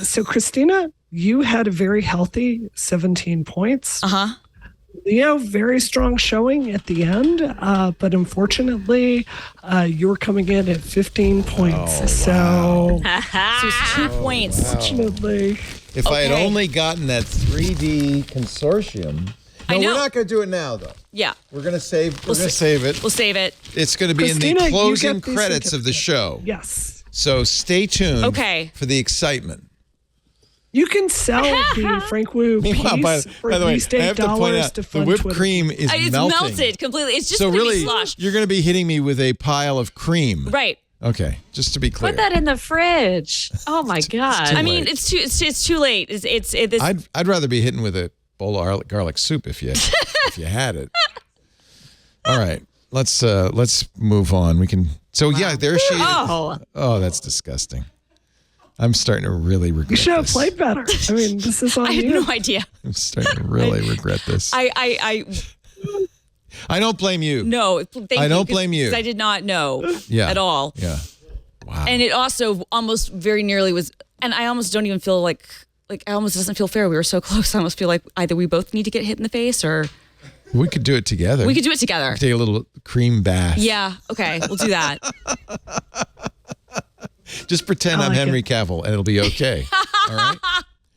So, Christina, you had a very healthy 17 points. Uh-huh. Leo, very strong showing at the end, but unfortunately, you're coming in at 15 points. Oh, wow. So it's 2 points. Unfortunately. If I had only gotten that 3D consortium. I know. We're not going to do it now, though. Yeah. We're going to save. We're going to save it. We'll save it. It's going to be Christina, in the you closing get these credits of the show. Yes. So stay tuned. Okay. For the excitement. You can sell the Frank Wu piece for by at the way, least I have to point $8 out to the fund whipped Twitter. cream is It's melted completely. It's just so going to really, be sloshed. you're going to be hitting me with a pile of cream. Right. Okay, just to be clear. Put that in the fridge. Oh my God. too I mean, late. it's too late. This, I'd rather be hitting with a bowl of garlic soup if you had it. All right, let's move on. We can. So yeah, there she is. Oh, that's disgusting. I'm starting to really regret You should have this. played better. I mean, this is on I had you. no idea. I'm starting to really regret this. I don't blame you. no. I don't blame you. 'Cause I did not know at all. Yeah. Wow. And it also almost very nearly was, and I almost don't even feel like it almost doesn't feel fair. We were so close. I almost feel like either we both need to get hit in the face or we could do it together. we could do it together. Take a little cream bath. Yeah. Okay. We'll do that. Just pretend I'm like Henry Cavill and it'll be okay. All right.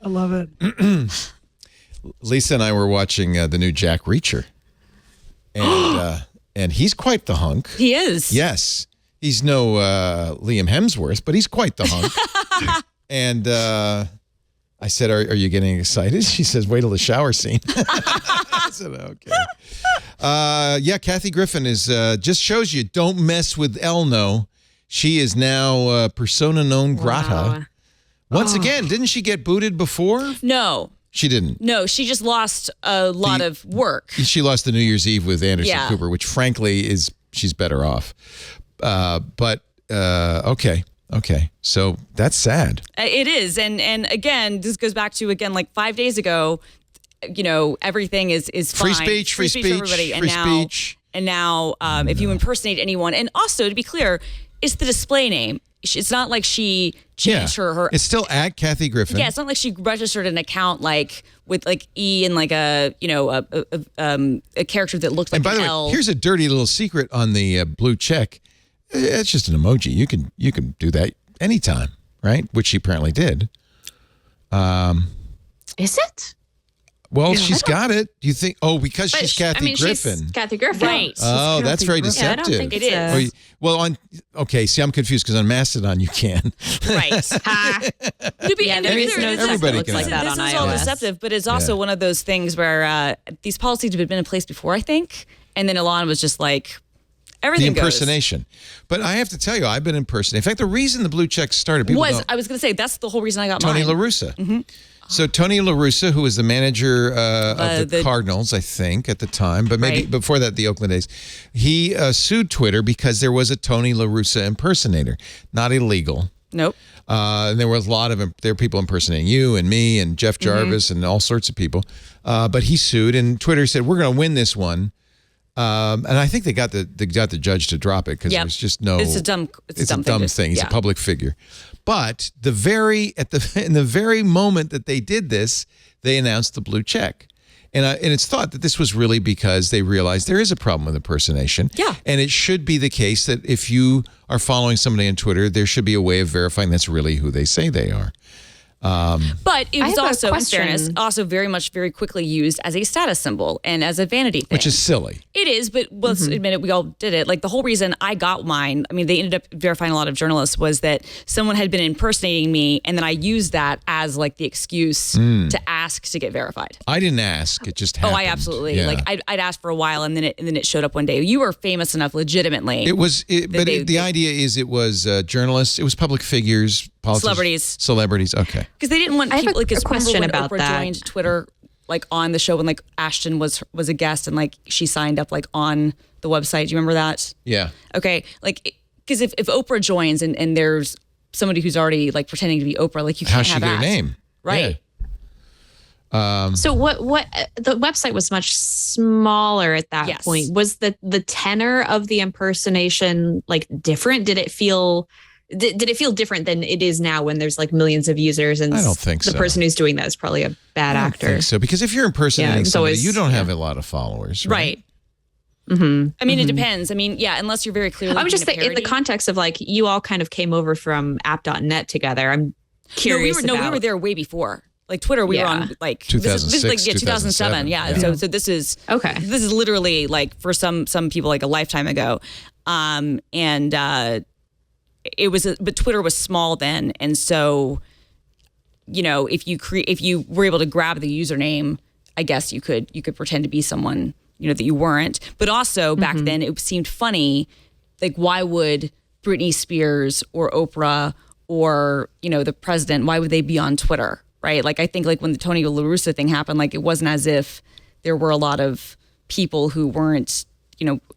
I love it. Lisa and I were watching the new Jack Reacher, and he's quite the hunk. He is. Yes, he's no Liam Hemsworth, but he's quite the hunk. And I said, "Are you getting excited?" She says, "Wait till the shower scene." I said, "Okay." Yeah, Kathy Griffin is just shows you don't mess with Elno. She is now persona non grata. Once again, didn't she get booted before? No. She didn't. No, she just lost a lot of work. She lost the New Year's Eve with Anderson Cooper, which frankly she's better off. But okay. So that's sad. It is. And again, this goes back to, like 5 days ago, everything is free fine. Speech for everybody. And now if you impersonate anyone, and also to be clear, it's the display name. It's not like she changed her. It's still at Kathy Griffin. Yeah, it's not like she registered an account like with like E and like a character that looked like and by an the L. way, here's a dirty little secret on the blue check. It's just an emoji. You can do that anytime, right? Which she apparently did. Is it? Well, she's got it. Do you think? Oh, because she's Kathy Griffin. She's Kathy Griffin. Right. Oh, that's very deceptive. Yeah, I don't think it is. See, I'm confused because on Mastodon you can. Right. Everybody can. Like that this on is iOS. all deceptive, but it's also one of those things where these policies have been in place before, I think. And then Elon was just like, everything the impersonation. But I have to tell you, I've been impersonating. In fact, the reason the blue check started, I was going to say, that's the whole reason I got Tony mine. La Russa. Mm-hmm. So Tony La Russa, who was the manager of the Cardinals, I think, at the time, but maybe before that, the Oakland A's, he sued Twitter because there was a Tony La Russa impersonator. Not illegal. Nope. And there were there were people impersonating you and me and Jeff Jarvis and all sorts of people. But he sued, and Twitter said, "We're going to win this one." And I think they got the judge to drop it because there was just no. It's a dumb thing. He's a public figure. But in the very moment that they did this, they announced the blue check. And it's thought that this was really because they realized there is a problem with impersonation. Yeah. And it should be the case that if you are following somebody on Twitter, there should be a way of verifying that's really who they say they are. But it was also, in question. fairness, very quickly used as a status symbol and as a vanity thing. Which is silly. It is, but let's admit it, we all did it. Like the whole reason I got mine, I mean, they ended up verifying a lot of journalists, was that someone had been impersonating me, and then I used that as like the excuse to ask to get verified. I didn't ask; it just happened. Oh, I absolutely Yeah. I'd asked for a while, and then it showed up one day. You were famous enough, legitimately. The idea is it was journalists, it was public figures, celebrities. Okay, because they didn't want people. Like, a question when about Oprah that. joined Twitter, like on the show when like Ashton was a guest and like she signed up like on the website. Do you remember that? Yeah. Okay, like because if Oprah joins and there's somebody who's already like pretending to be Oprah, like you can't How's have she get that. her name? Right. Yeah. So what the website was much smaller at that point. Was the tenor of the impersonation like different? Did it feel different than it is now when there's like millions of users and I don't think the person who's doing that is probably a bad actor? I don't think so, because if you're impersonating somebody, always- you don't have a lot of followers, right? I mean, it depends. I mean, unless you're very clearly. I was just doing a thinking in the parody. context of like you all kind of came over from app.net together. I'm curious. we were there way before. Like Twitter, we were on like 2006, this is like 2007. Yeah. So this is Okay. This is literally like for some people like a lifetime ago, it was, but Twitter was small then, and so, if you were able to grab the username, I guess you could pretend to be someone that you weren't. But also back then, it seemed funny, like why would Britney Spears or Oprah or the president, why would they be on Twitter, right? Like I think like when the Tony La Russa thing happened, like it wasn't as if there were a lot of people who weren't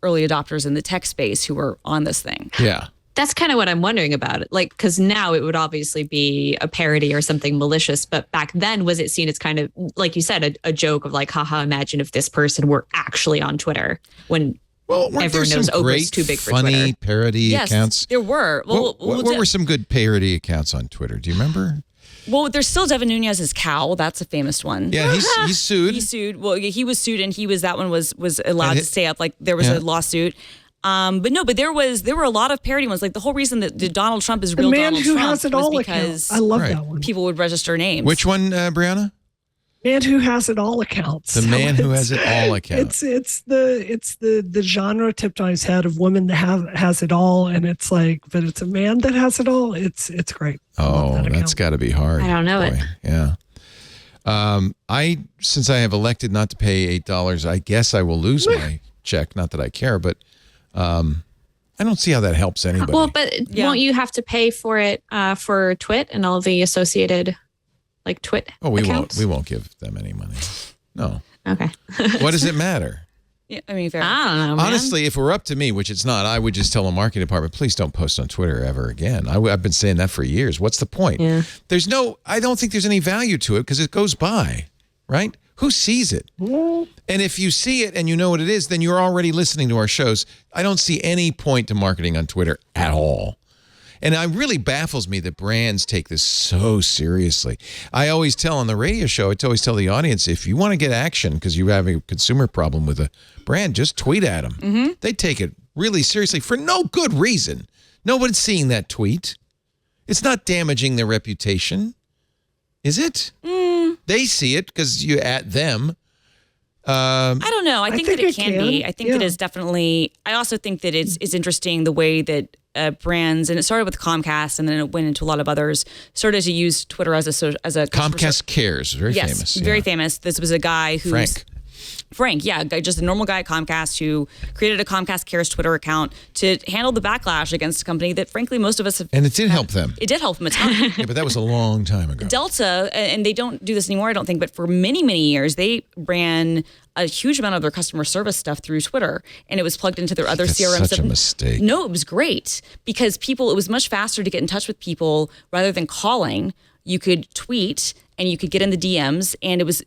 early adopters in the tech space who were on this thing. Yeah. That's kind of what I'm wondering about it. Like, because now it would obviously be a parody or something malicious. But back then, was it seen as kind of, like you said, a joke of like, haha, imagine if this person were actually on Twitter when everyone knows Oprah's too big for funny Twitter. parody accounts? There were. Well, what were some good parody accounts on Twitter? Do you remember? Well, there's still Devin Nunez's cow. That's a famous one. Yeah, he sued. He sued. Well, he was sued, and that one was allowed to stay up. Like there was a lawsuit. But there were a lot of parody ones. Like the whole reason that Donald Trump is real The man Donald who Trump has it was all because account. I love that one. people would register names. Which one, Brianna? Man who has it all accounts. The man who has it all accounts. It's the genre tipped on his head of women that has it all, and it's like, but it's a man that has it all. It's great. Oh, that's got to be hard. I don't know it. Yeah. Since I have elected not to pay $8, I guess I will lose my check. Not that I care, but I don't see how that helps anybody. Well, but won't you have to pay for it for TWiT and all the associated like TWiT accounts? We won't give them any money. No. Okay. What does it matter? Yeah, I mean, fair. I don't know, man. Honestly, if it were up to me, which it's not, I would just tell the marketing department, please don't post on Twitter ever again. I've been saying that for years. What's the point? Yeah. I don't think there's any value to it because it goes by, right? Who sees it? And if you see it and you know what it is, then you're already listening to our shows. I don't see any point to marketing on Twitter at all. And it really baffles me that brands take this so seriously. I always tell on the radio show, I always tell the audience, if you want to get action because you have a consumer problem with a brand, just tweet at them. Mm-hmm. They take it really seriously for no good reason. Nobody's seeing that tweet. It's not damaging their reputation, is it? They see it because you at them. I don't know. I think that it can be. I think that it's definitely. I also think that it's interesting the way that brands, and it started with Comcast, and then it went into a lot of others, started to use Twitter as a Comcast Cares, very famous. Very famous. This was a guy who's Frank, just a normal guy at Comcast who created a Comcast Cares Twitter account to handle the backlash against a company that, frankly, most of us have. And it did help them. It did help them a ton. Yeah, but that was a long time ago. Delta, and they don't do this anymore, I don't think, but for many, many years, they ran a huge amount of their customer service stuff through Twitter, and it was plugged into their other CRM stuff. Such a mistake. No, it was great because it was much faster to get in touch with people rather than calling. You could tweet and you could get in the DMs, and it was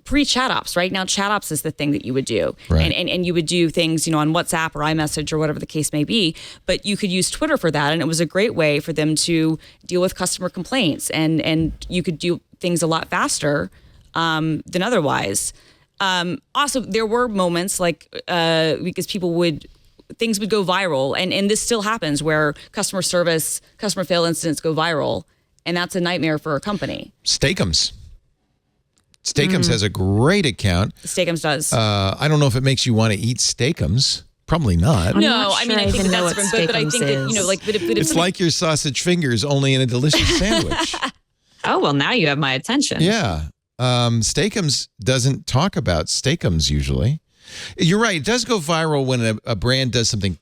pre-chat ops, right? Now chat ops is the thing that you would do. Right. And you would do things, on WhatsApp or iMessage or whatever the case may be, but you could use Twitter for that, and it was a great way for them to deal with customer complaints, and you could do things a lot faster than otherwise. Also, there were moments because things would go viral, and this still happens where customer fail incidents go viral. And that's a nightmare for a company. Steakums has a great account. Steakums does. I don't know if it makes you want to eat Steakums. Probably not. I think that's different. But I think that, but it's like your sausage fingers, only in a delicious sandwich. Oh, well, now you have my attention. Yeah. Steakums doesn't talk about Steakums usually. You're right. It does go viral when a brand does something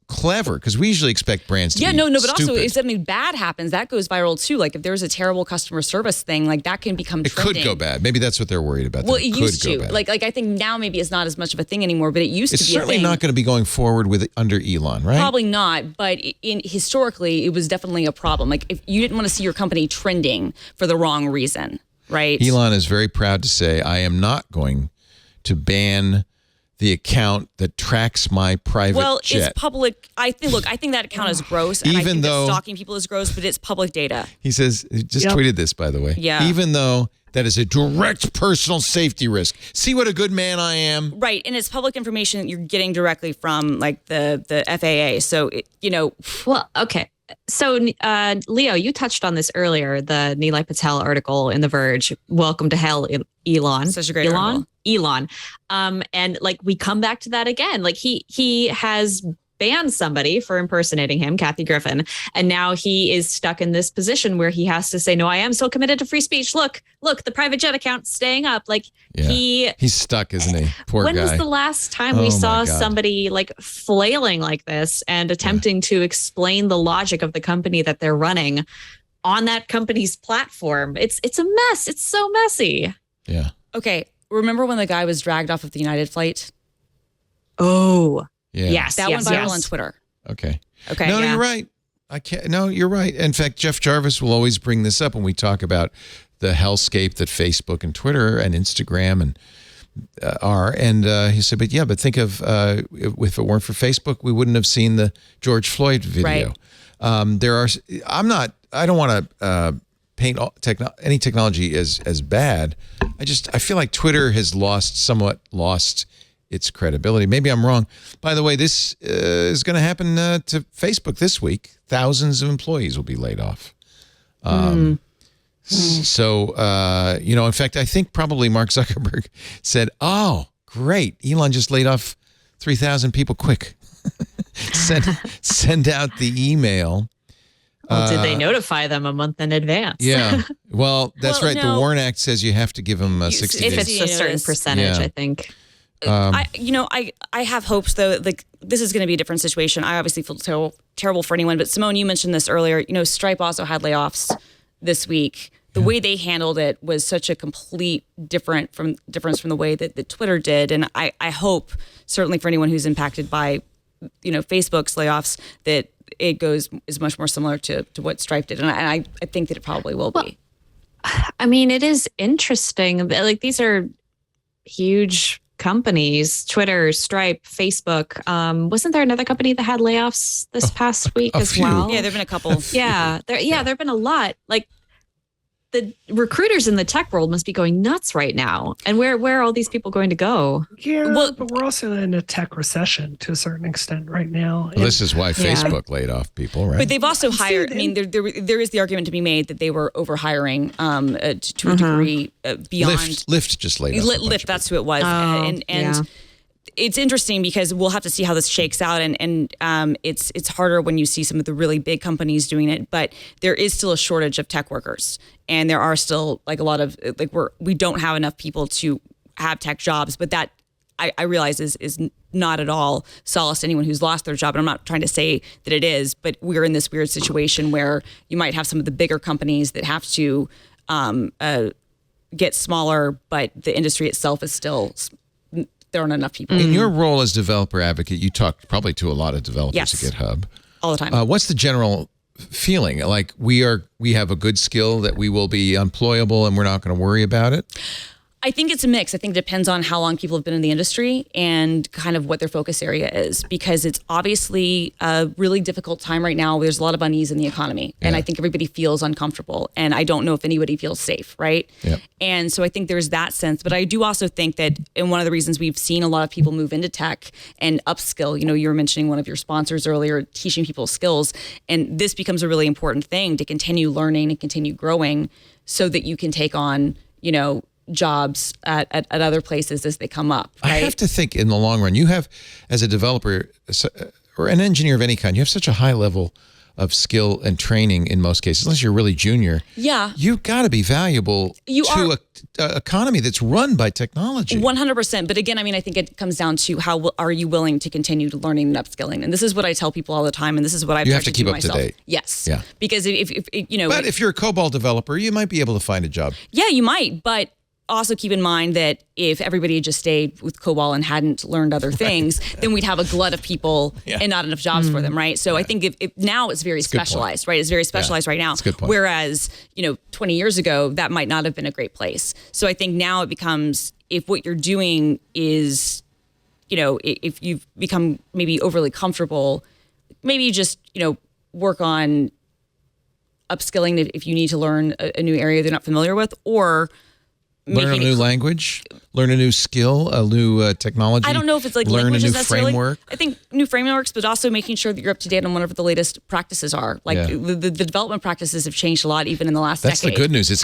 clever, because we usually expect brands to be but stupid. also if something bad happens, that goes viral too. Like if there's a terrible customer service thing, like that can become trending. It could go bad. Maybe that's what they're worried about. Well, it used to. Like I think now maybe it's not as much of a thing anymore, but it used to be a thing. It's certainly not going to be going forward with it under Elon, right? Probably not, but historically it was definitely a problem. Like if you didn't want to see your company trending for the wrong reason, right? Elon is very proud to say, I am not going to ban the account that tracks my private jet. It's public. I think that account is gross. And Even though that stalking people is gross, but it's public data. He says, he just tweeted this, by the way. Yeah. Even though that is a direct personal safety risk. See what a good man I am. Right. And it's public information that you're getting directly from the FAA. So, Well, okay. So, Leo, you touched on this earlier, the Nilay Patel article in The Verge. Welcome to hell, Elon. Such a great article. Elon. And we come back to that again. Like he has banned somebody for impersonating him, Kathy Griffin. And now he is stuck in this position where he has to say, no, I am still committed to free speech. Look, the private jet account's staying up. He's stuck, isn't he? Poor guy. When was the last time we saw somebody flailing like this and attempting to explain the logic of the company that they're running on that company's platform? It's a mess. It's so messy. Yeah. Okay. Remember when the guy was dragged off of the United flight? Oh, yeah. Yes. That went viral on Twitter. Okay. No, you're right. No, you're right. In fact, Jeff Jarvis will always bring this up when we talk about the hellscape that Facebook and Twitter and Instagram and are. And he said, but think of if it weren't for Facebook, we wouldn't have seen the George Floyd video. Right. I don't want to paint any technology as bad. I feel like Twitter has somewhat lost its credibility. Maybe I'm wrong. By the way, this is going to happen to Facebook this week. Thousands of employees will be laid off. So, in fact, I think probably Mark Zuckerberg said, oh, great. Elon just laid off 3,000 people. Quick. Send out the email. Well, did they notify them a month in advance? Yeah. Well, that's right. no. The WARN Act says you have to give them 60 If days. it's a certain percentage, Yeah. I think. I have hopes though. Like this is going to be a different situation. I obviously feel terrible for anyone, but Simone, you mentioned this earlier. Stripe also had layoffs this week. The way they handled it was such a complete difference from the way that Twitter did, and I hope certainly for anyone who's impacted by Facebook's layoffs that it is much more similar to what Stripe did, and I think that it probably will be. I mean, it is interesting. Like these are huge companies: Twitter, Stripe, Facebook. Wasn't there another company that had layoffs this past week as few. well? Yeah, there've been a couple. There've been a lot. Like the recruiters in the tech world must be going nuts right now. And where are all these people going to go? Yeah, but we're also in a tech recession to a certain extent right now. Well, this is why Facebook laid off people, right? But they've also hired. I mean, there is the argument to be made that they were overhiring to a degree beyond. Lyft just laid off. Lyft, that's who it was, and it's interesting because we'll have to see how this shakes out, and it's harder when you see some of the really big companies doing it. But there is still a shortage of tech workers, and there are still like a lot of we don't have enough people to have tech jobs. But that I realize is not at all solace to anyone who's lost their job. And I'm not trying to say that it is, but we're in this weird situation where you might have some of the bigger companies that have to get smaller, but the industry itself is still. There aren't enough people. In your role as developer advocate, you talk probably to a lot of developers Yes. at GitHub. All the time. What's the general feeling? Like we have a good skill that we will be employable and we're not going to worry about it? I think it's a mix. I think it depends on how long people have been in the industry and kind of what their focus area is, because it's obviously a really difficult time right now. There's a lot of unease in the economy, and I think everybody feels uncomfortable, and I don't know if anybody feels safe, right? Yep. And so I think there's that sense, but I do also think that, and one of the reasons we've seen a lot of people move into tech and upskill, you were mentioning one of your sponsors earlier, teaching people skills, and this becomes a really important thing to continue learning and continue growing so that you can take on, jobs at other places as they come up. Right? I have to think in the long run, you have, as a developer or an engineer of any kind, you have such a high level of skill and training in most cases, unless you're really junior. Yeah. You've got to be valuable to an economy that's run by technology. 100%. But again, I mean, I think it comes down to how are you willing to continue to learning and upskilling? And this is what I tell people all the time. And this is what I've You tried have to to keep do up to myself. date. Yes. Yeah. Because if But if you're a COBOL developer, you might be able to find a job. Yeah, you might. But also keep in mind that if everybody had just stayed with COBOL and hadn't learned other things, then we'd have a glut of people and not enough jobs for them, right? So I think if now it's very specialized, right? It's very specialized right now. That's a good point. Whereas, 20 years ago, that might not have been a great place. So I think now it becomes, if what you're doing is, if you've become maybe overly comfortable, maybe just, work on upskilling if you need to learn a new area they're not familiar with, or Learn a new language, learn a new skill, a new technology. I don't know if it's like learn a languages new necessarily. framework. I think new frameworks, but also making sure that you're up to date on whatever the latest practices are. Like the development practices have changed a lot, even in the last That's decade. the good news. It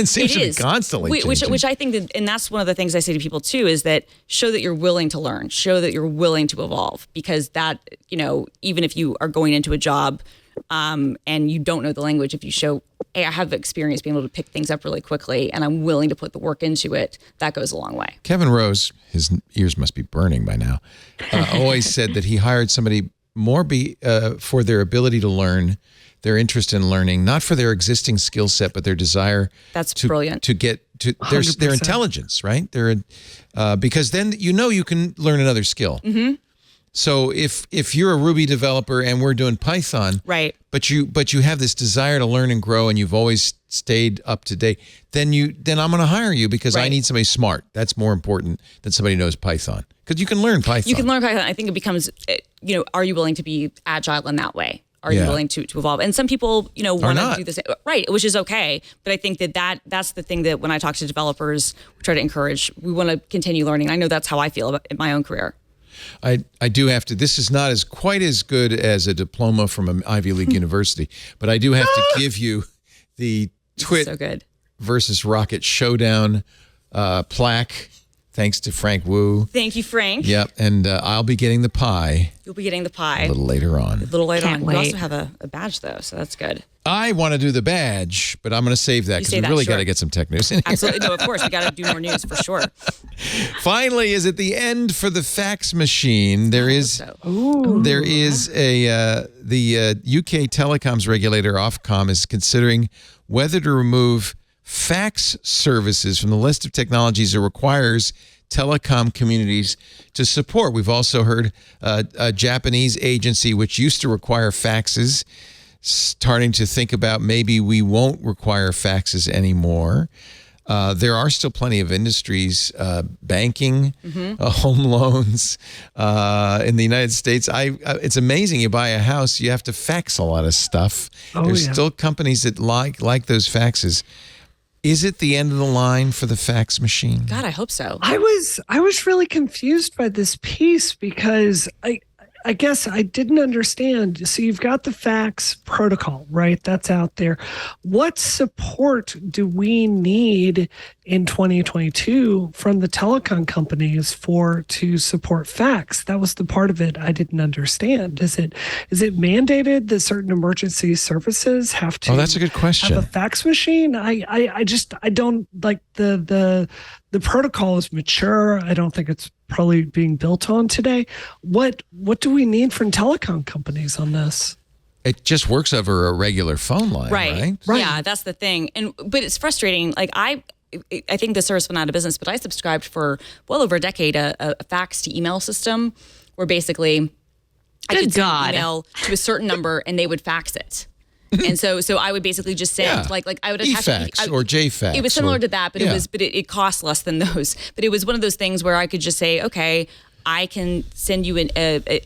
seems to be constantly changing. Which I think that, and that's one of the things I say to people too, is that show that you're willing to learn, show that you're willing to evolve, because that, even if you are going into a job and you don't know the language, if you show, hey, I have experience being able to pick things up really quickly and I'm willing to put the work into it, that goes a long way. Kevin Rose, his ears must be burning by now, always said that he hired somebody more for their ability to learn, their interest in learning, not for their existing skill set, but their desire brilliant. To get to their intelligence, right? Because then you can learn another skill. Mm-hmm. So if you're a Ruby developer and we're doing Python, right? But you have this desire to learn and grow, and you've always stayed up to date, then I'm going to hire you because I need somebody smart. That's more important than somebody who knows Python, because you can learn Python. You can learn Python. I think it becomes, are you willing to be agile in that way? Are you willing to evolve? And some people, want to do this, right? Which is okay. But I think that's the thing that when I talk to developers, we try to encourage. We want to continue learning. I know that's how I feel about in my own career. I do have to. This is not quite as good as a diploma from an Ivy League university, but I do have to give you the TWiT so good. versus Rocket Showdown plaque, thanks to Frank Wu. Thank you, Frank. Yep, and I'll be getting the pie. You'll be getting the pie A little later on. Can't wait. You also have a badge, though, so that's good. I want to do the badge, but I'm going to save that because we really got to get some tech news in here. Absolutely. No, of course. We got to do more news for sure. Finally, is it the end for the fax machine? There is a the UK telecoms regulator Ofcom is considering whether to remove fax services from the list of technologies it requires telecom communities to support. We've also heard a Japanese agency which used to require faxes starting to think about maybe we won't require faxes anymore. There are still plenty of industries, banking, home loans in the United States. It's amazing. You buy a house, you have to fax a lot of stuff. There's still companies that like those faxes. Is it the end of the line for the fax machine? God, I hope so. I was really confused by this piece because I guess I didn't understand. So you've got the fax protocol, right? That's out there. What support do we need in 2022 from the telecom companies to support fax? That was the part of it I didn't understand. Is it mandated that certain emergency services have to? Oh, that's a good question. Have a fax machine? I don't like the protocol is mature. I don't think it's probably being built on today. What do we need from telecom companies on this? It just works over a regular phone line, right? Yeah, that's the thing. But it's frustrating. Like I think the service went out of business, but I subscribed for well over a decade a fax to email system where basically I could send an email to a certain number and they would fax it. And so I would basically just send like I would attach eFax or JFax. It was similar to that, but it cost less than those. But it was one of those things where I could just say, okay, I can send you an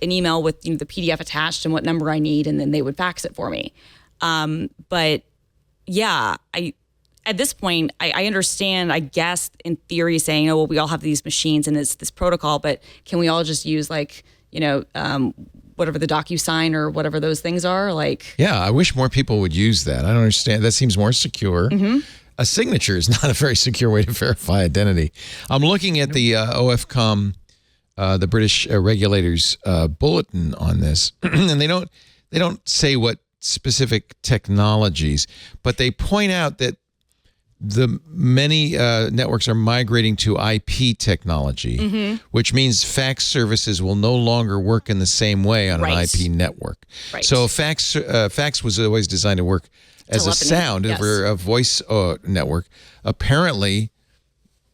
email with the PDF attached and what number I need, and then they would fax it for me. But yeah, at this point I understand, I guess in theory saying, oh well, we all have these machines and it's this protocol, but can we all just use whatever the DocuSign or whatever those things are, Yeah, I wish more people would use that. I don't understand. That seems more secure. A signature is not a very secure way to verify identity. I'm looking at the Ofcom, the British regulators' bulletin on this, and they don't say what specific technologies, but they point out that the many networks are migrating to IP technology, which means fax services will no longer work in the same way on an IP network. Right. So fax was always designed to work as a sound over a voice network. Apparently,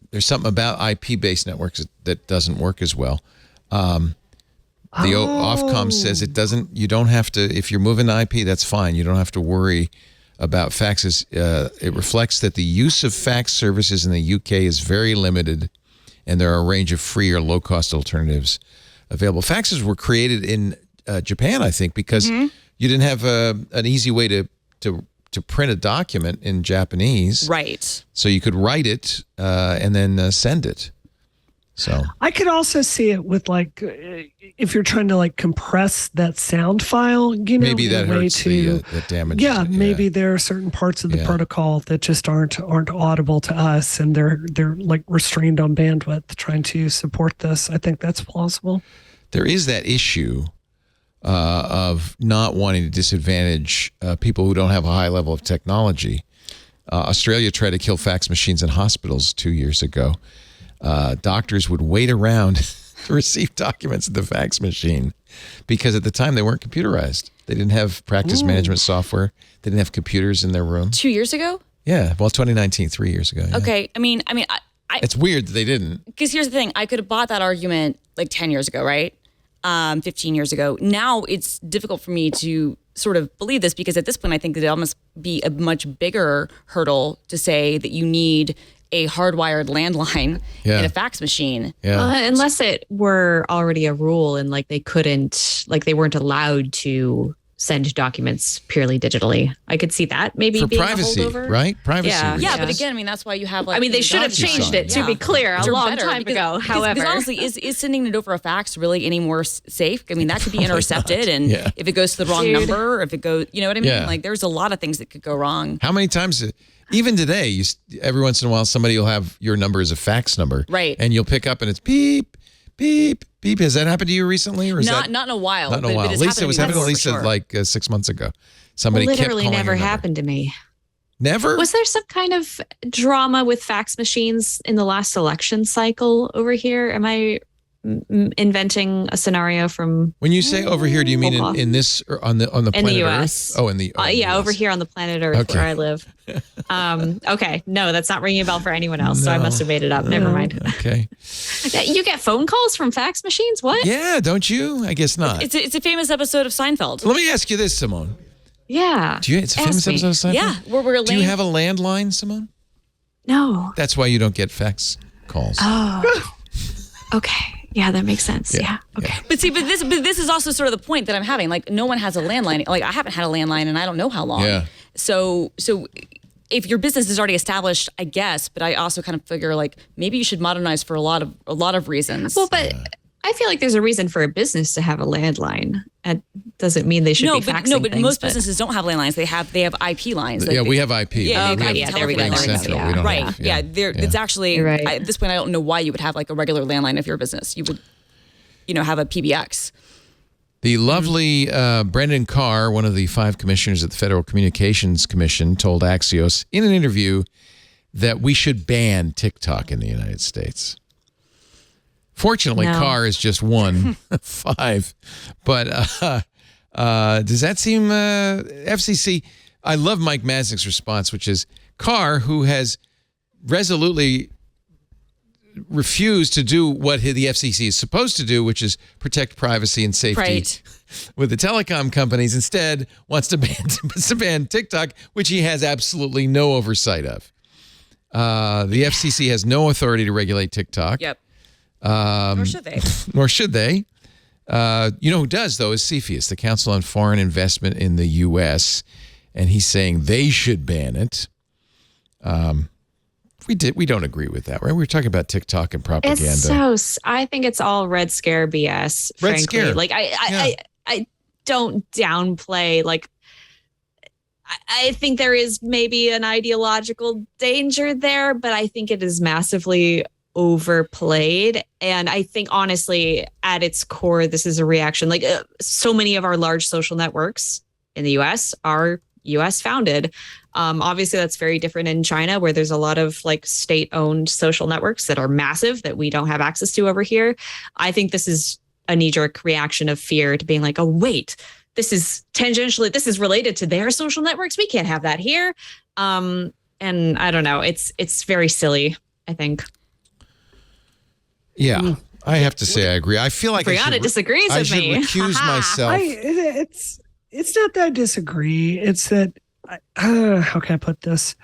there's something about IP-based networks that doesn't work as well. The Ofcom says it doesn't. You don't have to. If you're moving to IP, that's fine. You don't have to worry about faxes. It reflects that the use of fax services in the UK is very limited, and there are a range of free or low-cost alternatives available. Faxes were created in Japan, I think, because you didn't have an easy way to print a document in Japanese. Right. So you could write it and then send it. So I could also see it with if you're trying to compress that sound file, maybe that hurts the damage. Yeah, maybe there are certain parts of the protocol that just aren't audible to us, and they're restrained on bandwidth trying to support this. I think that's plausible. There is that issue of not wanting to disadvantage people who don't have a high level of technology. Australia tried to kill fax machines in hospitals 2 years ago. Doctors would wait around to receive documents at the fax machine because at the time they weren't computerized. They didn't have practice management software. They didn't have computers in their room. 2 years ago? Yeah. Well, 2019, 3 years ago. Yeah. Okay. I mean, it's weird that they didn't. Because here's the thing. I could have bought that argument 10 years ago, right? 15 years ago. Now it's difficult for me to sort of believe this because at this point, I think that it must be a much bigger hurdle to say that you need a hardwired landline in a fax machine. Yeah. Unless it were already a rule and they weren't allowed to send documents purely digitally. I could see that maybe for being privacy, a holdover. Right? Privacy. Yeah, but again, that's why you have they should have changed it to be clear a long time ago. However, because honestly, is sending it over a fax really any more safe? I mean, that could be intercepted, and if it goes to the wrong number, if it goes, you know what I mean? There's a lot of things that could go wrong. How many times Even today, every once in a while, somebody will have your number as a fax number. Right. And you'll pick up and it's beep, beep, beep. Has that happened to you recently? Or is Not in a while. Not in a while. Lisa, it was happening to Lisa like 6 months ago. Somebody kept Literally calling never her number. happened to me. Never? Was there some kind of drama with fax machines in the last election cycle over here? Am I inventing a scenario from? When you say over here, do you mean in this or on the planet in the US? Earth? Oh, in the yeah, US. over here on the planet Earth where I live. Okay, no, that's not ringing a bell for anyone else. So I must have made it up. Never mind. Okay. You get phone calls from fax machines? What? Yeah, don't you? I guess not. It's a famous episode of Seinfeld. Let me ask you this, Simone. Yeah. It's a famous episode of Seinfeld? Yeah. Where do you have a landline, Simone? No. That's why you don't get fax calls. Oh. Okay. Yeah, that makes sense. Yeah. Okay. But this is also sort of the point that I'm having. Like, no one has a landline. Like, I haven't had a landline and I don't know how long. Yeah. So if your business is already established, I guess, but I also kind of figure like maybe you should modernize for a lot of reasons. Well, but I feel like there's a reason for a business to have a landline. It doesn't mean they should be faxing but things, most businesses don't have landlines. They have IP lines. Yeah, we have IP. Yeah, we have there we go. Grand Central. We don't right. have, It's actually right. at this point I don't know why you would have like a regular landline if you're a business. You would, have a PBX. The lovely Brendan Carr, one of the 5 commissioners at the Federal Communications Commission, told Axios in an interview that we should ban TikTok in the United States. Fortunately, Carr is just 1 of 5. But does that seem FCC? I love Mike Masnick's response, which is Carr, who has resolutely refused to do what the FCC is supposed to do, which is protect privacy and safety with the telecom companies, instead wants to ban TikTok, which he has absolutely no oversight of. The FCC has no authority to regulate TikTok. Yep. Nor should they. Nor should they. Who does, though, is CFIUS, the Council on Foreign Investment in the U.S., and he's saying they should ban it. We don't agree with that, right? We were talking about TikTok and propaganda. I think it's all Red Scare BS, frankly. Scare. Like, I don't downplay, like, I think there is maybe an ideological danger there, but I think it is massively overplayed. And I think, honestly, at its core, this is a reaction. Like, so many of our large social networks in the U.S. are U.S. founded. Obviously, that's very different in China, where there's a lot of like state-owned social networks that are massive that we don't have access to over here. I think this is a knee-jerk reaction of fear to being like, oh, wait, this is tangentially, this is related to their social networks. We can't have that here. And I don't know. It's very silly, I think. Yeah, I have to say I agree. I feel like Brianna disagrees with me. I should recuse myself. It's not that I disagree. It's that, how can I put this?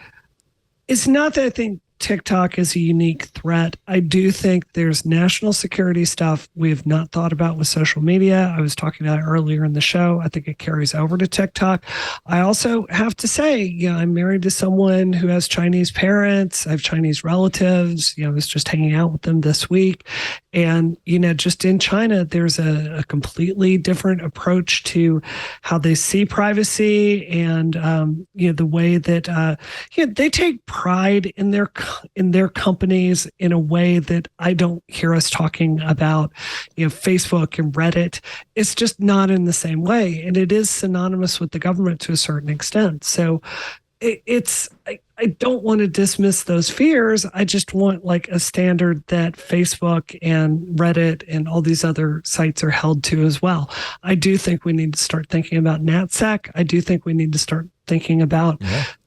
It's not that I think TikTok is a unique threat. I do think there's national security stuff we have not thought about with social media. I was talking about it earlier in the show. I think it carries over to TikTok. I also have to say, I'm married to someone who has Chinese parents. I have Chinese relatives. I was just hanging out with them this week. And, just in China, there's a completely different approach to how they see privacy and, the way that, they take pride in their companies in a way that I don't hear us talking about, Facebook and Reddit. It's just not in the same way. And it is synonymous with the government to a certain extent. So I don't want to dismiss those fears. I just want like a standard that Facebook and Reddit and all these other sites are held to as well. I do think we need to start thinking about NatSec. I do think we need to start thinking about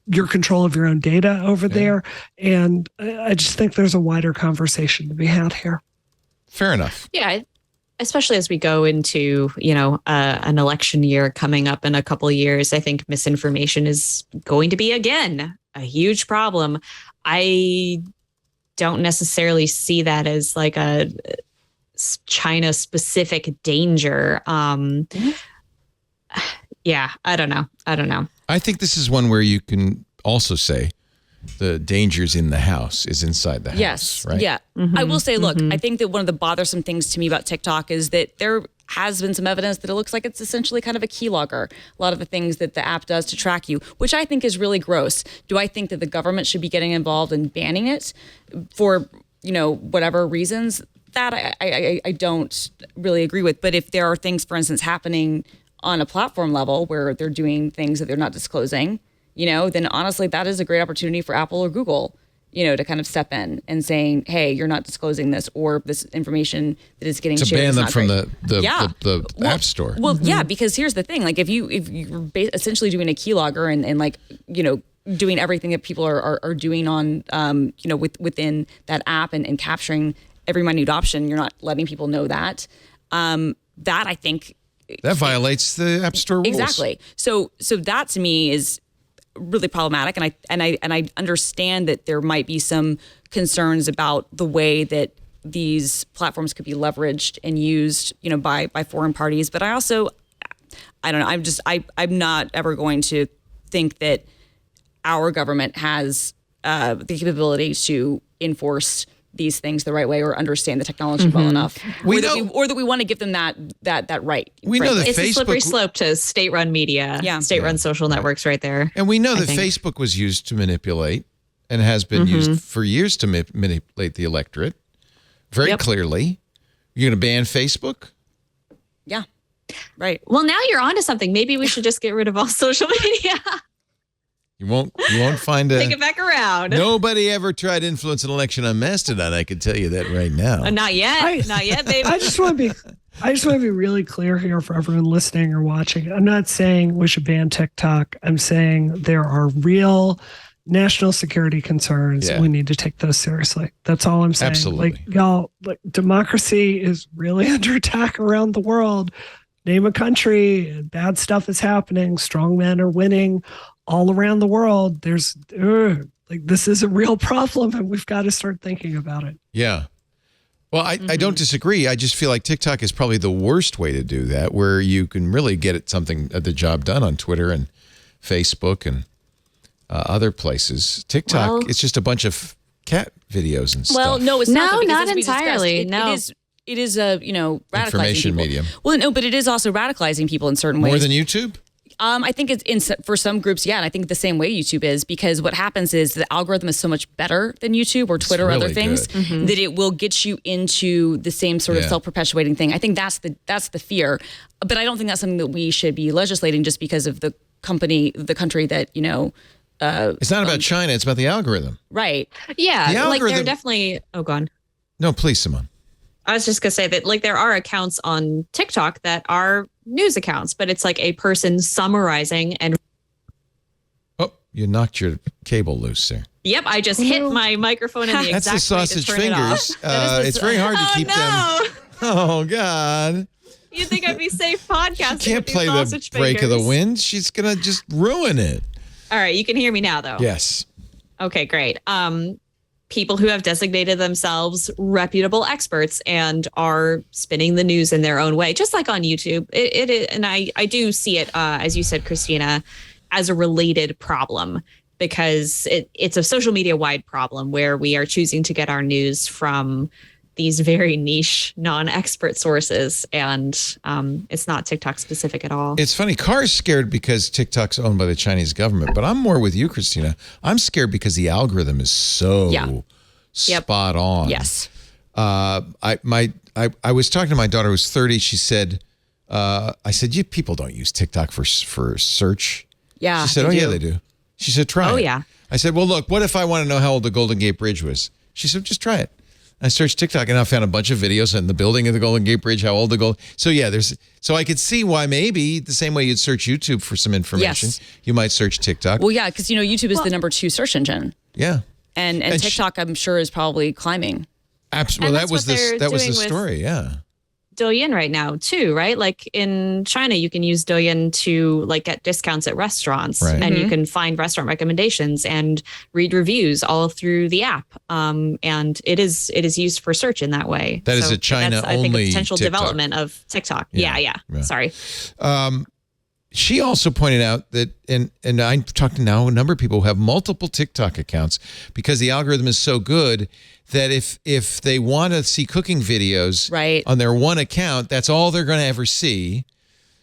your control of your own data over there. And I just think there's a wider conversation to be had here. Fair enough. Yeah. Especially as we go into, an election year coming up in a couple of years, I think misinformation is going to be, again, a huge problem. I don't necessarily see that as like a China specific danger. Yeah, I don't know. I think this is one where you can also say the dangers in the house is inside the house. Yes. Right? Yeah. I will say, look, I think that one of the bothersome things to me about TikTok is that there has been some evidence that it looks like it's essentially kind of a keylogger. A lot of the things that the app does to track you, which I think is really gross. Do I think that the government should be getting involved in banning it for, whatever reasons? That I don't really agree with. But if there are things, for instance, happening on a platform level where they're doing things that they're not disclosing, then honestly, that is a great opportunity for Apple or Google, to kind of step in and saying, hey, you're not disclosing this, or this information that is getting To shared ban is them not from great. the App Store. Well, yeah, because here's the thing. Like if you're essentially doing a keylogger and doing everything that people are doing on, within that app and capturing every minute option, you're not letting people know that. That I think That violates the App Store rules. exactly. So that to me is really problematic, and I understand that there might be some concerns about the way that these platforms could be leveraged and used, by foreign parties. But I don't know. I'm not ever going to think that our government has the capability to enforce these things the right way or understand the technology well enough, or that we want to give them that right. We know that It's a slippery Facebook, slope to state-run media, state-run social networks right there. and we know that think. Facebook was used to manipulate and has been used for years to manipulate the electorate. Very clearly, you're going to ban Facebook. Yeah, right. Well, now you're onto something. Maybe we should just get rid of all social media. You won't find Take it back around. Nobody ever tried to influence an election on Mastodon. I can tell you that right now. Not yet. Not yet, baby. I just want to be really clear here for everyone listening or watching. I'm not saying we should ban TikTok. I'm saying there are real national security concerns. Yeah. We need to take those seriously. That's all I'm saying. Absolutely. Like, y'all, democracy is really under attack around the world. Name a country, bad stuff is happening. Strong men are winning all around the world. There's this is a real problem, and we've got to start thinking about it. Yeah. Well, I don't disagree. I just feel like TikTok is probably the worst way to do that, where you can really get the job done on Twitter and Facebook and other places. TikTok, it's just a bunch of cat videos and stuff. Well, no, it's No, not. not as we discussed, entirely. No. it is a radicalizing Information people. medium. Well, no, but it is also radicalizing people in certain ways. More than YouTube? I think it's for some groups, yeah, and I think the same way YouTube is, because what happens is the algorithm is so much better than YouTube or Twitter or other really things good. that it will get you into the same sort of self-perpetuating thing. I think that's the fear, but I don't think that's something that we should be legislating just because of the country that It's not about China. It's about the algorithm. right. Yeah, The they're algorithm- definitely. Oh, go on. No, please, Simone. I was just gonna say that there are accounts on TikTok that are news accounts, but it's like a person summarizing and. Oh, you knocked your cable loose there. Yep, I just hit my microphone in the That's exact the way to sausage turn it off. fingers. It's very hard to keep them. Oh, God. You think I'd be safe podcasting? Can't with these play the sausage break of the fingers. wind. She's going to just ruin it. All right, you can hear me now, though. Yes. Okay, great. People who have designated themselves reputable experts and are spinning the news in their own way, just like on YouTube. It is, and I do see it, as you said, Christina, as a related problem, because it's a social media wide problem where we are choosing to get our news from these very niche, non-expert sources, and it's not TikTok specific at all. It's funny. Carr's scared because TikTok's owned by the Chinese government, but I'm more with you, Christina. I'm scared because the algorithm is so spot on. Yes. I was talking to my daughter who's 30. She said, I said, you people don't use TikTok for search. Yeah. She said, they yeah, do. they do. She said, try it. Oh, yeah. I said, well, look, what if I want to know how old the Golden Gate Bridge was? She said, just try it. I searched TikTok and I found a bunch of videos on the building of the Golden Gate Bridge, how old the Golden. So yeah, so I could see why maybe the same way you'd search YouTube for some information, you might search TikTok. Well, yeah, because YouTube is the number 2 search engine, Yeah. and TikTok I'm sure is probably climbing. Absolutely. And Well, that's what they're Mm-hmm. that was the doing with- story. Yeah. Douyin right now too, right? Like in China, you can use Douyin to get discounts at restaurants, Right. and you can find restaurant recommendations and read reviews all through the app. And it is used for search in that way. That is a that's, I think, China-only a potential TikTok. development of TikTok. Yeah. Yeah. Sorry. she also pointed out that, and I'm talking now a number of people who have multiple TikTok accounts because the algorithm is so good that if they want to see cooking videos on their one account, that's all they're going to ever see.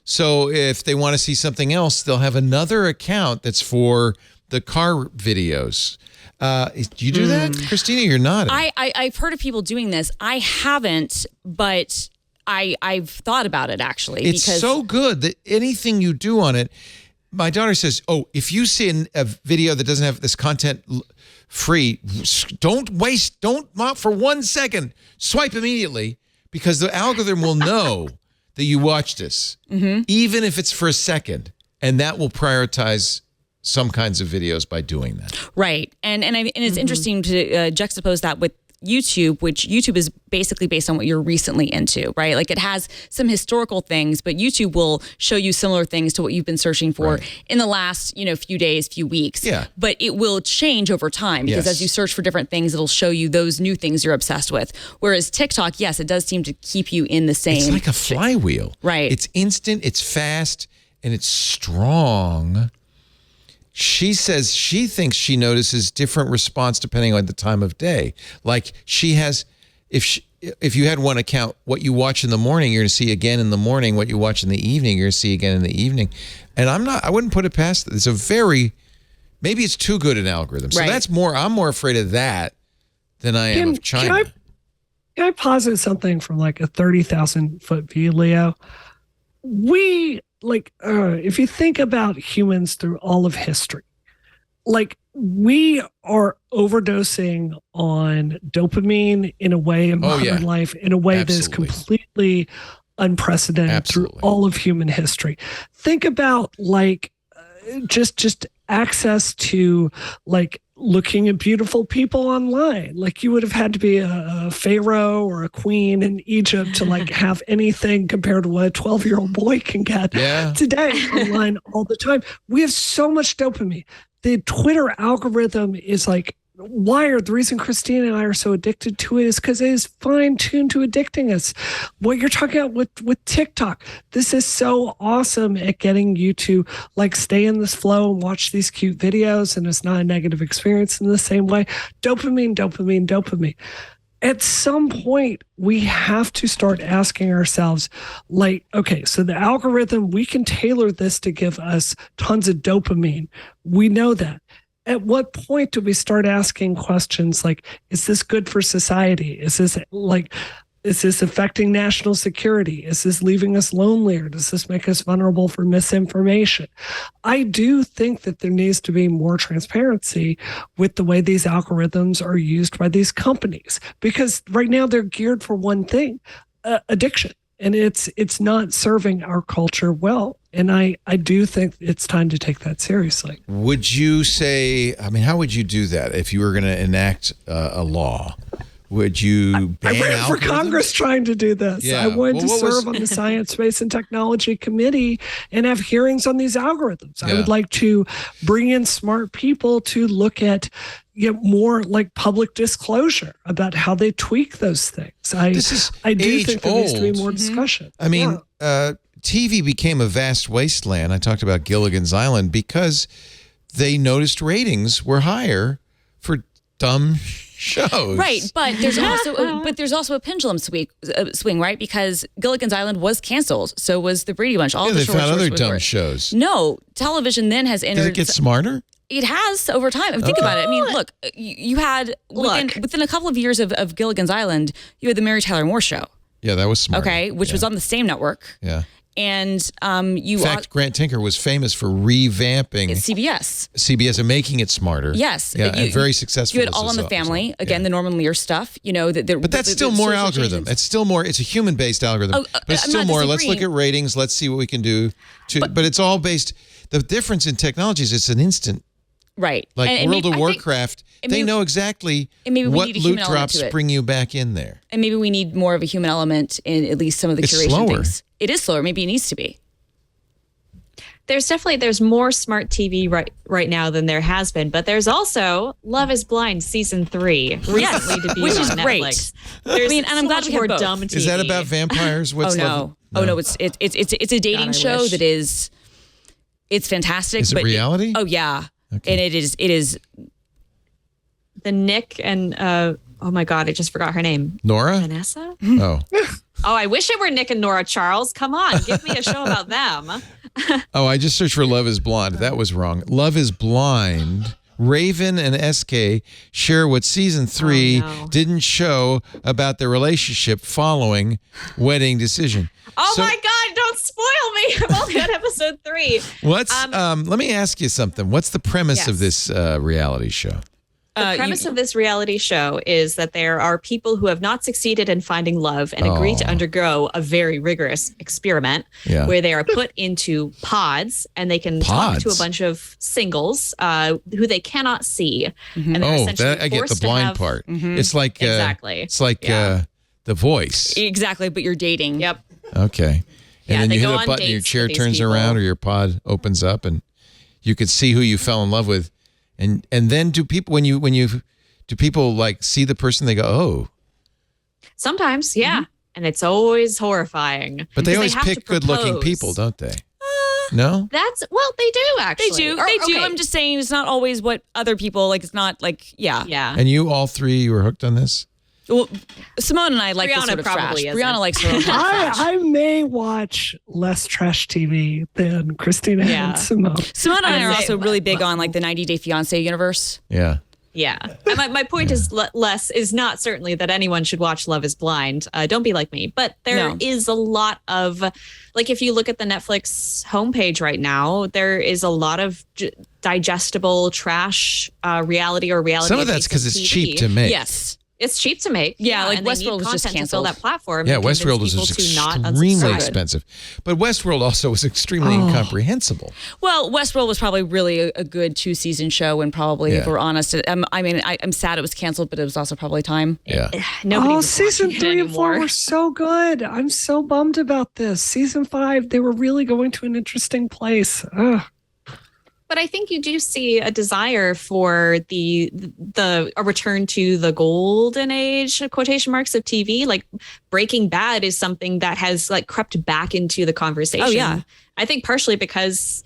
So if they want to see something else, they'll have another account that's for the car videos. Do you do that, Christina? You're not. I've heard of people doing this. I haven't, but I've thought about it actually. It's so good that anything you do on it, my daughter says, oh, if you see a video that doesn't have this content free, don't not for 1 second, swipe immediately because the algorithm will know that you watched this, even if it's for a second, and that will prioritize some kinds of videos by doing that. Right. And it's interesting to juxtapose that with YouTube, which YouTube is basically based on what you're recently into, right? Like it has some historical things, but YouTube will show you similar things to what you've been searching for in the last, few days, few weeks. Yeah. But it will change over time because as you search for different things, it'll show you those new things you're obsessed with. Whereas TikTok, yes, it does seem to keep you in the same. It's like a flywheel. Right. It's instant, it's fast, and it's strong. She says she thinks she notices different response depending on the time of day. Like she has, if you had one account, what you watch in the morning, you're going to see again in the morning. What you watch in the evening, you're going to see again in the evening. And I wouldn't put it past. It's maybe it's too good an algorithm. So I'm more afraid of that than I am of China. Can I posit something from like a 30,000 foot view, Leo? If you think about humans through all of history, we are overdosing on dopamine in a way in modern life, in a way that is completely unprecedented through all of human history. Think about just access to looking at beautiful people online. You would have had to be a pharaoh or a queen in Egypt to have anything compared to what a 12-year-old boy can get today online all the time. We have so much dopamine. The Twitter algorithm is wired. The reason Christina and I are so addicted to it is because it is fine-tuned to addicting us. What you're talking about with TikTok, this is so awesome at getting you to stay in this flow and watch these cute videos, and it's not a negative experience in the same way. Dopamine. At some point, we have to start asking ourselves, okay, so the algorithm, we can tailor this to give us tons of dopamine. We know that. At what point do we start asking questions is this good for society? Is this affecting national security? Is this leaving us lonelier? Does this make us vulnerable for misinformation? I do think that there needs to be more transparency with the way these algorithms are used by these companies, because right now they're geared for one thing, addiction. And it's not serving our culture well. And I do think it's time to take that seriously. Would you say, how would you do that if you were going to enact a law? Would you ban I ran for algorithms? Congress trying to do this. Yeah. I wanted to serve on the Science, Space, and Technology Committee and have hearings on these algorithms. I would like to bring in smart people to look at more public disclosure about how they tweak those things. I do think there needs to be more discussion. TV became a vast wasteland. I talked about Gilligan's Island because they noticed ratings were higher for dumb shows. Right, but there's also a pendulum swing, right? Because Gilligan's Island was canceled, so was the Brady Bunch. They found other dumb shows. No, television then has entered. Did it get smarter? It has over time. Think about it. Look, you had within a couple of years of Gilligan's Island, you had the Mary Tyler Moore Show. Yeah, that was smart. Okay, which was on the same network. Yeah. And in fact, Grant Tinker was famous for revamping CBS and making it smarter. Yes, and very successful. You had All in the Family again, the Norman Lear stuff. But that's still more algorithm. It's still more. It's a human-based algorithm. But it's still more. Let's look at ratings. Let's see what we can do. But it's all based. The difference in technology is it's an instant. Right. World of Warcraft, they know exactly what loot drops bring you back in there. And maybe we need more of a human element in at least some of the curation things. It is slower. Maybe it needs to be. There's more smart TV right now than there has been, but there's also Love is Blind season 3 recently to be which on is Netflix. Great. And I'm glad we have both. Dumb TV. Is that about vampires? What's no. Love? Oh no, it's a dating show that is It's fantastic. Is it but reality? Oh yeah, Okay. and it is. The Nick and oh my God, I just forgot her name. Nora? Vanessa? Oh. Oh, I wish it were Nick and Nora, Charles. Come on, give me a show about them. Oh, I just searched for Love is Blonde. That was wrong. Love is Blind. Raven and SK share what season 3 didn't show about their relationship following wedding decision. Oh my God, don't spoil me. I'm only on episode 3. Let me ask you something. What's the premise of this reality show? The premise of this reality show is that there are people who have not succeeded in finding love and agree to undergo a very rigorous experiment where they are put into pods and they can talk to a bunch of singles who they cannot see. And they're essentially I get the blind part. It's like It's like The Voice. Exactly, but you're dating. Yep. Okay. And then they you go hit a on button, your dates chair with these turns people. around or your pod opens up and you could see who you fell in love with. And then do people do people like see the person they go, oh. Sometimes, yeah. And it's always horrifying. But they always have to pick good looking propose. people, don't they? No? They do actually. They do. Okay. I'm just saying it's not always what other people like. It's not like Yeah. And you all three were hooked on this? Well, Simone and I like this Brianna sort of probably trash. isn't. Brianna likes sort of trash. I may watch less trash TV than Christina and Simone. Simone and I are I'd also say- really big on like the 90 Day Fiancé universe. Yeah. Yeah. And my point is is not certainly that anyone should watch Love is Blind. Don't be like me. But there is a lot of, like, if you look at the Netflix homepage right now, there is a lot of digestible trash reality or reality. Some of that's because it's cheap to make. Yes. It's cheap to make. Yeah, like and they Westworld need was just content to fill canceled. that platform. Yeah, and convince Westworld was people just to not extremely unsubscribe. expensive. But Westworld also was extremely incomprehensible. Well, Westworld was probably really a good 2-season show, and probably, if we're honest, I mean, I'm sad it was canceled, but it was also probably time. Yeah. Nobody was season watching it 3 and 4 anymore. were so good. I'm so bummed about this. Season 5, they were really going to an interesting place. Ugh. But I think you do see a desire for a return to the golden age, quotation marks, of TV. Like Breaking Bad is something that has like crept back into the conversation. Oh, yeah. I think partially because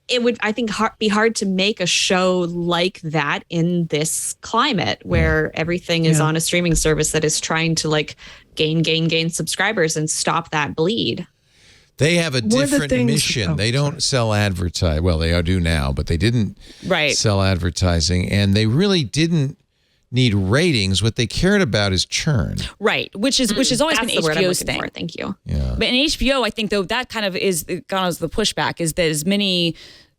it would, I think, be hard to make a show like that in this climate where everything is on a streaming service that is trying to like gain subscribers and stop that bleed. They have a One of the different things- mission. oh, They don't sell advertise. Well, they do now, but they didn't sell advertising, and they really didn't need ratings. What they cared about is churn. Right, which has always been That's the word I'm HBO's looking thing. for. Thank you. Yeah. But in HBO, I think though that kind of is kind of the pushback is that as many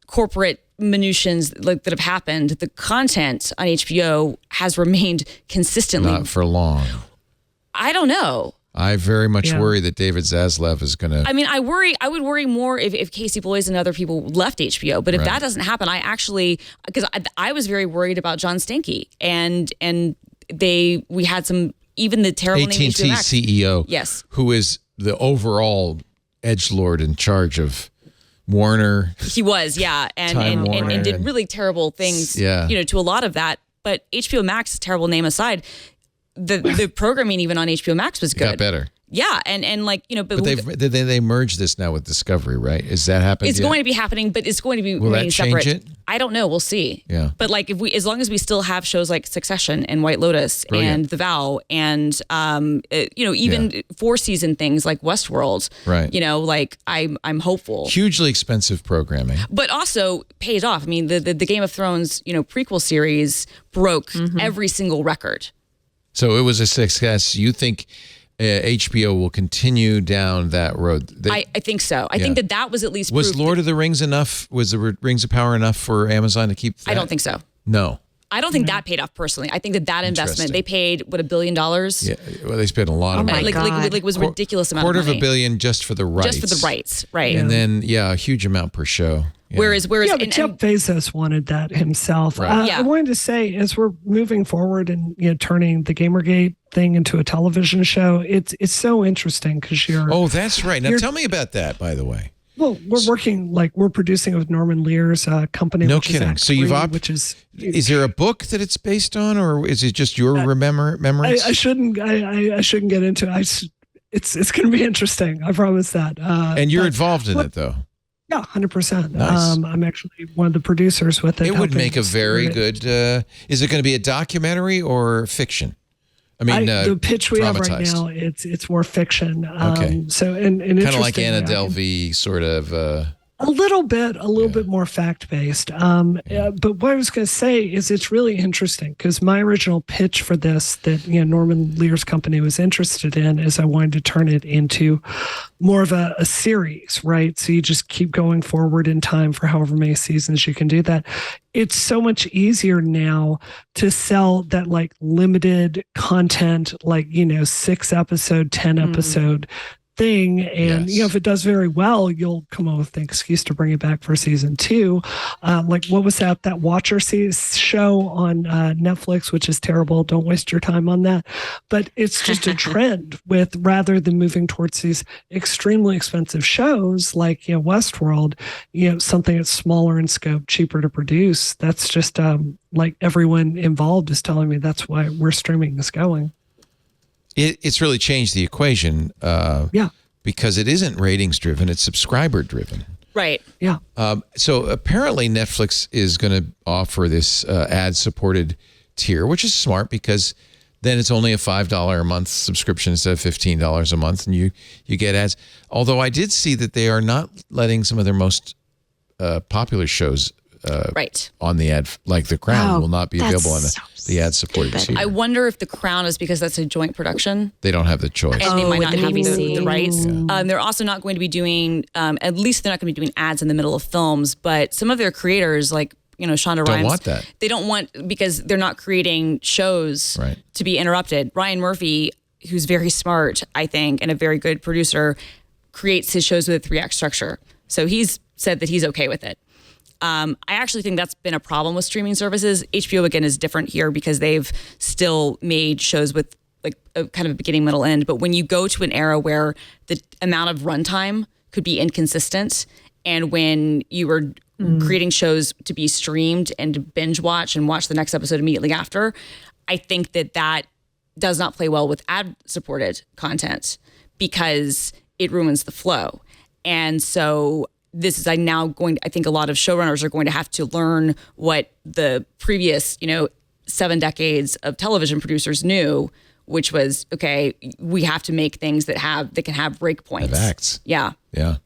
corporate minutiaes like that have happened, the content on HBO has remained consistently. Not for long. I don't know. I very much worry that David Zaslav is going to. I mean, I would worry more if Casey Boyes and other people left HBO. But if that doesn't happen, I actually, because I was very worried about John Stanky, and we had some, even the terrible name AT&T HBO Max. CEO, Yes, who is the overall edgelord in charge of Warner. he was, Time and Warner did and- really terrible things, Yeah. to a lot of that. But HBO Max, terrible name aside, the programming even on HBO Max was It got good. better. Yeah, and like But they merged this now with Discovery, right? Is that happening? it's going to be happening, but it's going to be Will that remaining change separate. it? I don't know. We'll see. Yeah. But like as long as we still have shows like Succession and White Lotus Brilliant. and The Vow and even 4-season things like Westworld. Right. Like I'm hopeful. Hugely expensive programming. But also pays off. I mean, the Game of Thrones prequel series broke every single record. So it was a success. You think HBO will continue down that road? I think so. I think that was at least Was proof Lord of the Rings enough? Was the Rings of Power enough for Amazon to keep that? I don't think so. No. I don't think that paid off personally. I think that investment, Interesting. they paid, $1 billion? Yeah. Well, they spent a lot of my money. God. Like was a ridiculous amount Quarter of of money. $1 billion just for the rights. Just for the rights, right. And then, a huge amount per show. Yeah. Whereas Yeah, but and- Jeff Bezos wanted that himself. Right. I wanted to say, as we're moving forward and turning the Gamergate thing into a television show, it's so interesting because you're. Oh, that's right. Now You're- tell me about that, by the way. Well, we're producing with Norman Lear's company. No which kidding. Is So you've which is. Is there a book that it's based on, or is it just your memories? I shouldn't get into it. It's going to be interesting. I promise that. and you're involved in it, though. Yeah, 100%. Nice. I'm actually one of the producers with it. It would helping make a very steer it. good. Is it going to be a documentary or fiction? I mean, the pitch we have right dramatized. now, it's more fiction. Okay. So and Kind of like interestingly, Anna I can- Delvey, sort of. A little bit more fact based. But what I was going to say is it's really interesting because my original pitch for this that Norman Lear's company was interested in is I wanted to turn it into more of a series, right? So you just keep going forward in time for however many seasons you can do that. It's so much easier now to sell that like limited content, like 6 episode, 10 episode thing, and Yes. if it does very well, you'll come up with an excuse to bring it back for season 2. Like what was that Watcher show on Netflix, which is terrible. Don't waste your time on that. But it's just a trend with rather than moving towards these extremely expensive shows like Westworld, something that's smaller in scope, cheaper to produce. That's just like everyone involved is telling me that's why where streaming is going. It's really changed the equation. Because it isn't ratings driven; it's subscriber driven. Right. Yeah. So apparently Netflix is going to offer this ad-supported tier, which is smart because then it's only a $5 a month subscription instead of $15 a month, and you get ads. Although I did see that they are not letting some of their most popular shows Right. on the ad, like The Crown, Oh, will not be available on that's the ad-supported tier. I wonder if The Crown is because that's a joint production. They don't have the choice. And they might with not the have BBC. the rights. They're also not going to be doing, at least they're not going to be doing ads in the middle of films. But some of their creators, like Shonda Rhimes, want that. They don't want because they're not creating shows Right. to be interrupted. Ryan Murphy, who's very smart, I think, and a very good producer, creates his shows with a 3-act structure. So he's said that he's okay with it. I actually think that's been a problem with streaming services. HBO, again, is different here because they've still made shows with like a kind of a beginning, middle, end. But when you go to an era where the amount of runtime could be inconsistent, and when you were creating shows to be streamed and to binge watch and watch the next episode immediately after, I think that does not play well with ad-supported content because it ruins the flow. And so this is I think a lot of showrunners are going to have to learn what the previous, 7 decades of television producers knew, which was, okay, we have to make things that can have breakpoints. Have acts. Yeah. Yeah.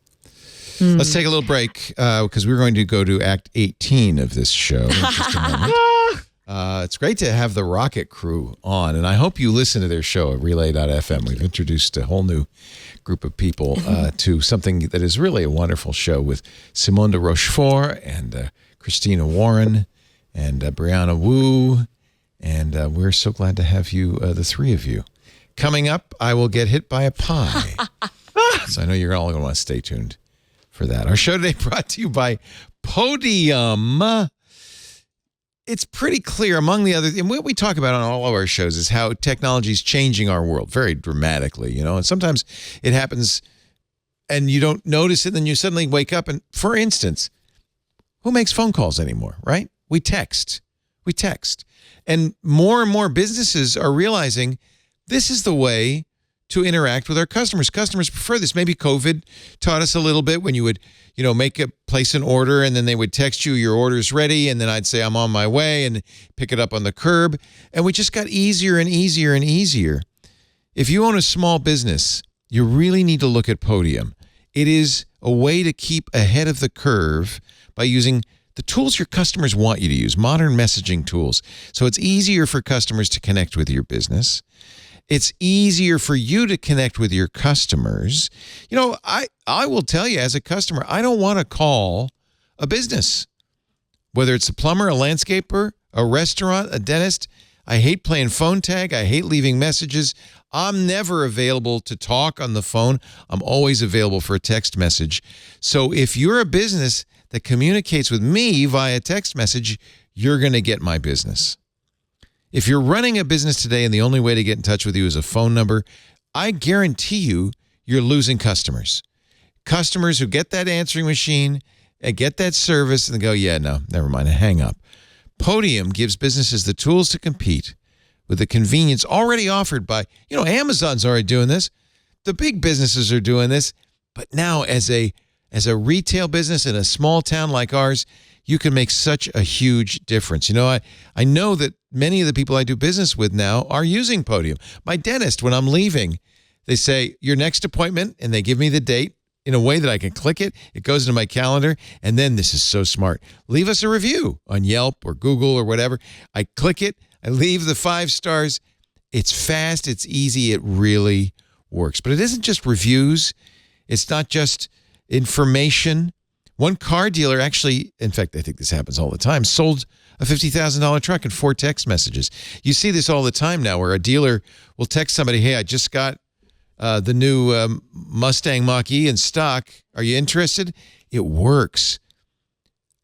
Let's take a little break because we're going to go to Act 18 of this show in just a moment. It's great to have the Rocket crew on, and I hope you listen to their show at Relay.fm. We've introduced a whole new group of people to something that is really a wonderful show with Simone de Rochefort and Christina Warren and Brianna Wu, and we're so glad to have you, the three of you. Coming up, I will get hit by a pie. So I know you're all going to want to stay tuned for that. Our show today brought to you by Podium. It's pretty clear among the other, and what we talk about on all of our shows is how technology is changing our world very dramatically, and sometimes it happens and you don't notice it, then you suddenly wake up and, for instance, who makes phone calls anymore, right? We text. And more businesses are realizing this is the way to interact with our customers. Customers prefer this. Maybe COVID taught us a little bit when you would, place an order and then they would text you your order's ready, and then I'd say I'm on my way and pick it up on the curb. And we just got easier and easier and easier. If you own a small business, you really need to look at Podium. It is a way to keep ahead of the curve by using the tools your customers want you to use, modern messaging tools. So it's easier for customers to connect with your business. It's easier for you to connect with your customers. I will tell you as a customer, I don't want to call a business, whether it's a plumber, a landscaper, a restaurant, a dentist. I hate playing phone tag. I hate leaving messages. I'm never available to talk on the phone. I'm always available for a text message. So if you're a business that communicates with me via text message, you're going to get my business. If you're running a business today and the only way to get in touch with you is a phone number, I guarantee you're losing customers. Customers who get that answering machine and get that service and go, yeah, no, never mind, hang up. Podium gives businesses the tools to compete with the convenience already offered by, Amazon's already doing this. The big businesses are doing this, but now as a as a retail business in a small town like ours, you can make such a huge difference. You know, I know that many of the people I do business with now are using Podium. My dentist, when I'm leaving, they say, your next appointment, and they give me the date in a way that I can click it. It goes into my calendar, and then this is so smart. Leave us a review on Yelp or Google or whatever. I click it. I leave the 5 stars. It's fast. It's easy. It really works. But it isn't just reviews. It's not just information. One car dealer actually, in fact, I think this happens all the time, sold a $50,000 truck in 4 text messages. You see this all the time now where a dealer will text somebody, hey, I just got the new Mustang Mach-E in stock. Are you interested? It works.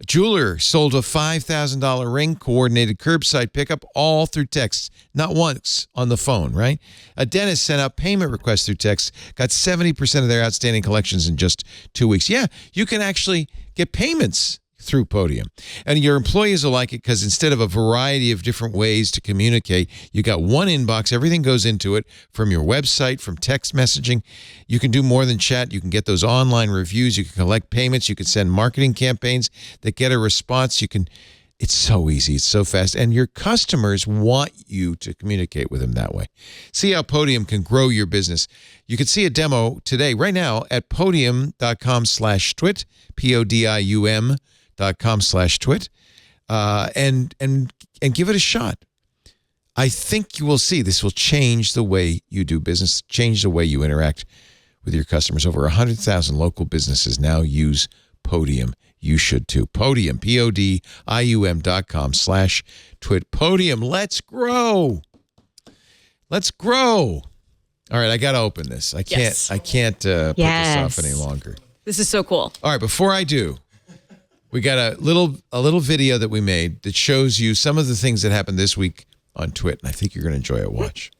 A jeweler sold a $5,000 ring, coordinated curbside pickup, all through text, not once on the phone, right? A dentist sent out payment requests through text, got 70% of their outstanding collections in just 2 weeks. Yeah, you can actually get payments through Podium. And your employees will like it because instead of a variety of different ways to communicate, you got one inbox. Everything goes into it from your website, from text messaging. You can do more than chat. You can get those online reviews. You can collect payments. You can send marketing campaigns that get a response. It's so easy. It's so fast. And your customers want you to communicate with them that way. See how Podium can grow your business. You can see a demo today, right now, at podium.com/twit, podium.com/twit, and give it a shot. I think you will see this will change the way you do business, change the way you interact with your customers. Over 100,000 local businesses now use Podium. You should too. Podium, podium.com/twit. Podium, let's grow. Let's grow. All right, I got to open this. I can't put this off any longer. This is so cool. All right, before I do, we got a little video that we made that shows you some of the things that happened this week on TWiT, and I think you're going to enjoy it. Watch.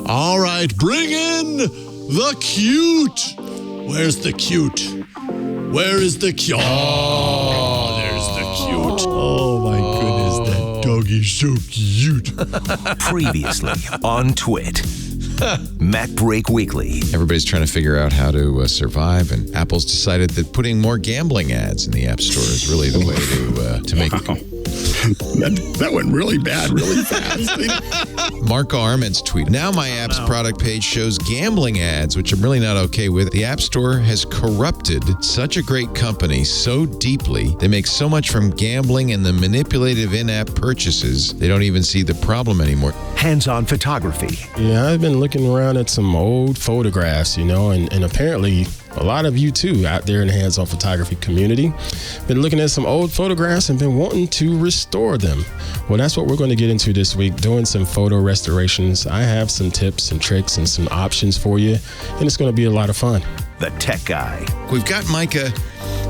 All right, bring in the cute. Where's the cute? Where is the cute? Oh, there's the cute. Oh, my goodness, that doggy's so cute. Previously on TWiT. MacBreak Weekly. Everybody's trying to figure out how to survive, and Apple's decided that putting more gambling ads in the App Store is really the way to make it. That went really bad, really fast. Mark Arment's tweet. Now my app's product page shows gambling ads, which I'm really not okay with. The App Store has corrupted such a great company so deeply. They make so much from gambling and the manipulative in-app purchases, they don't even see the problem anymore. Hands-on photography. Yeah, I've been looking around at some old photographs, and apparently a lot of you too out there in the hands-on photography community been looking at some old photographs and been wanting to restore them. Well, that's what we're going to get into this week, doing some photo restorations. I have some tips and tricks and some options for you, and it's going to be a lot of fun. The Tech Guy. We've got Micah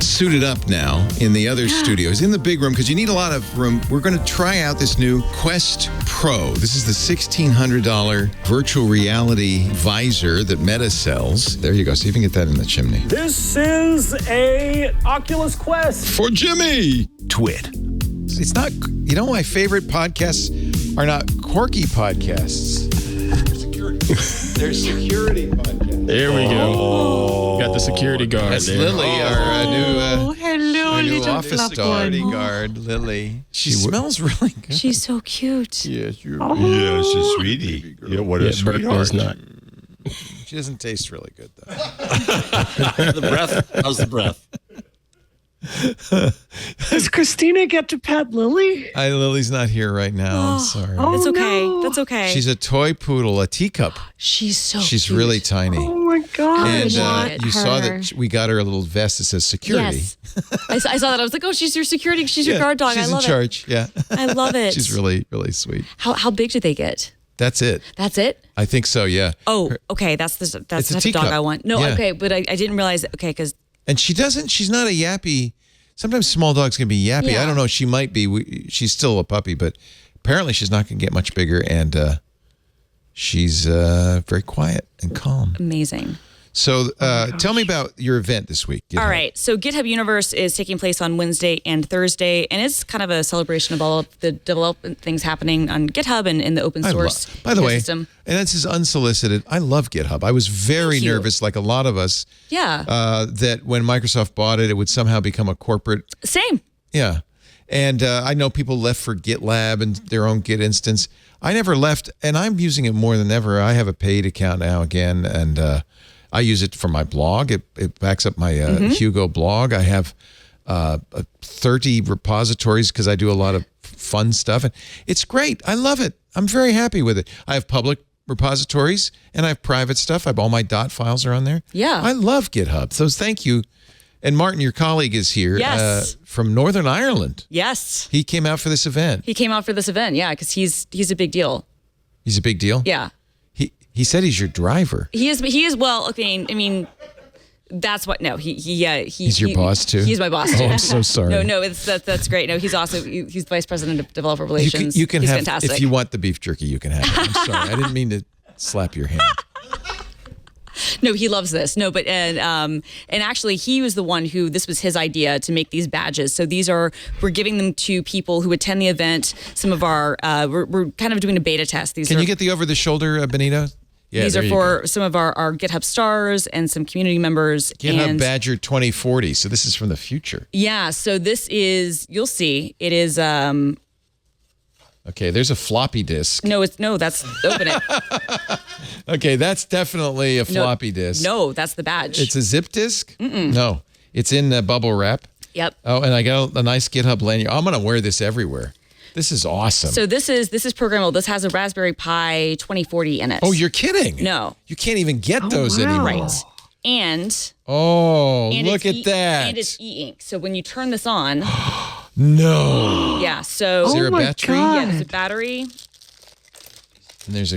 suited up now in the other studio. He's in the big room because you need a lot of room. We're going to try out this new Quest Pro. This is the $1,600 virtual reality visor that Meta sells. There you go. See if you can get that in the chimney. This is a Oculus Quest. For Jimmy. TWiT. It's not, my favorite podcasts are not quirky podcasts. They're security podcasts. There we go. Got the security guard That's there. Lily, our new, hello, new little office fluffy dog. one. Security guard, Lily. She smells really good. She's so cute. Yes, you're Yes, a sweetie. Yeah, what a sweetheart. It's not. She doesn't taste really good, though. The breath. How's the breath? Does Christina get to pet Lily? Lily's not here right now. I'm sorry. That's okay. no. That's okay. She's a toy poodle, a teacup. She's She's cute. really tiny. Oh my God. And want you saw her. that we got her a little vest that says security. Yes. I saw that. I was like, oh, she's your security. She's your guard dog. She's I love in charge. Yeah. I love it. She's really, really sweet. How big did they get? That's it. That's it? I think so, yeah. Oh, okay. That's the It's a type of teacup. dog I want. No, Yeah. okay. But I didn't realize, okay, because And she's not a yappy. Sometimes small dogs can be yappy. Yeah. I don't know. She might be. She's still a puppy, but apparently she's not going to get much bigger. And she's very quiet and calm. amazing. So tell me about your event this week. All right. So GitHub Universe is taking place on Wednesday and Thursday, and it's kind of a celebration of all of the development things happening on GitHub and in the open source By the way, ecosystem. and this is unsolicited, I love GitHub. I was very nervous, like a lot of us, that when Microsoft bought it, it would somehow become a corporate. Same. Yeah. And I know people left for GitLab and their own Git instance. I never left, and I'm using it more than ever. I have a paid account now again, and I use it for my blog. It backs up my Hugo blog. I have 30 repositories because I do a lot of fun stuff. And it's great. I love it. I'm very happy with it. I have public repositories, and I have private stuff. All my dot files are on there. Yeah. I love GitHub. So thank you. And Martin, your colleague, is here from Northern Ireland. Yes. He came out for this event. He came out for this event, because he's a big deal. He's a big deal? Yeah. He said he's your driver. He is. Well, okay. I mean, that's what. No, he's your boss too. He's my boss too. Oh, I'm so sorry. No, that's great. No, he's also he's vice president of developer relations. You can he's have fantastic. if you want the beef jerky. You can have it. I'm sorry. I didn't mean to slap your hand. No, he loves this. No, but and actually, he was the one who this was his idea to make these badges. So we're giving them to people who attend the event. Some of our we're kind of doing a beta test. Can you get the over the shoulder, Benito? Yeah, these are for some of our GitHub stars and some community members. GitHub Badger 2040. So this is from the future. Yeah. So this is, you'll see, it is. Okay, there's a floppy disk. That's open it. Okay, that's definitely a floppy disk. No, that's the badge. It's a zip disk? No, it's in bubble wrap. Yep. Oh, and I got a nice GitHub lanyard. I'm going to wear this everywhere. This is awesome. So this is programmable. This has a Raspberry Pi 2040 in it. Oh, you're kidding? No. You can't even get those anymore. Right. And look at that. And it's e-ink. So when you turn this on. No. Yeah. So is there a battery? Yeah, there's a battery. And here's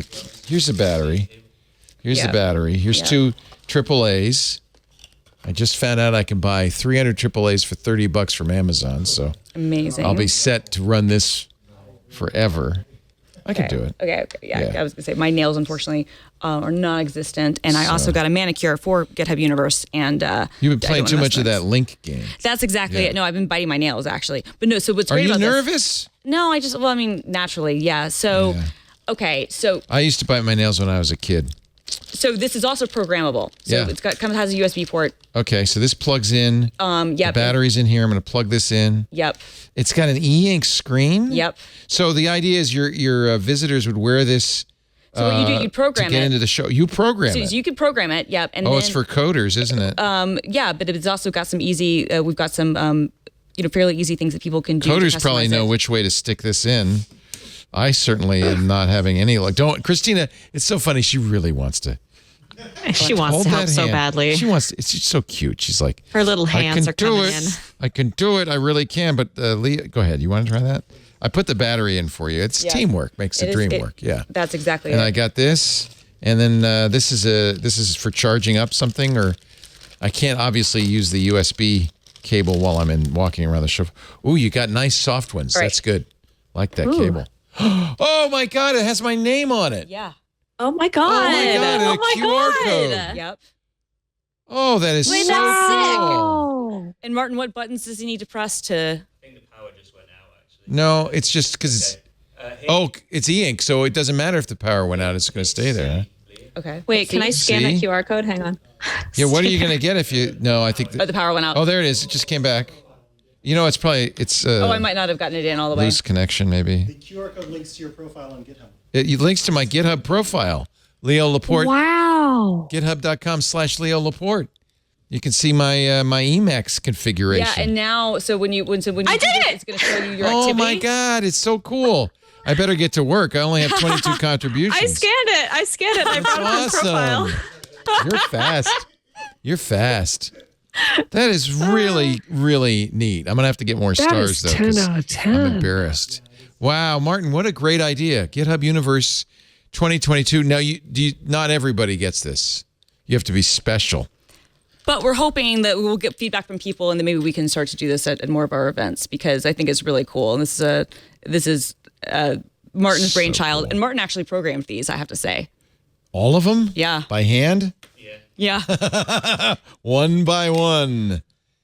a battery. Here's the battery. Here's two AAAs. I just found out I can buy 300 AAAs for $30 from Amazon. So amazing. I'll be set to run this forever. I can do it. Okay. Yeah. I was gonna say my nails unfortunately are non-existent, and I also got a manicure for GitHub Universe. And you've been playing too much of that Link game. That's exactly it. No, I've been biting my nails actually. But no. So what's great about this? Are you nervous? No, naturally, yeah. So, okay, so I used to bite my nails when I was a kid. So this is also programmable. So it has a USB port. Okay, so this plugs in. The battery's in here. I'm going to plug this in. Yep. It's got an e-ink screen. Yep. So the idea is your visitors would wear this. So what you do, you program to get into the show. You program it. So you could program it. Yep. And it's for coders, isn't it? Yeah, but it's also got some easy. We've got some fairly easy things that people can do. Coders probably know which way to stick this in. I certainly am not having any luck. Christina, it's so funny. She really wants to. She wants to help so badly. She wants. It's just so cute. She's like, her little hands are coming in. I can do it. I really can. But Leah, go ahead. You want to try that? I put the battery in for you. It's teamwork makes the dream work. Yeah, that's exactly. And I got this, and then this is for charging up something, or I can't obviously use the USB cable while I'm walking around the show. Ooh, you got nice soft ones. Right. That's good. Like that cable. Oh my God! It has my name on it. Yeah. Oh my God. Oh my God. QR code. Yep. Oh, that is so cool. And Martin, what buttons does he need to press to? I think the power just went out, actually. No, it's just because it's e-ink, so it doesn't matter if the power went out. It's going to stay there. Huh? Okay. Wait, can I scan that QR code? Hang on. Yeah, what are you going to get if you... No, I think... the power went out. Oh, there it is. It just came back. You know, it's probably... I might not have gotten it in all the way. Loose connection, maybe. The QR code links to your profile on GitHub. It links to my GitHub profile. Leo Laporte. Wow. GitHub.com/Leo Laporte. You can see my Emacs configuration. Yeah, and now, when you I did it, it's going to show you your activity. Oh my God, it's so cool. I better get to work. I only have 22 contributions. I scanned it. I brought up his profile. You're fast. You're fast. That is really, really neat. I'm going to have to get more stars, though. 10 out of 10. I'm embarrassed. Wow, Martin, what a great idea. GitHub Universe 2022. Now, not everybody gets this. You have to be special. But we're hoping that we will get feedback from people, and then maybe we can start to do this at more of our events, because I think it's really cool. And this is Martin's brainchild, and Martin actually programmed these, I have to say. All of them? Yeah. By hand? Yeah. Yeah. One by one,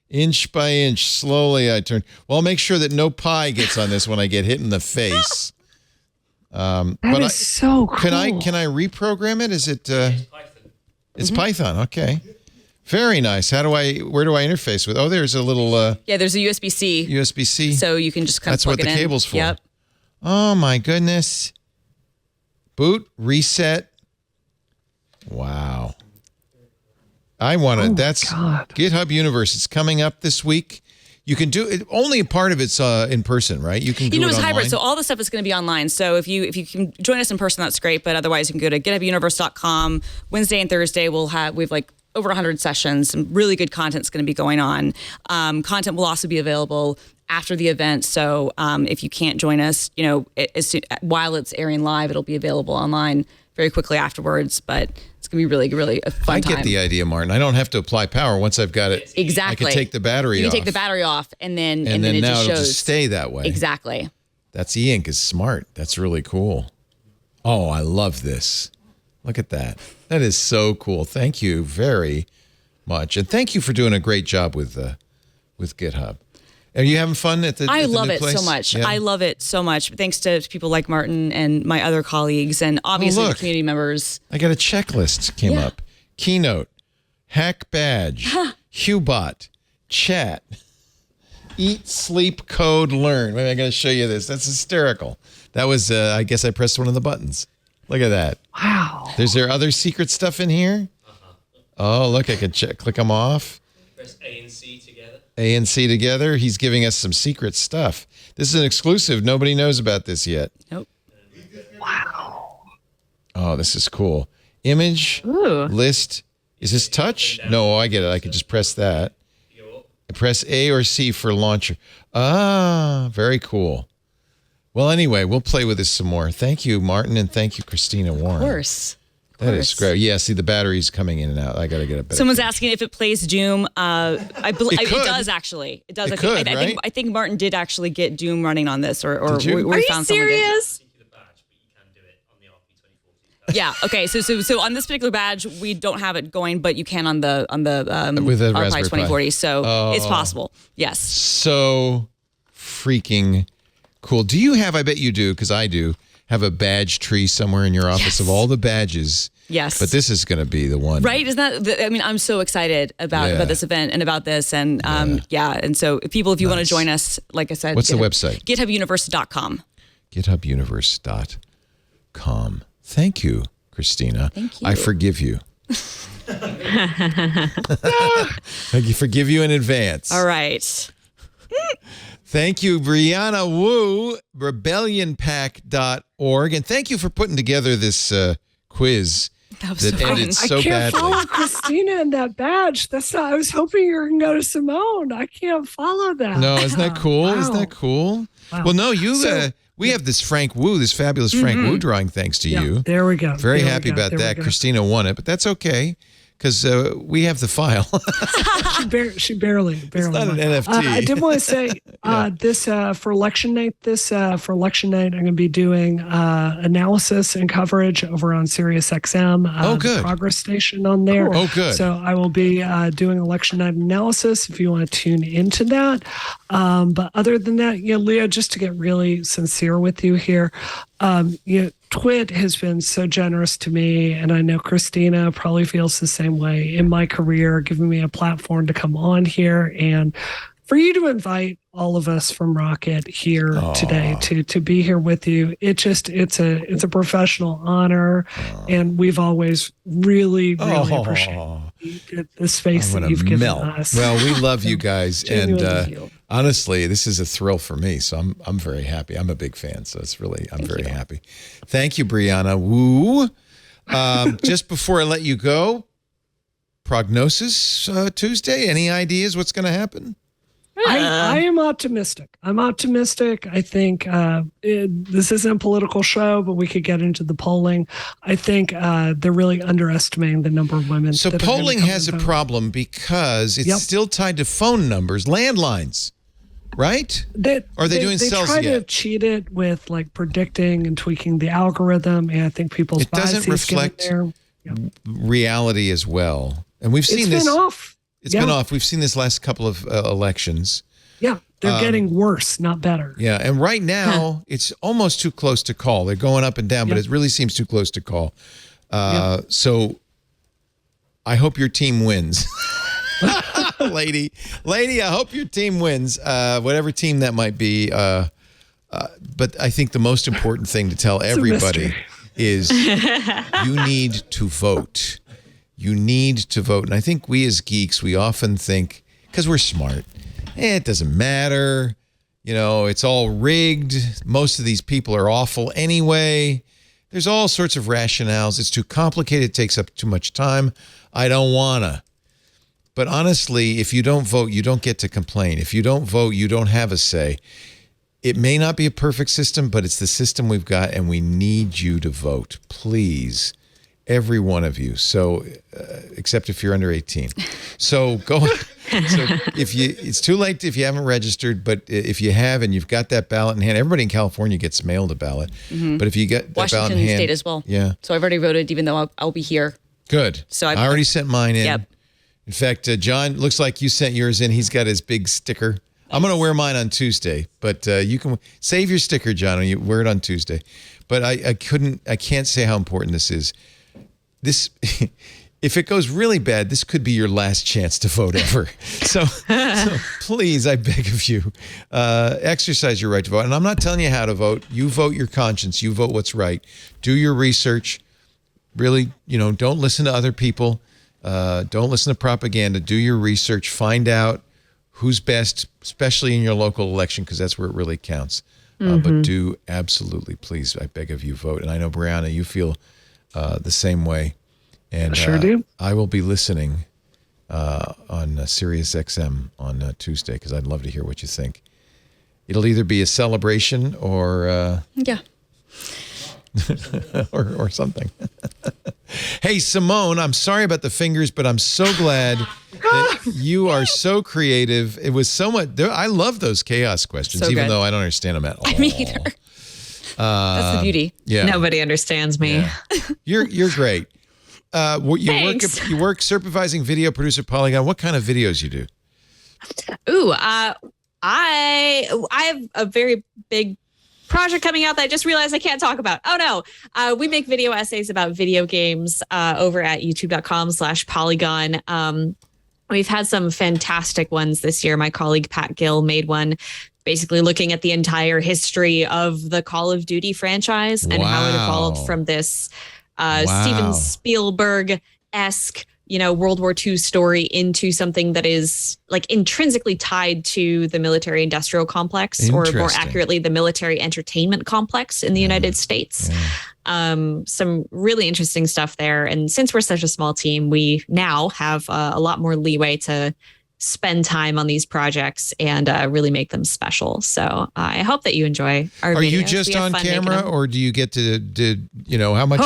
inch by inch, slowly I turn. Well, I'll make sure that no pie gets on this when I get hit in the face. That is so cool. Can I reprogram it? Is it? It's Python. It's Python. Okay. Very nice. Where do I interface with? Oh, there's a little. Yeah, there's a USB-C. USB-C. So you can just kind of That's plug what it the in. cable's for. Yep. Oh my goodness. Boot, reset. Wow. I want to. That's God. GitHub Universe. It's coming up this week. You can do it. Only a part of it's in person, right? You can do it it's online. hybrid, so all the stuff is going to be online. So if you can join us in person, that's great. But otherwise, you can go to githubuniverse.com. Wednesday and Thursday, we've like over 100 sessions. Some really good content's going to be going on. Content will also be available after the event. So if you can't join us, while it's airing live, it'll be available online very quickly afterwards. But it's going to be really, really a fun time. I get the idea, Martin. I don't have to apply power once I've got it. Exactly. I can take the battery off. You can take the battery off, and then and it now just it'll shows. just stay that way. Exactly. That's e-ink is smart. That's really cool. Oh, I love this. Look at that. That is so cool. Thank you very much, and thank you for doing a great job with GitHub. Are you having fun at the? I at the love new it place? so much. Yeah. I love it so much. Thanks to people like Martin and my other colleagues, and obviously the look. community members. I got a checklist came up. Keynote, hack badge, Hubot, chat, eat, sleep, code, learn. Wait, I got to show you this. That's hysterical. That was, I guess I pressed one of the buttons. Look at that. Wow. Is there other secret stuff in here? Oh, look, I could click them off. Press A and C together. A and C together. He's giving us some secret stuff. This is an exclusive. Nobody knows about this yet. Nope. Wow. Oh, this is cool. Image, list. Is this touch? No, I get it. I could just press that. I press A or C for launcher. Ah, very cool. Well, anyway, we'll play with this some more. Thank you, Martin, and thank you, Christina Warren. Of course. That is great. Yeah, see, the battery's coming in and out. I got to get a better. Someone's asking if it plays Doom. I believe it does actually. It does. It could, right? I think Martin did actually get Doom running on this, or Did you? we Are you found someone did. serious? Yeah. Okay. So on this particular badge, we don't have it going, but you can on the with the RPi Raspberry Pi. 2040. So it's possible. Yes. So freaking cool. Do you have? I bet you do, because I do. Have a badge tree somewhere in your office of all the badges. Yes. But this is going to be the one. Right? Isn't that? I mean, I'm so excited about this event and about this, and And so, if you want to join us, like I said, what's the website? GithubUniverse.com. GithubUniverse.com. Thank you, Christina. Thank you. I forgive you. I forgive you in advance. All right. Thank you, Brianna Wu, rebellionpack.org. And thank you for putting together this quiz that ended so I can't badly. follow Christina in that badge. That's not. I was hoping you were going to go to Simone. I can't follow that. No, isn't that cool? Wow. Isn't that cool? Wow. Well, no, we have this Frank Wu, this fabulous Frank Wu drawing, thanks to you. There we go. Very There we happy go. about There we that. go. Christina won it, but that's okay, because we have the file. She barely. It's not an NFT. I did want to say this for election night. For election night, I'm going to be doing analysis and coverage over on SiriusXM. Oh, good. The Progress Station on there. Oh, good. So I will be doing election night analysis if you want to tune into that. But other than that, Leo, just to get really sincere with you here, TWiT has been so generous to me, and I know Christina probably feels the same way in my career, giving me a platform to come on here and for you to invite all of us from Rocket here today to be here with you. It's a professional honor, and we've always really appreciated the space that you've given us. Well, we love you guys, and Genuinely. honestly, this is a thrill for me. So I'm very happy. I'm a big fan, so I'm very happy. Thank you, Brianna Wu. Just before I let you go, prognosis Tuesday. Any ideas what's going to happen? I am optimistic. I'm optimistic. I think this isn't a political show, but we could get into the polling. I think they're really underestimating the number of women. So that are gonna polling come has a and vote. problem because it's still tied to phone numbers, landlines, right? Are they doing cells try yet? to cheat it with like predicting and tweaking the algorithm, and I think people's It doesn't biases get in reflect there. reality as well. And we've seen this. It's been off. It's been off. We've seen this last couple of elections. Yeah, they're getting worse, not better. Yeah, and right now it's almost too close to call. They're going up and down, but it really seems too close to call. So I hope your team wins. Lady, I hope your team wins, whatever team that might be. But I think the most important thing to tell everybody is you need to vote. You need to vote. And I think we as geeks, we often think, because we're smart, it doesn't matter. You know, it's all rigged. Most of these people are awful anyway. There's all sorts of rationales. It's too complicated. It takes up too much time. I don't wanna. But honestly, if you don't vote, you don't get to complain. If you don't vote, you don't have a say. It may not be a perfect system, but it's the system we've got, and we need you to vote. Please, every one of you. So, except if you're under 18. So go. So it's too late if you haven't registered, but if you have and you've got that ballot in hand, everybody in California gets mailed a ballot. But if you get that ballot in hand, Washington State as well. Yeah. So I've already voted, even though I'll be here. Good. So I already sent mine in. Yep. In fact, John, looks like you sent yours in. He's got his big sticker. I'm going to wear mine on Tuesday, but you can save your sticker, John, and you wear it on Tuesday. But I can't say how important this is. This, if it goes really bad, this could be your last chance to vote ever. So please, I beg of you, exercise your right to vote. And I'm not telling you how to vote. You vote your conscience. You vote what's right. Do your research. Really, don't listen to other people. Don't listen to propaganda. Do your research. Find out who's best, especially in your local election, because that's where it really counts. But do absolutely, please, I beg of you, vote. And I know, Brianna, you feel the same way. And I sure do. I will be listening on Sirius XM on Tuesday, because I'd love to hear what you think. It'll either be a celebration or or something. Hey, Simone, I'm sorry about the fingers, but I'm so glad that you are so creative. It was so much. I love those chaos questions, even though I don't understand them at all. Me either. That's the beauty. Yeah. Nobody understands me. Yeah. You're great. You work supervising video producer Polygon. What kind of videos you do? Ooh, I have a very big project coming out that I just realized I can't talk about. Oh no. We make video essays about video games over at youtube.com/Polygon. We've had some fantastic ones this year. My colleague Pat Gill made one basically looking at the entire history of the Call of Duty franchise and how it evolved from this Steven Spielberg-esque, World War II story into something that is like intrinsically tied to the military industrial complex, or more accurately, the military entertainment complex in the United States. Some really interesting stuff there. And since we're such a small team, we now have a lot more leeway to spend time on these projects and really make them special. So I hope that you enjoy our videos. Are you just on camera, or do you get to how much?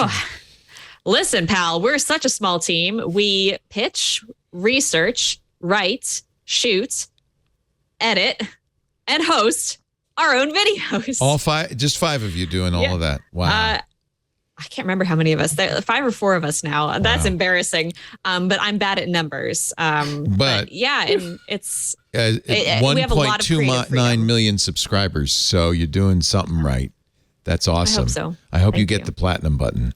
Listen, pal, we're such a small team. We pitch, research, write, shoot, edit, and host our own videos. All five, just five of you doing all of that. Wow. I can't remember how many of us. There, 5 or 4 of us now. Wow. That's embarrassing. But I'm bad at numbers. But yeah, and it's 1.29 million subscribers. So you're doing something right. That's awesome. I hope so. I hope you get the platinum button.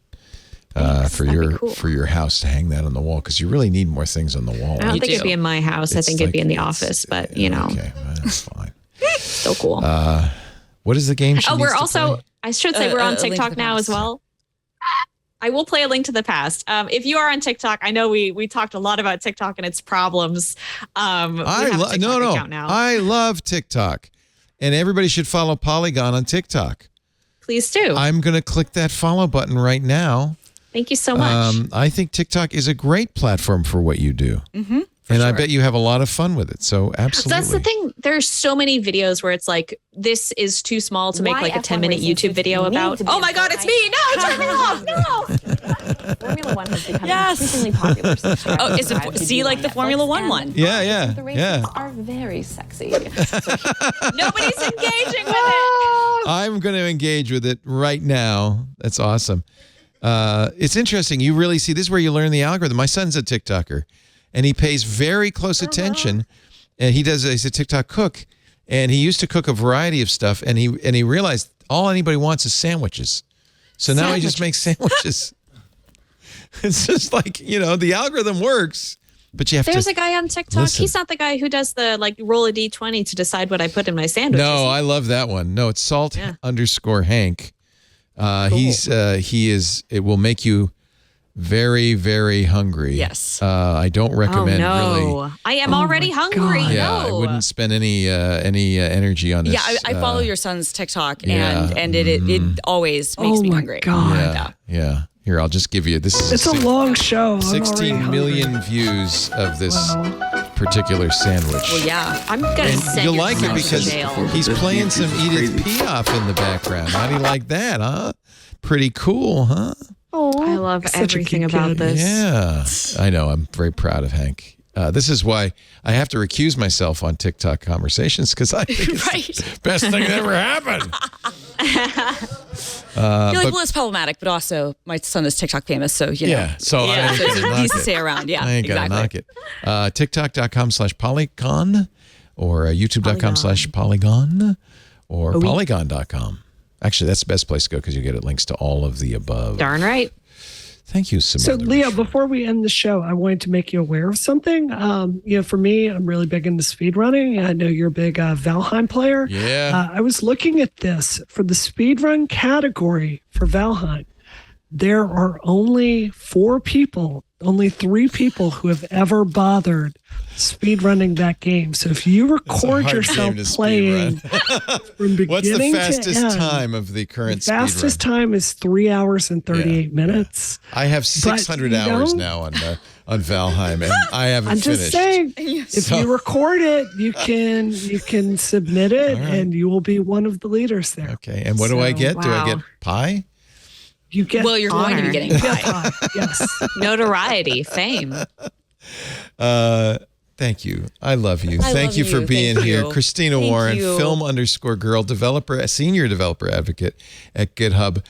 For your house to hang that on the wall, because you really need more things on the wall. I don't think it'd be in my house. I think it'd be in the office, but Okay, well, that's fine. Still cool. What is the game? We're also, I should say, we're on TikTok now as well. I will play A Link to the Past. If you are on TikTok, I know we talked a lot about TikTok and its problems. I love TikTok, and everybody should follow Polygon on TikTok. Please do. I'm going to click that follow button right now. Thank you so much. I think TikTok is a great platform for what you do. And I bet you have a lot of fun with it. So absolutely. That's the thing. There's so many videos where it's like, this is too small to make like a 10-minute YouTube video about. Oh my God, it's me. No, turn me off. No. Formula One has become increasingly popular. See, like the Formula One one. Yeah. The races are very sexy. Nobody's engaging with it. I'm going to engage with it right now. That's awesome. It's interesting. You really see, this is where you learn the algorithm. My son's a TikToker, and he pays very close attention. And he's a TikTok cook, and he used to cook a variety of stuff, and he realized all anybody wants is sandwiches. So now he just makes sandwiches. It's just like, the algorithm works. But you have There's a guy on TikTok. listen. He's not the guy who does the roll a D20 to decide what I put in my sandwich. No, I love that one. No, it's Salt _ Hank. It will make you very, very hungry. Yes. I don't recommend really. I am already hungry. Yeah, No. I wouldn't spend any energy on this. Yeah, I follow your son's TikTok, and it always makes me hungry. God. Yeah. Here, I'll just give you this. It's a long show. I'm 16 already million hungry. views of this particular sandwich. Well, yeah. I'm going to send You'll like it yourself to because jail. he's playing some Edith Piaf in the background. How do you like that, huh? Pretty cool, huh? Oh, I love everything about this. Yeah, I know. I'm very proud of Hank. This is why I have to recuse myself on TikTok conversations because I think it's the best thing that ever happened. It's problematic, but also my son is TikTok famous, so Yeah, so I ain't so gonna it knock needs to it. stay around. Yeah, I ain't gonna knock it. TikTok.com/Polygon or YouTube.com/Polygon or Polygon.com. Actually, that's the best place to go because you get links to all of the above. Darn right. Thank you, Simone. So, Leo, before we end the show, I wanted to make you aware of something. For me, I'm really big into speed running. I know you're a big Valheim player. Yeah. I was looking at this for the speed run category for Valheim. There are only 3 people who have ever bothered speed running that game. So if you record yourself playing from beginning What's the fastest to end, time of the current speed fastest run? time is 3 hours and 38 minutes. I have 600 hours now on Valheim, and I haven't I'm finished. just saying, if you record it, you can submit it, and you will be one of the leaders there. Okay, and what do I get? Do I get pie? You get Well, you're going to be honor. getting pie. yes. Notoriety, fame. Thank you. I love you. I Thank love you for you. being Thank here. you. Christina Thank Warren, you. film_girl, senior developer advocate at GitHub.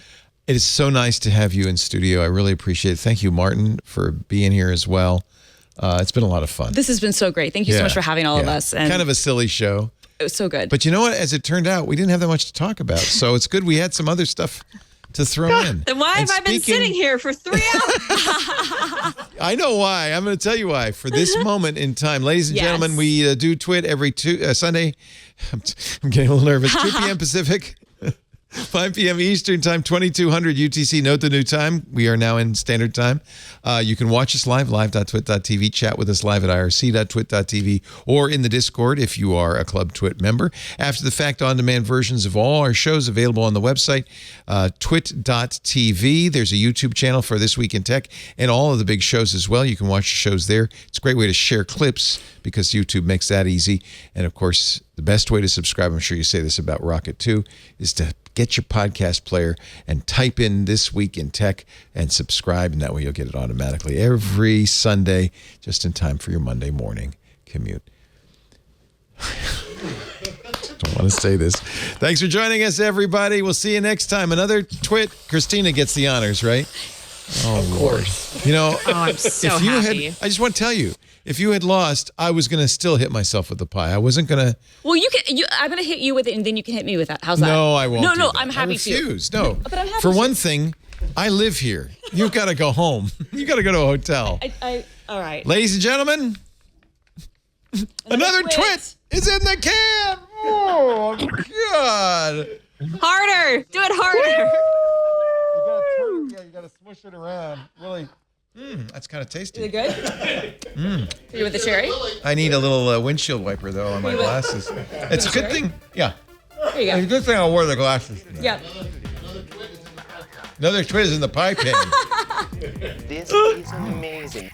It is so nice to have you in studio. I really appreciate it. Thank you, Martin, for being here as well. It's been a lot of fun. This has been so great. Thank you so much for having all of us. And kind of a silly show. it was so good. But you know what? As it turned out, we didn't have that much to talk about. So it's good we had some other stuff to throw in. Then why And have I been speaking- sitting here for 3 hours? I know why. I'm going to tell you why. For this moment in time, ladies and Yes. gentlemen, we do TWiT every Sunday. I'm getting a little nervous. 2 p.m. Pacific, 5 p.m. Eastern Time, 2200 UTC. Note the new time. We are now in Standard Time. You can watch us live.twit.tv, chat with us live at irc.twit.tv, or in the Discord if you are a Club TWiT member. After the fact, on-demand versions of all our shows available on the website, twit.tv. There's a YouTube channel for This Week in Tech and all of the big shows as well. You can watch the shows there. It's a great way to share clips because YouTube makes that easy. And, of course, the best way to subscribe, I'm sure you say this about Rocket too, is to get your podcast player and type in This Week in Tech and subscribe, and that way you'll get it automatically every Sunday, just in time for your Monday morning commute. Don't want to say this. Thanks for joining us, everybody. We'll see you next time. Another TWiT. Christina gets the honors, right? Oh, of course. You know, I'm so if you happy. I just want to tell you, if you had lost, I was going to still hit myself with the pie. I wasn't going to. Well, I'm going to hit you with it, and then you can hit me with that. How's that? No, I won't. No, do that. I'm happy I refuse. to. No, But I'm happy for to. one thing, I live here. You've got to go home. You got to go to a hotel. All right. Ladies and gentlemen, another TWiT is in the can. Oh God! Harder. Do it harder. You got to smush it around. Really. That's kind of tasty. Is it good? You with the cherry? I need a little windshield wiper though on my glasses. It's a good thing. Yeah. There you It's a go. good thing I'll wear the glasses. Yeah. Another TWiT is in the pie pan. This is amazing.